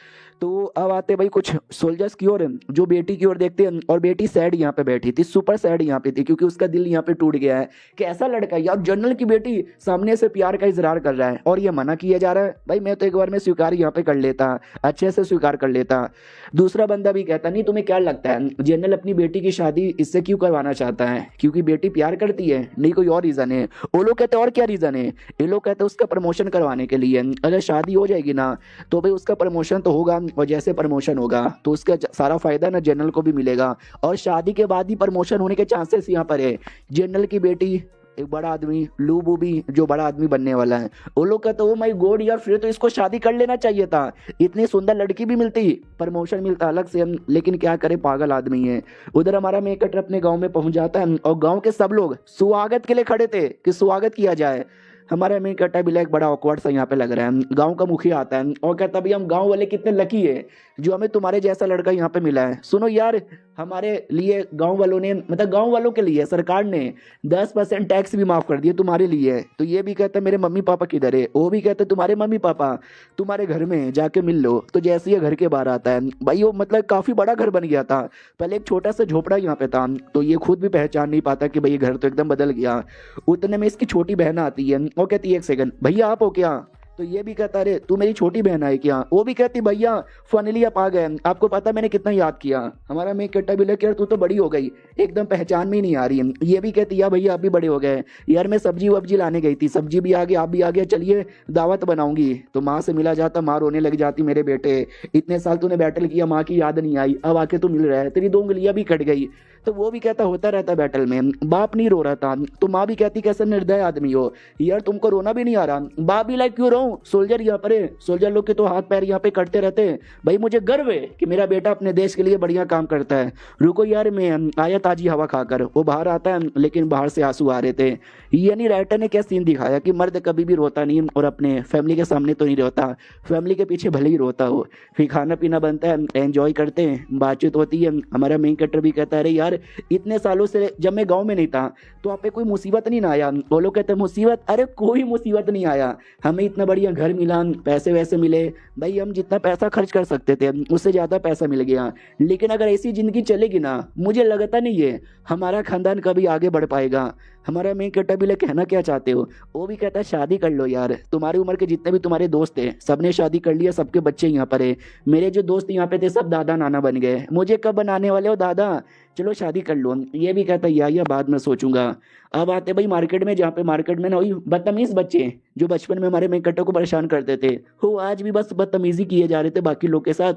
तो अब आते भाई कुछ सोल्जर्स की ओर जो बेटी की ओर देखते हैं और बेटी सैड यहाँ पे बैठी थी, सुपर सैड यहाँ पे थी क्योंकि उसका दिल यहाँ पे टूट गया है। कैसा लड़का यार, जनरल की बेटी सामने से प्यार का इजहार कर रहा है और ये मना किया जा रहा है। भाई मैं तो एक बार में स्वीकार यहाँ पे कर लेता, अच्छे से स्वीकार कर लेता। दूसरा बंदा भी कहता नहीं तुम्हें क्या लगता है जनरल अपनी बेटी की शादी इससे क्यों करवाना चाहता है, क्योंकि बेटी प्यार करती है, नहीं कोई और रीजन है। वो लोग कहते और क्या रीजन है, ये लोग कहते उसका प्रमोशन करवाने के लिए। अगर शादी हो जाएगी ना तो भाई उसका प्रमोशन तो होगा और जैसे प्रमोशन होगा तो उसका सारा फायदा ना जनरल को भी मिलेगा और शादी के बाद ही प्रमोशन होने के चांसेस यहाँ पर है। जनरल की बेटी एक बड़ा आदमी लूबू भी जो बड़ा आदमी बनने वाला है, वो लोग कहते ओ माय गॉड यार फिर तो इसको शादी कर लेना चाहिए था, इतनी सुंदर लड़की भी मिलती, प्रमोशन मिलता अलग से, लेकिन क्या करे पागल आदमी है। उधर हमारा मेन कैरेक्टर अपने गांव में पहुंच जाता है और गांव के सब लोग स्वागत के लिए खड़े थे कि स्वागत किया जाए। हमारा मेन कैरेक्टर भी लाइक बड़ा ऑकवर्ड सा यहाँ पे लग रहा है। गांव का मुखिया आता है और कहता भाई हम गांव वाले कितने लकी है जो हमें तुम्हारे जैसा लड़का यहाँ पे मिला है। सुनो यार हमारे लिए गांव वालों ने, मतलब गांव वालों के लिए सरकार ने 10% टैक्स भी माफ कर दिया तुम्हारे लिए। तो ये भी कहता मेरे मम्मी पापा किधर है, वो भी कहते तुम्हारे मम्मी पापा तुम्हारे घर में जाके मिल लो। तो जैसे ये घर के बाहर आता है भाई वो मतलब काफी बड़ा घर बन गया था, पहले एक छोटा सा झोपड़ा यहाँ पे था, तो ये खुद भी पहचान नहीं पाता कि भाई ये घर तो एकदम बदल गया। उतने में इसकी छोटी बहन आती है और कहती है एक सेकंड भैया आप हो क्या। तो ये भी कहता अरे तू मेरी छोटी बहन है क्या। वो भी कहती भैया फाइनली आप आ गए, आपको पता मैंने कितना याद किया। हमारा मेन कैरेक्टर भी लेकर तू तो बड़ी हो गई, एकदम पहचान में ही नहीं आ रही है। ये भी कहती यार भैया आप भी बड़े हो गए यार, मैं सब्जी वब्जी लाने गई थी, सब्जी भी आ गई आप भी आ गए, चलिए दावत बनाऊंगी। तो माँ से मिला जाता, माँ रोने लग जाती मेरे बेटे इतने साल तूने बैटल किया माँ की याद नहीं आई, अब आके तू मिल रहा है, तेरी 2 उंगलियां भी कट गई। तो वो भी कहता होता रहता बैटल में। बाप नहीं रो रहा था तो माँ भी कहती कैसे निर्दय आदमी हो यार, तुमको रोना भी नहीं आ रहा। बाप भी लाइक क्यों रो, सोल्जर यहाँ पर है, सोल्जर लोग के तो हाथ पैर यहाँ पे कटते रहते हैं भाई, मुझे गर्व है कि मेरा बेटा अपने देश के लिए बढ़िया काम करता है। रुको यार मैं आया ताजी हवा खाकर। वो बाहर आता है लेकिन बाहर से आंसू आ रहे थे। यानी राइटर ने क्या सीन दिखाया कि मर्द कभी भी रोता नहीं और अपने फैमिली के सामने तो नहीं रोता, फैमिली के पीछे भले ही रोता हो। फिर खाना पीना बनता है, एंजॉय करते हैं, बातचीत होती है। हमारा मेन कैरेक्टर भी कहता है अरे यार इतने सालों से जब मैं गाँव में नहीं था तो आप पे कोई मुसीबत नहीं ना आया। वो लोग कहते हैं मुसीबत, अरे कोई मुसीबत नहीं आया, हमें इतना बढ़िया घर मिला, पैसे वैसे मिले भाई, हम जितना पैसा खर्च कर सकते थे उससे ज़्यादा पैसा मिल गया। लेकिन अगर ऐसी ज़िंदगी चलेगी ना, मुझे लगता नहीं है हमारा खानदान कभी आगे बढ़ पाएगा। हमारा मेन कैरेक्टर भी कहना क्या चाहते हो, वो भी कहता है शादी कर लो यार, तुम्हारी उम्र के जितने भी तुम्हारे दोस्त हैं सबने शादी कर लिया, सबके बच्चे यहाँ पर है। मेरे जो दोस्त यहाँ पे थे सब दादा नाना बन गए, मुझे कब बनाने वाले हो दादा, चलो शादी कर लो। ये भी कहता है या बाद में सोचूंगा। अब आते भाई मार्केट में, जहाँ पे मार्केट में ना वही बदतमीज बच्चे जो बचपन में हमारे मेन कैरेक्टर को परेशान करते थे, वो आज भी बस बदतमीजी किए जा रहे थे बाकी लोग के साथ।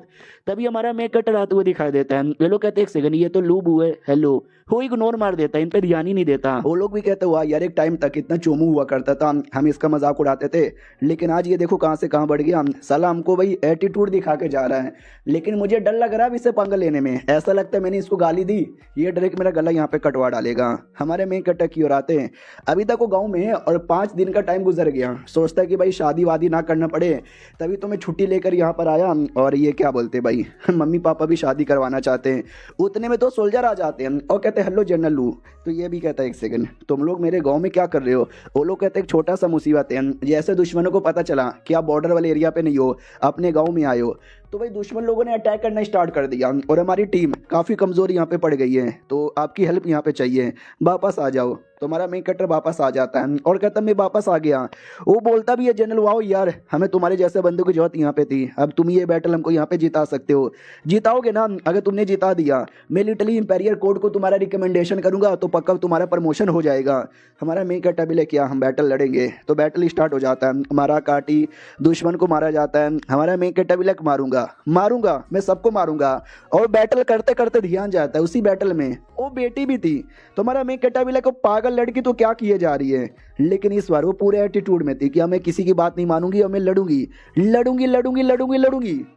तभी हमारा मेन कैरेक्टर आते हुए दिखाई देता है। ये लोग कहते हैं एक सेकंड ये तो लूब हुए, हेलो, वो इग्नोर मार देता है, इन पे ध्यान ही नहीं देता। वो लोग भी कहते हुआ यार एक टाइम तक इतना चोमू हुआ करता था, हम इसका मजाक उड़ाते थे, लेकिन आज ये देखो कहाँ से कहाँ बढ़ गया साला, हमको भाई एटीट्यूड दिखा के जा रहा है। लेकिन मुझे डर लग रहा है इसे पंगा लेने में, ऐसा लगता है मैंने इसको गाली दी ये डायरेक्ट मेरा गला यहाँ पे कटवा डालेगा। हमारे मेन कैरेक्टर की ओर आते हैं। अभी तक वो गाँव में है और 5 दिन का टाइम गुजर गया, सोचता है कि भाई शादी वादी ना करना पड़े, तभी तो मैं छुट्टी लेकर यहाँ पर आया। और ये क्या बोलते भाई मम्मी पापा भी शादी करवाना चाहते हैं। उतने में तो सोल्जर आ जाते हैं और कहते हैं हेलो जनरल लू। तो ये भी कहता है एक सेकंड तुम लोग मेरे गांव में क्या कर रहे हो। वो लोग कहते हैं एक छोटा सा मुसीबत है, जैसे दुश्मनों को पता चला कि आप बॉर्डर वाले एरिया पे नहीं हो, अपने गांव में आए हो, तो भाई दुश्मन लोगों ने अटैक करना स्टार्ट कर दिया और हमारी टीम काफ़ी कमज़ोर यहाँ पे पड़ गई है, तो आपकी हेल्प यहाँ पे चाहिए, वापस आ जाओ। तो हमारा मेन कैरेक्टर वापस आ जाता है और कहता मैं वापस आ गया। वो बोलता भी है जनरल वाओ यार हमें तुम्हारे जैसे बंदों की जरूरत यहाँ पे थी, अब तुम ये बैटल हमको यहाँ पे जिता सकते हो, जिताओगे ना। अगर तुमने जिता दिया मैं लिटरली इंपेरियर कोर्ट को तुम्हारा रिकमेंडेशन करूंगा तो पक्का तुम्हारा प्रमोशन हो जाएगा। हमारा मेन कैरेक्टर भी किया हम बैटल लड़ेंगे। तो बैटल स्टार्ट हो जाता है, हमारा काटी दुश्मन को मारा जाता है। हमारा मेन कैरेक्टर भी मारूंगा मैं सबको मारूंगा। और बैटल करते करते ध्यान जाता है उसी बैटल में वो बेटी भी थी। तो हमारा मेन कैरेक्टर भी को पागल लड़की तो क्या किए जा रही है, लेकिन इस बार वो पूरे एटीट्यूड में थी कि मैं किसी की बात नहीं मानूंगी और मैं लड़ूंगी।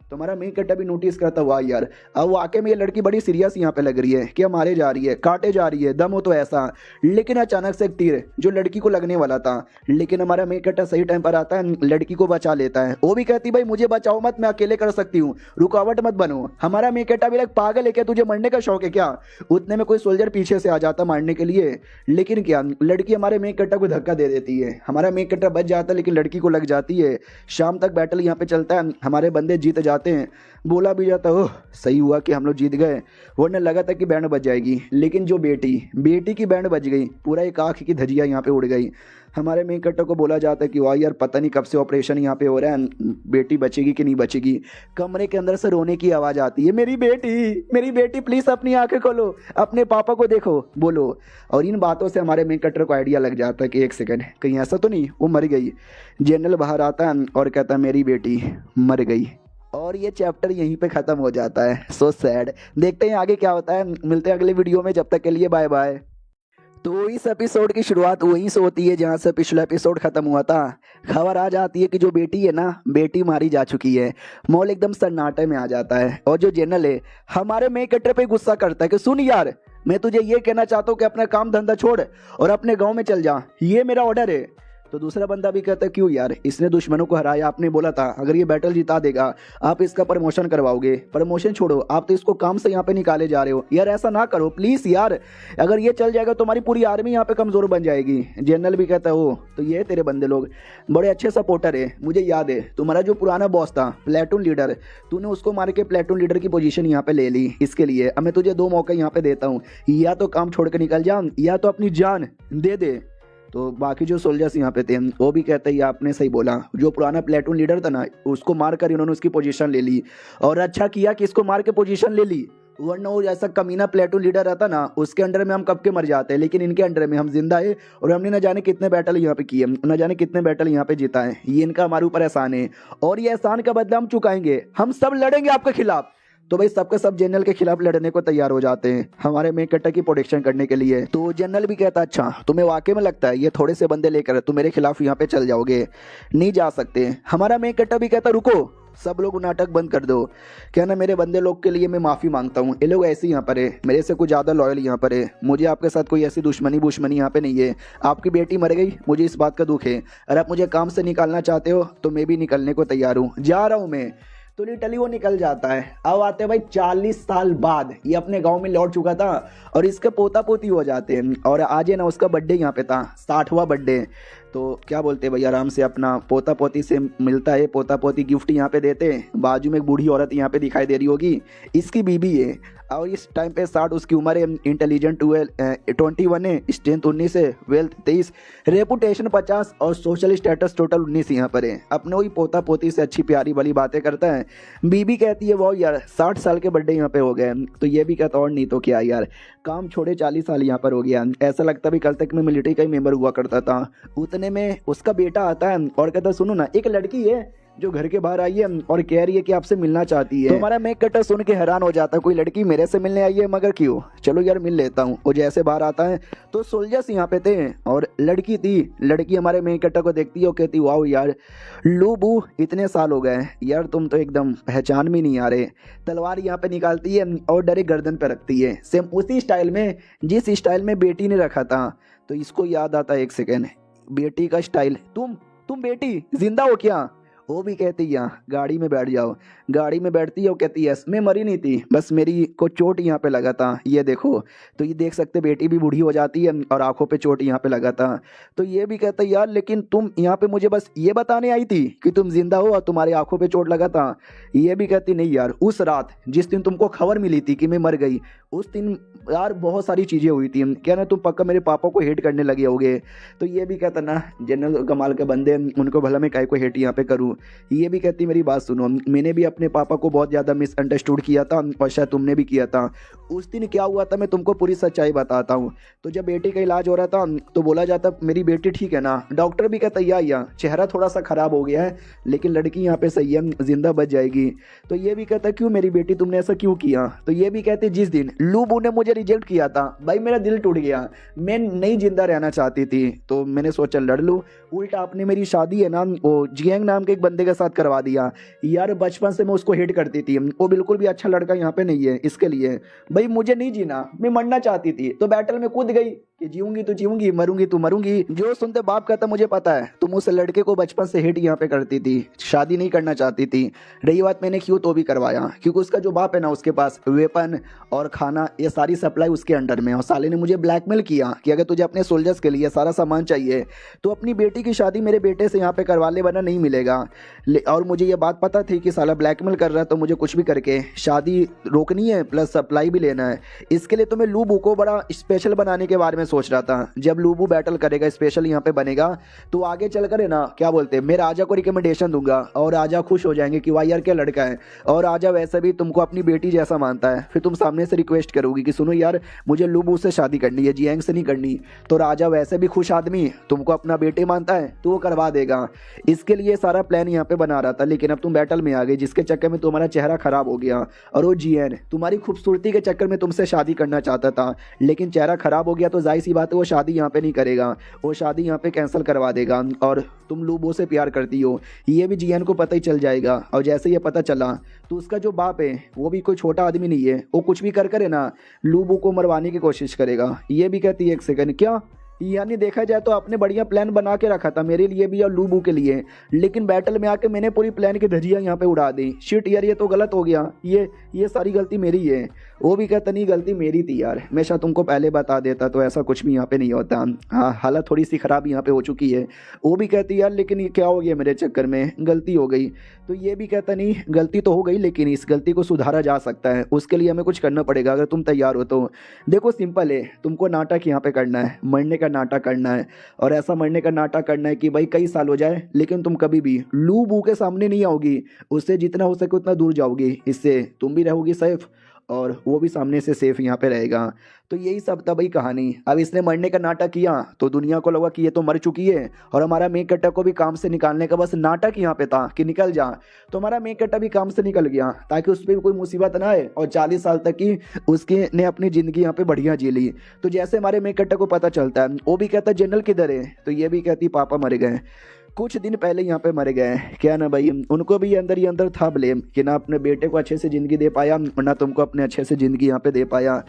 तो हमारा मेन कैरेक्टर भी नोटिस करता हुआ यार अब वाकई में ये लड़की बड़ी सीरियस यहाँ पे लग रही है कि मारे जा रही है, काटे जा रही है, दम हो तो ऐसा। लेकिन अचानक से एक तीर जो लड़की को लगने वाला था, लेकिन हमारा मेन कैरेक्टर सही टाइम पर आता है, लड़की को बचा लेता है। वो भी कहती भाई मुझे बचाओ मत, मैं अकेले कर सकती हूँ, रुकावट मत बनो। हमारा मेन कैरेक्टर भी पागल है क्या, तुझे मरने का शौक है क्या। उतने में कोई सोल्जर पीछे से आ जाता मारने के लिए, लेकिन क्या लड़की हमारे मेन कैरेक्टर को धक्का दे देती है। हमारा मेन कैरेक्टर बच जाता है लेकिन लड़की को लग जाती है। शाम तक बैटल यहाँ पे चलता है, हमारे बंदे जीत जाते हैं। बोला भी जाता ओह सही हुआ कि हम लोग जीत गए, वरना लगा था कि बैंड बज जाएगी। लेकिन जो बेटी की बैंड बज गई, पूरा एक आँख की धजिया यहाँ पे उड़ गई। हमारे मेन कैरेक्टर को बोला जाता है कि वाह यार पता नहीं कब से ऑपरेशन यहाँ पे हो रहा है, बेटी बचेगी कि नहीं बचेगी। कमरे के अंदर से रोने की आवाज़ आती है, मेरी बेटी प्लीज़ अपनी आंखें खोलो, अपने पापा को देखो, बोलो। और इन बातों से हमारे मेन कैरेक्टर को आइडिया लग जाता है कि एक सेकंड कहीं ऐसा तो नहीं वो मर गई। जनरल बाहर आता है और कहता है मेरी बेटी मर गई। और ये चैप्टर यहीं पे ख़त्म हो जाता है। So sad. देखते हैं आगे क्या होता है, मिलते हैं अगले वीडियो में, जब तक के लिए बाय बाय। तो इस एपिसोड की शुरुआत वहीं से होती है जहाँ से पिछला एपिसोड खत्म हुआ था। खबर आ जाती है कि जो बेटी है ना, बेटी मारी जा चुकी है। मॉल एकदम सन्नाटे में आ जाता है और जो जनरल है हमारे मेन कैरेक्टर पे गुस्सा करता है कि सुन यार मैं तुझे ये कहना चाहता हूँ कि अपना काम धंधा छोड़ और अपने गाँव में चल जा, ये मेरा ऑर्डर है। तो दूसरा बंदा भी कहता है क्यों यार, इसने दुश्मनों को हराया, आपने बोला था अगर ये बैटल जिता देगा आप इसका प्रमोशन करवाओगे। प्रमोशन छोड़ो, आप तो इसको काम से यहाँ पे निकाले जा रहे हो यार, ऐसा ना करो प्लीज़ यार, अगर ये चल जाएगा तो हमारी पूरी आर्मी यहाँ पे कमज़ोर बन जाएगी। जनरल भी कहता है ओ तो ये तेरे बंदे लोग बड़े अच्छे सपोर्टर है, मुझे याद है तुम्हारा जो पुराना बॉस था प्लेटून लीडर, तूने उसको मार के प्लेटून लीडर की पोजीशन यहाँ पे ले ली। इसके लिए अब मैं तुझे 2 मौके यहाँ पे देता हूँ, या तो काम छोड़ कर निकल जा या तो अपनी जान दे दे। तो बाकी जो सोल्जर्स यहाँ पे थे वो भी कहते हैं आपने सही बोला, जो पुराना प्लेटून लीडर था ना उसको मार कर इन्होंने उसकी पोजीशन ले ली, और अच्छा किया कि इसको मार के पोजीशन ले ली, वरना वो ऐसा कमीना प्लेटून लीडर रहता ना उसके अंडर में हम कब के मर जाते हैं। लेकिन इनके अंडर में हम जिंदा है और हमने न जाने कितने बैटल यहाँ पे किए, न जाने कितने बैटल यहाँ पे जीता है। ये इनका हमारे ऊपर एहसान है और ये एहसान का बदला हम चुकाएंगे, हम सब लड़ेंगे आपके खिलाफ। तो भाई सबके सब जनरल के खिलाफ लड़ने को तैयार हो जाते हैं हमारे मेन कैरेक्टर की प्रोटेक्शन करने के लिए। तो जनरल भी कहता अच्छा तुम्हें वाकई में लगता है ये थोड़े से बंदे लेकर तुम मेरे खिलाफ यहाँ पे चल जाओगे, नहीं जा सकते। हमारा मेन कैरेक्टर भी कहता रुको, सब लोग नाटक बंद कर दो, क्या ना मेरे बंदे लोग के लिए मैं माफ़ी मांगता हूँ, ये लोग ऐसे यहाँ पर है, मेरे से कुछ ज़्यादा लॉयल यहाँ पर है, मुझे आपके साथ कोई ऐसी दुश्मनी यहाँ पे नहीं है। आपकी बेटी मर गई, मुझे इस बात का दुख है, अगर आप मुझे काम से निकालना चाहते हो तो मैं भी निकलने को तैयार हूँ, जा रहा हूँ मैं। तो लिटरली वो निकल जाता है। अब आते हैं भाई 40 साल बाद, ये अपने गांव में लौट चुका था और इसके पोता पोती हो जाते हैं। और आज है ना उसका बर्थडे यहाँ पे था, 60वां बर्थडे। तो क्या बोलते हैं भाई, आराम से अपना पोता पोती से मिलता है, पोता पोती गिफ्ट यहाँ पे देते हैं। बाजू में एक बूढ़ी औरत यहाँ पे दिखाई दे रही होगी, इसकी बीबी है। और इस टाइम पे 60 उसकी उम्र है, इंटेलिजेंट 21 है, स्ट्रेंथ 19 है, वेल्थ 23, रेपुटेशन 50 और सोशल स्टेटस टोटल 19 यहाँ पर है। अपने वही पोता पोती से अच्छी प्यारी वाली बातें करता है। बीबी कहती है वाह यार 60 साल के बर्थडे यहाँ पे हो गए। तो ये भी कहता और नहीं तो क्या यार, काम छोड़े 40 साल यहाँ पर हो गया, ऐसा लगता भी कल तक मैं मिलिट्री का ही मेंबर हुआ करता था। उतने में उसका बेटा आता है और कहता सुनो ना, एक लड़की है जो घर के बाहर आई है और कह रही है कि आपसे मिलना चाहती है। तो हमारा मेक कटर सुन के हैरान हो जाता है, कोई लड़की मेरे से मिलने आई है, मगर क्यों, चलो यार मिल लेता हूँ। वो जैसे बाहर आता है तो सोल्जर्स यहाँ पे थे और लड़की थी। लड़की हमारे मेक कटर को देखती है और कहती वाह यार लूबू इतने साल हो गए यार, तुम तो एकदम पहचान में नहीं आ रहे। तलवार यहाँ पे निकालती है और डरे गर्दन पे रखती है, सेम उसी स्टाइल में जिस स्टाइल में बेटी ने रखा था। तो इसको याद आता है, एक सेकेंड, बेटी का स्टाइल, तुम बेटी जिंदा हो क्या? वो भी कहती है गाड़ी में बैठ जाओ। गाड़ी में बैठती है, वो कहती है मैं मरी नहीं थी, बस मेरी को चोट यहाँ पे लगा था, ये देखो। तो ये देख सकते बेटी भी बूढ़ी हो जाती है और आंखों पे चोट यहाँ पे लगा था। तो ये भी कहता है यार लेकिन तुम यहाँ पे मुझे बस ये बताने आई थी कि तुम जिंदा हो और तुम्हारी आंखों पे चोट लगा था। ये भी कहती नहीं यार, उस रात जिस दिन तुमको खबर मिली थी कि मैं मर गई, उस दिन यार बहुत सारी चीज़ें हुई थी, क्या ना तुम पक्का मेरे पापा को हेट करने लगे होगे। तो ये भी कहता ना जनरल कमाल के बंदे, उनको भला मैं काहे को हेट यहाँ पे करूँ। ये भी कहती मेरी बात सुनो, मैंने भी अपने पापा को बहुत ज़्यादा मिसअंडरस्टूड किया था और शायद तुमने भी किया था। उस दिन क्या हुआ था मैं तुमको पूरी सच्चाई बताता हूँ। तो जब बेटी का इलाज हो रहा था तो बोला जाता मेरी बेटी ठीक है ना, डॉक्टर भी कहता या चेहरा थोड़ा सा ख़राब हो गया है लेकिन लड़की यहाँ पे सही है, जिंदा बच जाएगी। तो ये भी कहता क्यों मेरी बेटी तुमने ऐसा क्यों किया। तो ये भी कहते जिस दिन लूबू ने मुझे रिजेक्ट किया था भाई मेरा दिल टूट गया, मैं नहीं जिंदा रहना चाहती थी, तो मैंने सोचा लड़ लूँ। उल्टा आपने मेरी शादी है ना वो जियांग नाम के एक बंदे के साथ करवा दिया। यार बचपन से मैं उसको हेट करती थी, वो बिल्कुल भी अच्छा लड़का यहाँ पे नहीं है, इसके लिए भाई मुझे नहीं जीना, मैं मरना चाहती थी। तो बैटल में कूद गई कि जीऊंगी तो जीऊंगी, मरूंगी तो मरूंगी। जो सुनते बाप कहता मुझे पता है तुम उस लड़के को बचपन से हेट यहाँ पे करती थी, शादी नहीं करना चाहती थी। रही बात मैंने क्यों तो भी करवाया, क्योंकि उसका जो बाप है ना उसके पास वेपन और खाना ये सारी सप्लाई उसके अंडर में, और साले ने मुझे ब्लैकमेल किया कि अगर तुझे अपने सोल्जर्स के लिए सारा सामान चाहिए तो अपनी बेटी की शादी मेरे बेटे से यहाँ पे करवा ले, वरना नहीं मिलेगा। और मुझे ये बात पता थी कि साला ब्लैकमेल कर रहा है, तो मुझे कुछ भी करके शादी रोकनी है प्लस सप्लाई भी लेना है। इसके लिए तो मैं लूबू को बड़ा स्पेशल बनाने के बारे में सोच रहा था। जब लूबू बैटल करेगा स्पेशल यहाँ पे बनेगा तो आगे चल कर है ना क्या बोलते हैं मैं राजा को रिकमेंडेशन दूंगा और राजा खुश हो जाएंगे कि वाह यार क्या लड़का है। और राजा वैसे भी तुमको अपनी बेटी जैसा मानता है, फिर तुम सामने से रिक्वेस्ट करोगी कि सुनो यार मुझे लूबू से शादी करनी है, जियांग से नहीं करनी। तो राजा वैसे भी खुश आदमी, तुमको अपना बेटे मानता है तो वो करवा देगा। इसके लिए सारा प्लान यहाँ पे बना रहा था, लेकिन अब तुम बैटल में आ गए जिसके चक्कर में तुम्हारा चेहरा खराब हो गया। और वो जियान तुम्हारी खूबसूरती के चक्कर में तुमसे शादी करना चाहता था, लेकिन चेहरा खराब हो गया तो जाहिर सी बात है वो शादी यहाँ पे नहीं करेगा, वो शादी यहाँ पे कैंसिल करवा देगा। और तुम लूबो से प्यार करती हो ये भी जियान को पता ही चल जाएगा। और जैसे ये पता चला तो उसका जो बाप है वो भी कोई छोटा आदमी नहीं है, वो कुछ भी कर करे ना लूबो को मरवाने की कोशिश करेगा। ये भी कहती है एक सेकंड क्या, यानी देखा जाए तो आपने बढ़िया प्लान बना के रखा था मेरे लिए भी और लूबू के लिए, लेकिन बैटल में आके मैंने पूरी प्लान की धज्जियां यहाँ पे उड़ा दी। शिट यार ये तो गलत हो गया, ये सारी गलती मेरी है। वो भी कहता नहीं गलती मेरी थी यार, मैं शायद तुमको पहले बता देता तो ऐसा कुछ भी यहाँ पे नहीं होता। हाँ हालत थोड़ी सी ख़राब यहाँ पे हो चुकी है। वो भी कहती यार लेकिन ये क्या हो गया मेरे चक्कर में, गलती हो गई। तो ये भी कहता नहीं गलती तो हो गई लेकिन इस गलती को सुधारा जा सकता है, उसके लिए हमें कुछ करना पड़ेगा अगर तुम तैयार हो तो। देखो सिंपल है, तुमको नाटक यहाँ पे करना है, मरने का नाटक करना है। और ऐसा मरने का नाटक करना है कि भाई कई साल हो जाए लेकिन तुम कभी भी लू बू के सामने नहीं आओगी, उससे जितना हो सके उतना दूर जाओगी, इससे तुम भी रहोगी सेफ और वो भी सामने से सेफ यहाँ पे रहेगा। तो यही सब था भाई कहानी। अब इसने मरने का नाटक किया तो दुनिया को लगा कि ये तो मर चुकी है, और हमारा मेन कट्टा को भी काम से निकालने का बस नाटक यहाँ पे था कि निकल जा। तो हमारा मेन कट्टा भी काम से निकल गया ताकि उस पर भी कोई मुसीबत ना आए, और 40 साल तक की उसके ने अपनी ज़िंदगी यहाँ पे बढ़िया जी ली। तो जैसे हमारे मेन कट्टा को पता चलता है, वो भी कहता है जनरल किधर है, तो ये भी कहती पापा मर गए, कुछ दिन पहले यहाँ पे मर गए। क्या ना भाई, उनको भी अंदर ही अंदर था ब्लेम कि ना अपने बेटे को अच्छे से ज़िंदगी दे पाया और ना तुमको अपने अच्छे से ज़िंदगी यहाँ पे दे पाया।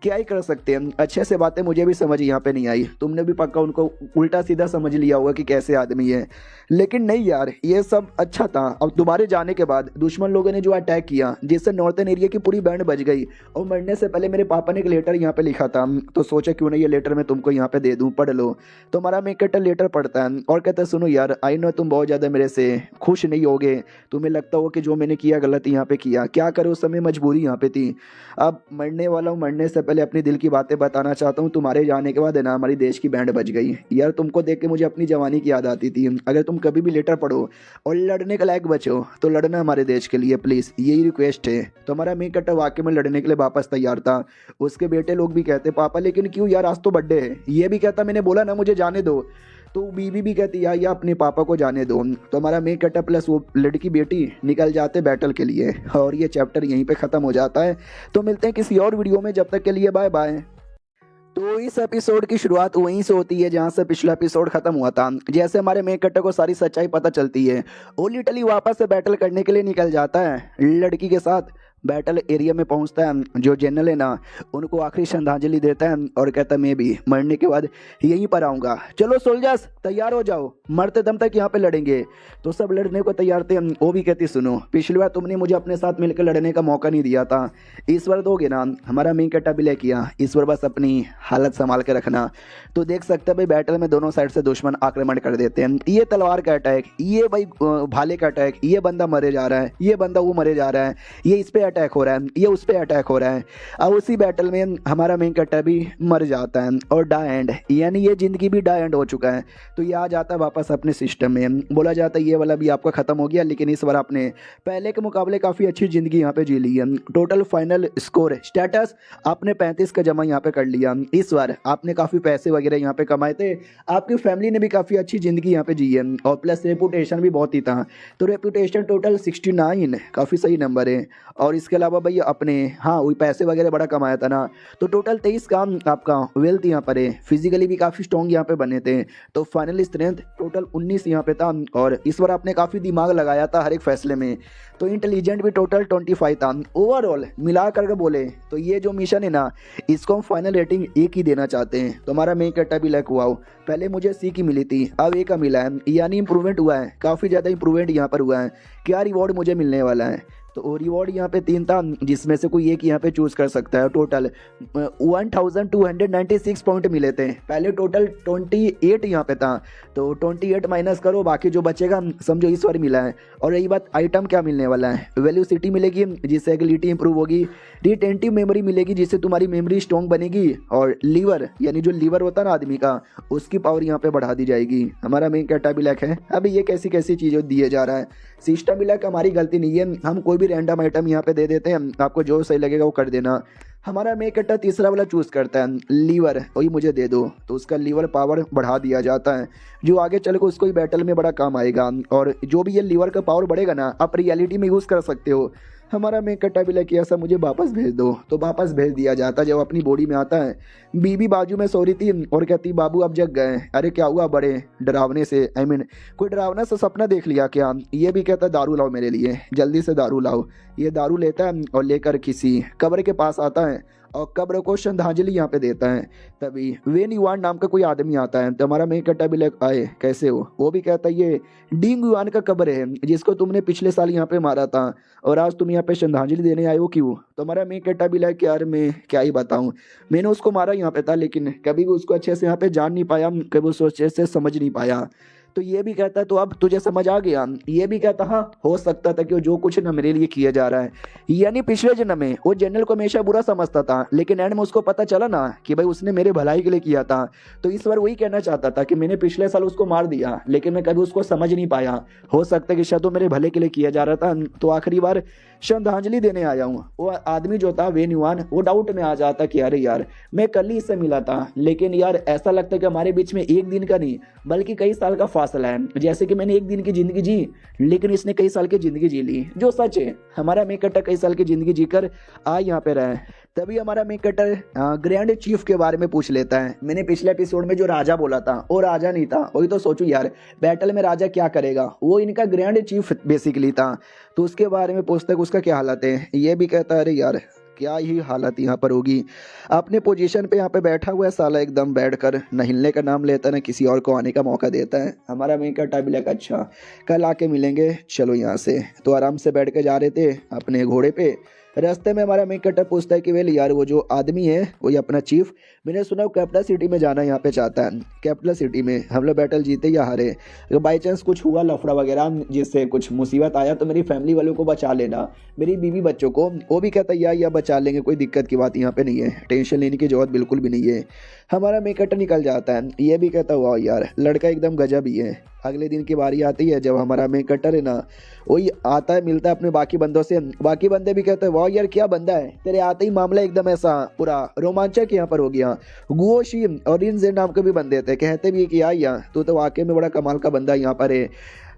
क्या ही कर सकते हैं, अच्छे से बातें मुझे भी समझ यहाँ पे नहीं आई, तुमने भी पक्का उनको उल्टा सीधा समझ लिया होगा कि कैसे आदमी है। लेकिन नहीं यार, ये सब अच्छा था। अब दोबारा जाने के बाद दुश्मन लोगों ने जो अटैक किया जिससे नॉर्थन एरिया की पूरी बैंड बच गई, और मरने से पहले मेरे पापा ने एक लेटर यहाँ पे लिखा था, तो सोचा क्यों नहीं ये लेटर मैं तुमको यहाँ पे दे दूँ, पढ़ लो। तो हमारा मेकटर लेटर पढ़ता है और कहता है सुनो यार, आई नो तुम बहुत ज़्यादा मेरे से खुश नहीं होगे, तुम्हें लगता हो कि जो मैंने किया गलत यहाँ पे किया, क्या करो उस समय मजबूरी यहाँ पे थी। अब मरने वाला हूँ, मरने से पहले अपनी दिल की बातें बताना चाहता हूँ, तुम्हारे जाने के बाद है ना हमारी देश की बैंड बच गई। यार तुमको देख के मुझे अपनी जवानी की याद आती थी। अगर तुम कभी भी लेटर पढ़ो और लड़ने के लायक बचो तो लड़ना हमारे देश के लिए प्लीज़, यही रिक्वेस्ट है। तो हमारा मेन कट्टा वाकई में लड़ने के लिए वापस तैयार था। उसके बेटे लोग भी कहते पापा लेकिन क्यों यार, आज तो बर्थडे है। ये भी कहता मैंने बोला ना मुझे जाने दो। तो बीवी भी कहती यार या अपने पापा को जाने दो। तो हमारा मेन कट्टा प्लस वो लड़की बेटी निकल जाते बैटल के लिए, और ये चैप्टर यहीं पे ख़त्म हो जाता है। तो मिलते हैं किसी और वीडियो में, जब तक के लिए बाय बाय। तो इस एपिसोड की शुरुआत वहीं से होती है जहां से पिछला एपिसोड खत्म हुआ था। जैसे हमारे मेन कट्टा को सारी सच्चाई पता चलती है, वो लिटरली वापस से बैटल करने के लिए निकल जाता है लड़की के साथ। बैटल एरिया में पहुंचता है, जो जनरल है ना उनको आखिरी श्रद्धांजलि देता है और कहता है मैं भी मरने के बाद यहीं पर आऊँगा, चलो सोल्जर्स तैयार हो जाओ, मरते दम तक यहाँ पे लड़ेंगे। तो सब लड़ने को तैयार थे। वो भी कहती सुनो पिछली बार तुमने मुझे अपने साथ मिलकर लड़ने का मौका नहीं दिया था, इस बार दोगे ना। हमारा मेन कट्टा भी ले किया, इस बार बस अपनी हालत संभाल के रखना। तो देख सकते हैं भाई बैटल में दोनों साइड से दुश्मन आक्रमण कर देते हैं। ये तलवार का अटैक, ये भाई भाले का अटैक, ये बंदा मरे जा रहा है, ये बंदा वो मरे जा रहा है, ये इस पे अटैक हो रहा है, ये उस पे अटैक हो रहा है। अब उसी बैटल में हमारा मेन कट्टा भी मर जाता है और डा एंड, यानी ये जिंदगी भी डा एंड हो चुका है। तो ये आ जाता है वापस अपने सिस्टम में। बोला जाता है ये वाला भी आपका खत्म हो गया, लेकिन इस बार आपने पहले के मुकाबले काफ़ी अच्छी ज़िंदगी यहाँ पे जी ली है। टोटल फाइनल स्कोर स्टेटस आपने 35 का जमा यहाँ पे कर लिया। इस बार आपने काफ़ी पैसे वगैरह यहाँ पे कमाए थे, आपकी फैमिली ने भी काफ़ी अच्छी ज़िंदगी यहाँ पे जी है, और प्लस रेपुटेशन भी बहुत ही था। तो रेपुटेशन टोटल 69 काफ़ी सही नंबर है। और इसके अलावा भाई अपने हाँ वही पैसे वगैरह बड़ा कमाया था ना, तो टोटल 23 का आपका वेल्थ यहाँ पर है। फिजिकली भी काफ़ी स्ट्रॉन्ग यहाँ पे बने थे। तो फाइनल स्ट्रेंथ टोटल 19 यहाँ पे था, और इस बार आपने काफ़ी दिमाग लगाया था हर एक फैसले में। तो इंटेलिजेंट भी टोटल 25 था। ओवरऑल मिला करके बोले तो ये जो मिशन है ना, इसको हम फाइनल रेटिंग ए की देना चाहते हैं। तो हमारा मेन कट्टा भी लाइक हुआ हो, पहले मुझे सी की मिली थी, अब ए का मिला है, यानी इंप्रूवमेंट हुआ है, काफ़ी ज़्यादा इंप्रूवमेंट यहाँ पर हुआ है। क्या रिवॉर्ड मुझे मिलने वाला है, तो रिवॉर्ड यहाँ पे 3 था, जिसमें से कोई एक यहाँ पे चूज़ कर सकता है। टोटल 1296 पॉइंट मिले थे, पहले टोटल 28 यहाँ पे था, तो 28 माइनस करो, बाकी जो बचेगा समझो इस बार मिला है। और रही बात आइटम क्या मिलने वाला है, वेल्यूसिटी मिलेगी जिससे एगिलिटी इंप्रूव होगी, रिटेंटिव मेमोरी मिलेगी जिससे तुम्हारी मेमोरी स्ट्रॉन्ग बनेगी, और लीवर यानी जो लीवर होता है ना आदमी का, उसकी पावर यहाँ पे बढ़ा दी जाएगी। हमारा मेन कट्टा भी लैक है। अभी ये कैसी कैसी चीज़ें दिए जा रहा है, सिस्टम भी लैक हमारी गलती नहीं है, हम कोई भी रैंडम आइटम यहाँ पे दे देते हैं, आपको जो सही लगेगा वो कर देना। हमारा मेन कट्टा तीसरा वाला चूज़ करता है, लीवर, वही मुझे दे दो, तो उसका लीवर पावर बढ़ा दिया जाता है, जो आगे चल के उसको ही बैटल में बड़ा काम आएगा। और जो भी ये लीवर का पावर बढ़ेगा ना, आप रियलिटी में यूज़ कर सकते हो। हमारा मेन कट्टा भी लगे ऐसा मुझे वापस भेज दो, तो वापस भेज दिया जाता। जब अपनी बॉडी में आता है, बीबी बाजू में सो रही थी और कहती बाबू अब जग गए। अरे क्या हुआ, बड़े डरावने से कोई डरावना सा सपना देख लिया क्या। ये भी कहता दारू लाओ मेरे लिए, जल्दी से दारू लाओ। ये दारू लेता है और लेकर किसी कब्र के पास आता है और कब्र को श्रद्धांजलि यहाँ पे देता है। तभी वेन युआन नाम का कोई आदमी आता है, तो हमारा मेन कट्टा भी लग आए कैसे हो। वो भी कहता है ये डिंग युआन का कब्र है जिसको तुमने पिछले साल यहाँ पे मारा था, और आज तुम यहाँ पे श्रद्धांजलि देने आए हो क्यों। तो हमारा मेन कट्टा भी लग यार मैं क्या ही बताऊँ, मैंने उसको मारा यहाँ पे था, लेकिन कभी भी उसको अच्छे से यहाँ पे जान नहीं पाया, कभी उसको अच्छे से समझ नहीं पाया। तो ये भी कहता है तो अब तुझे समझ आ गया। ये भी कहता हाँ हो सकता था कि जो कुछ ना मेरे लिए किया जा रहा है, यानी पिछले जन्म में वो जनरल को हमेशा बुरा समझता था, लेकिन एंड में उसको पता चला ना कि भाई उसने मेरे भलाई के लिए किया था। तो इस बार वही कहना चाहता था कि मैंने पिछले साल उसको मार दिया, लेकिन मैं कभी उसको समझ नहीं पाया। हो सकता है कि शायद वो मेरे भले के लिए किया जा रहा था। तो आखिरी बार श्रद्धांजलि देने आया हूँ। वो आदमी जो था वेन्युआन, वो डाउट में आ जाता कि अरे यार मैं कल ही इससे मिला था, लेकिन यार ऐसा लगता है कि हमारे बीच में एक दिन का नहीं बल्कि कई साल का फासला है। जैसे कि मैंने एक दिन की जिंदगी जी, लेकिन इसने कई साल की जिंदगी जी ली, जो सच है। हमारा मेन कटर कई साल की जिंदगी जीकर आ यहाँ पे रहा है। तभी हमारा मेन कटर ग्रैंड चीफ के बारे में पूछ लेता है। मैंने पिछले एपिसोड में जो राजा बोला था वो राजा नहीं था। वही तो सोचू यार, बैटल में राजा क्या करेगा, वो इनका ग्रैंड चीफ बेसिकली था। तो उसके बारे में पूछता है उसका क्या हालत है। ये भी कहता है अरे यार क्या ही हालत यहाँ पर होगी, अपने पोजीशन पे यहाँ पे बैठा हुआ है साला, एकदम बैठकर न हिलने का नाम लेता है, न किसी और को आने का मौका देता है। हमारा मेन कटा भी लगा अच्छा कल आके मिलेंगे, चलो यहाँ से। तो आराम से बैठ के जा रहे थे अपने घोड़े पे। रास्ते में हमारा मेन कटर पूछता है कि वेल यार वो जो आदमी है वही अपना चीफ, मैंने सुना वो कैपिटल सिटी में जाना यहाँ पे चाहता है। कैपिटल सिटी में हम लोग बैटल जीते या हारे, अगर बाई चांस कुछ हुआ लफड़ा वगैरह जिससे कुछ मुसीबत आया तो मेरी फैमिली वालों को बचा लेना, मेरी बीवी बच्चों को। वो भी कहता है या बचा लेंगे, कोई दिक्कत की बात यहाँ पे नहीं है, टेंशन लेने की जरूरत बिल्कुल भी नहीं है। हमारा मेन कटर निकल जाता है। ये भी कहता हुआ यार लड़का एकदम गजब ही है। अगले दिन की बारी आती है जब हमारा मेन कटर है ना वही आता है, मिलता है अपने बाकी बंदों से। बाकी बंदे भी कहते हैं वाह यार क्या बंदा है, तेरे आते ही मामला एकदम ऐसा पूरा रोमांचक यहाँ पर हो गया। गुओशी और रिनजे नाम के भी बंदे थे, कहते भी कि यार तू तो वाकई में बड़ा कमाल का बंदा यहाँ पर है।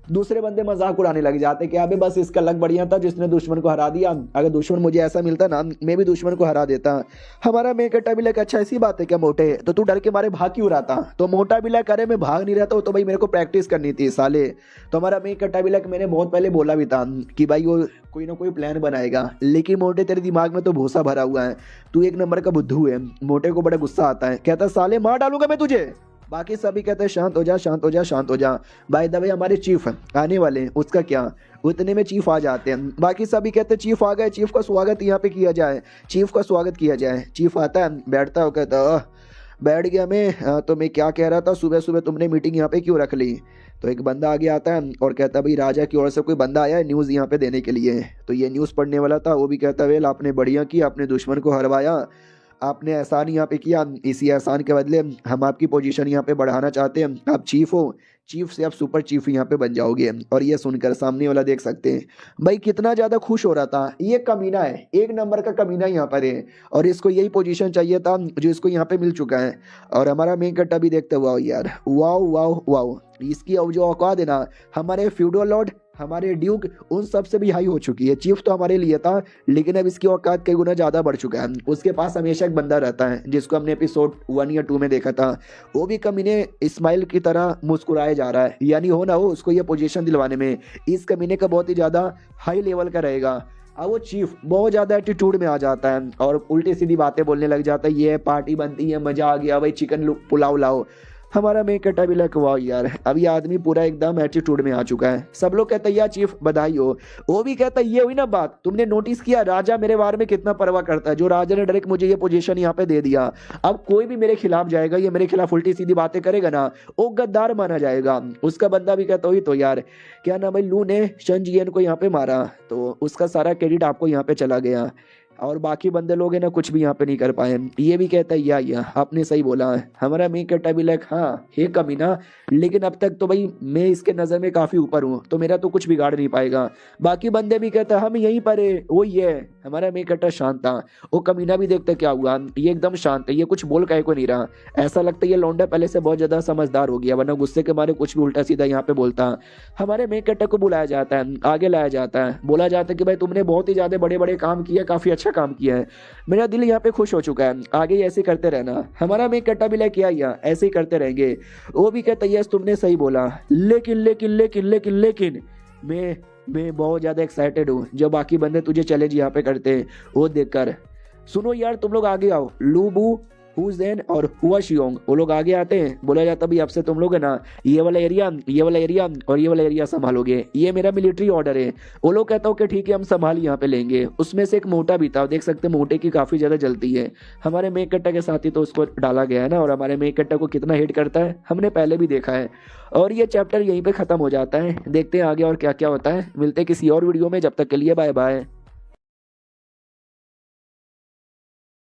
दूसरे बंदे मजाक उड़ाने लग जाते कि अबे बस इसका लक बढ़िया था जिसने दुश्मन को हरा दिया, अगर दुश्मन मुझे ऐसा मिलता ना मैं भी दुश्मन को हरा देता। हमारा मेन कट्टा भी लगा अच्छा ऐसी बात है क्या मोटे, तो तू डर के मारे भाग क्यों रहा था। तो मोटा भी लग करे मैं भाग नहीं रहता, तो भाई मेरे को प्रैक्टिस करनी थी साले। तो हमारा मेन कट्टा भी लग मैंने बहुत पहले बोला भी था कि भाई वो कोई ना कोई प्लान बनाएगा, लेकिन मोटे तेरे दिमाग में तो भूसा भरा हुआ है, तू एक नंबर का बुद्धू है। मोटे को बड़ा गुस्सा आता है, कहता साले मार डालूंगा मैं तुझे। बाकी सभी कहते हैं शांत हो जा शांत हो जा शांत हो जा। बाय द वे हमारे चीफ आने वाले हैं, उसका क्या। उतने में चीफ आ जाते हैं। बाकी सभी कहते हैं चीफ आ गए, चीफ का स्वागत यहाँ पे किया जाए, चीफ का स्वागत किया जाए। चीफ आता है, बैठता है, कहता है बैठ गया मैं। तो मैं क्या कह रहा था, सुबह सुबह तुमने मीटिंग यहाँ पे क्यों रख ली। तो एक बंदा आगे आता है और कहता है भाई राजा की ओर से कोई बंदा आया है न्यूज़ यहाँ पे देने के लिए। तो ये न्यूज़ पढ़ने वाला था, वो भी कहता है वेल आपने बढ़िया किया, अपने दुश्मन को हरवाया, आपने एहसान यहाँ पे किया, इसी एहसान के बदले हम आपकी पोजीशन यहाँ पे बढ़ाना चाहते हैं, आप चीफ हो, चीफ से आप सुपर चीफ यहाँ पे बन जाओगे। और ये सुनकर सामने वाला देख सकते हैं भाई कितना ज़्यादा खुश हो रहा था। ये कमीना है, एक नंबर का कमीना यहाँ पर है, और इसको यही पोजीशन चाहिए था जो इसको यहाँ पे मिल चुका है। और हमारा मेन कट्टा भी देखते हुआ यार वाओ वाओ वाओ, इसकी जो औकात है ना, हमारे फ्यूडल लॉर्ड हमारे ड्यूक उन सब से भी हाई हो चुकी है। चीफ तो हमारे लिए था, लेकिन अब इसकी औकात कई गुना ज़्यादा बढ़ चुका है। उसके पास हमेशा एक बंदा रहता है जिसको हमने एपिसोड 1 या 2 में देखा था, वो भी कमीने इस्माइल की तरह मुस्कुराए जा रहा है, यानी हो ना हो उसको ये पोजीशन दिलवाने में इस कमीने का बहुत ही ज़्यादा हाई लेवल का रहेगा। अब वो चीफ बहुत ज़्यादा एटीट्यूड में आ जाता है और उल्टी सीधी बातें बोलने लग जाता है, ये पार्टी बनती है, मज़ा आ गया भाई, चिकन पुलाव लाओ। हमारा मेन कट्टा भी लग वाह यार अब ये आदमी पूरा एकदम एटीट्यूड में आ चुका है। सब लोग कहते हैं यार चीफ बधाई हो। वो भी कहता है ये हुई ना बात, तुमने नोटिस किया राजा मेरे बारे में कितना परवाह करता है, जो राजा ने डायरेक्ट मुझे ये पोजीशन यहाँ पे दे दिया। अब कोई भी मेरे खिलाफ जाएगा, ये मेरे खिलाफ उल्टी सीधी बातें करेगा ना, वो गद्दार माना जाएगा। उसका बंदा भी कहता ही तो यार क्या नाम है, लू ने शनजियन को यहाँ पे मारा, तो उसका सारा क्रेडिट आपको यहाँ पे चला गया, और बाकी बंदे लोग हैं ना कुछ भी यहाँ पे नहीं कर पाए। ये भी कहता है या आपने सही बोला है। हमारा मेन कट्टा भी लाइक हाँ हे कमीना, लेकिन अब तक तो भाई मैं इसके नज़र में काफ़ी ऊपर हूँ, तो मेरा तो कुछ बिगाड़ नहीं पाएगा। बाकी बंदे भी कहते हैं हम यहीं पर है, वो ये है। हमारा मेन कट्टा शांत था। वो कमीना भी देखता क्या हुआ, ये एकदम शांत है, ये कुछ बोल काहे को नहीं रहा। ऐसा लगता है ये लौंडा पहले से बहुत ज़्यादा समझदार हो गया, वरना गुस्से के मारे कुछ भी उल्टा सीधा यहाँ पे बोलता। हमारे मेन कट्टा को बुलाया जाता है, आगे लाया जाता है, बोला जाता है कि भाई तुमने बहुत ही ज़्यादा बड़े बड़े काम किए, काफ़ी अच्छा काम किया है, मेरा दिल यहाँ पे खुश हो चुका है, आगे ऐसे करते रहना। हमारा मेन कट्टा भी लेके आया, ऐसे ही करते रहेंगे। वो भी कहता है यस तुमने सही बोला, लेकिन लेकिन लेकिन लेकिन लेकिन मैं बहुत ज़्यादा एक्साइटेड हूँ जो बाकी बंदे तुझे चैलेंज यहाँ पे करते हैं वो देखकर। सुनो यार तुम लोग आगे आओ, लूबू हु ज़ेन और हुआ शियोंग, वो लोग आगे आते हैं। बोला जाता भाई आपसे तुम लोग है ना ये वाला एरिया और ये वाला एरिया संभालोगे, ये मेरा मिलिट्री ऑर्डर है। वो लोग कहता हो कि ठीक है हम संभाल यहाँ पे लेंगे। उसमें से एक मोटा भी था, देख सकते हैं मोटे की काफ़ी ज़्यादा जलती है। हमारे मेक कट्टा के साथ ही तो उसको डाला गया है ना, और हमारे मेक कट्टा को कितना हिट करता है हमने पहले भी देखा है। और ये चैप्टर यहीं पे ख़त्म हो जाता है। देखते हैं आगे और क्या क्या होता है। मिलते हैं किसी और वीडियो में, जब तक के लिए बाय बाय।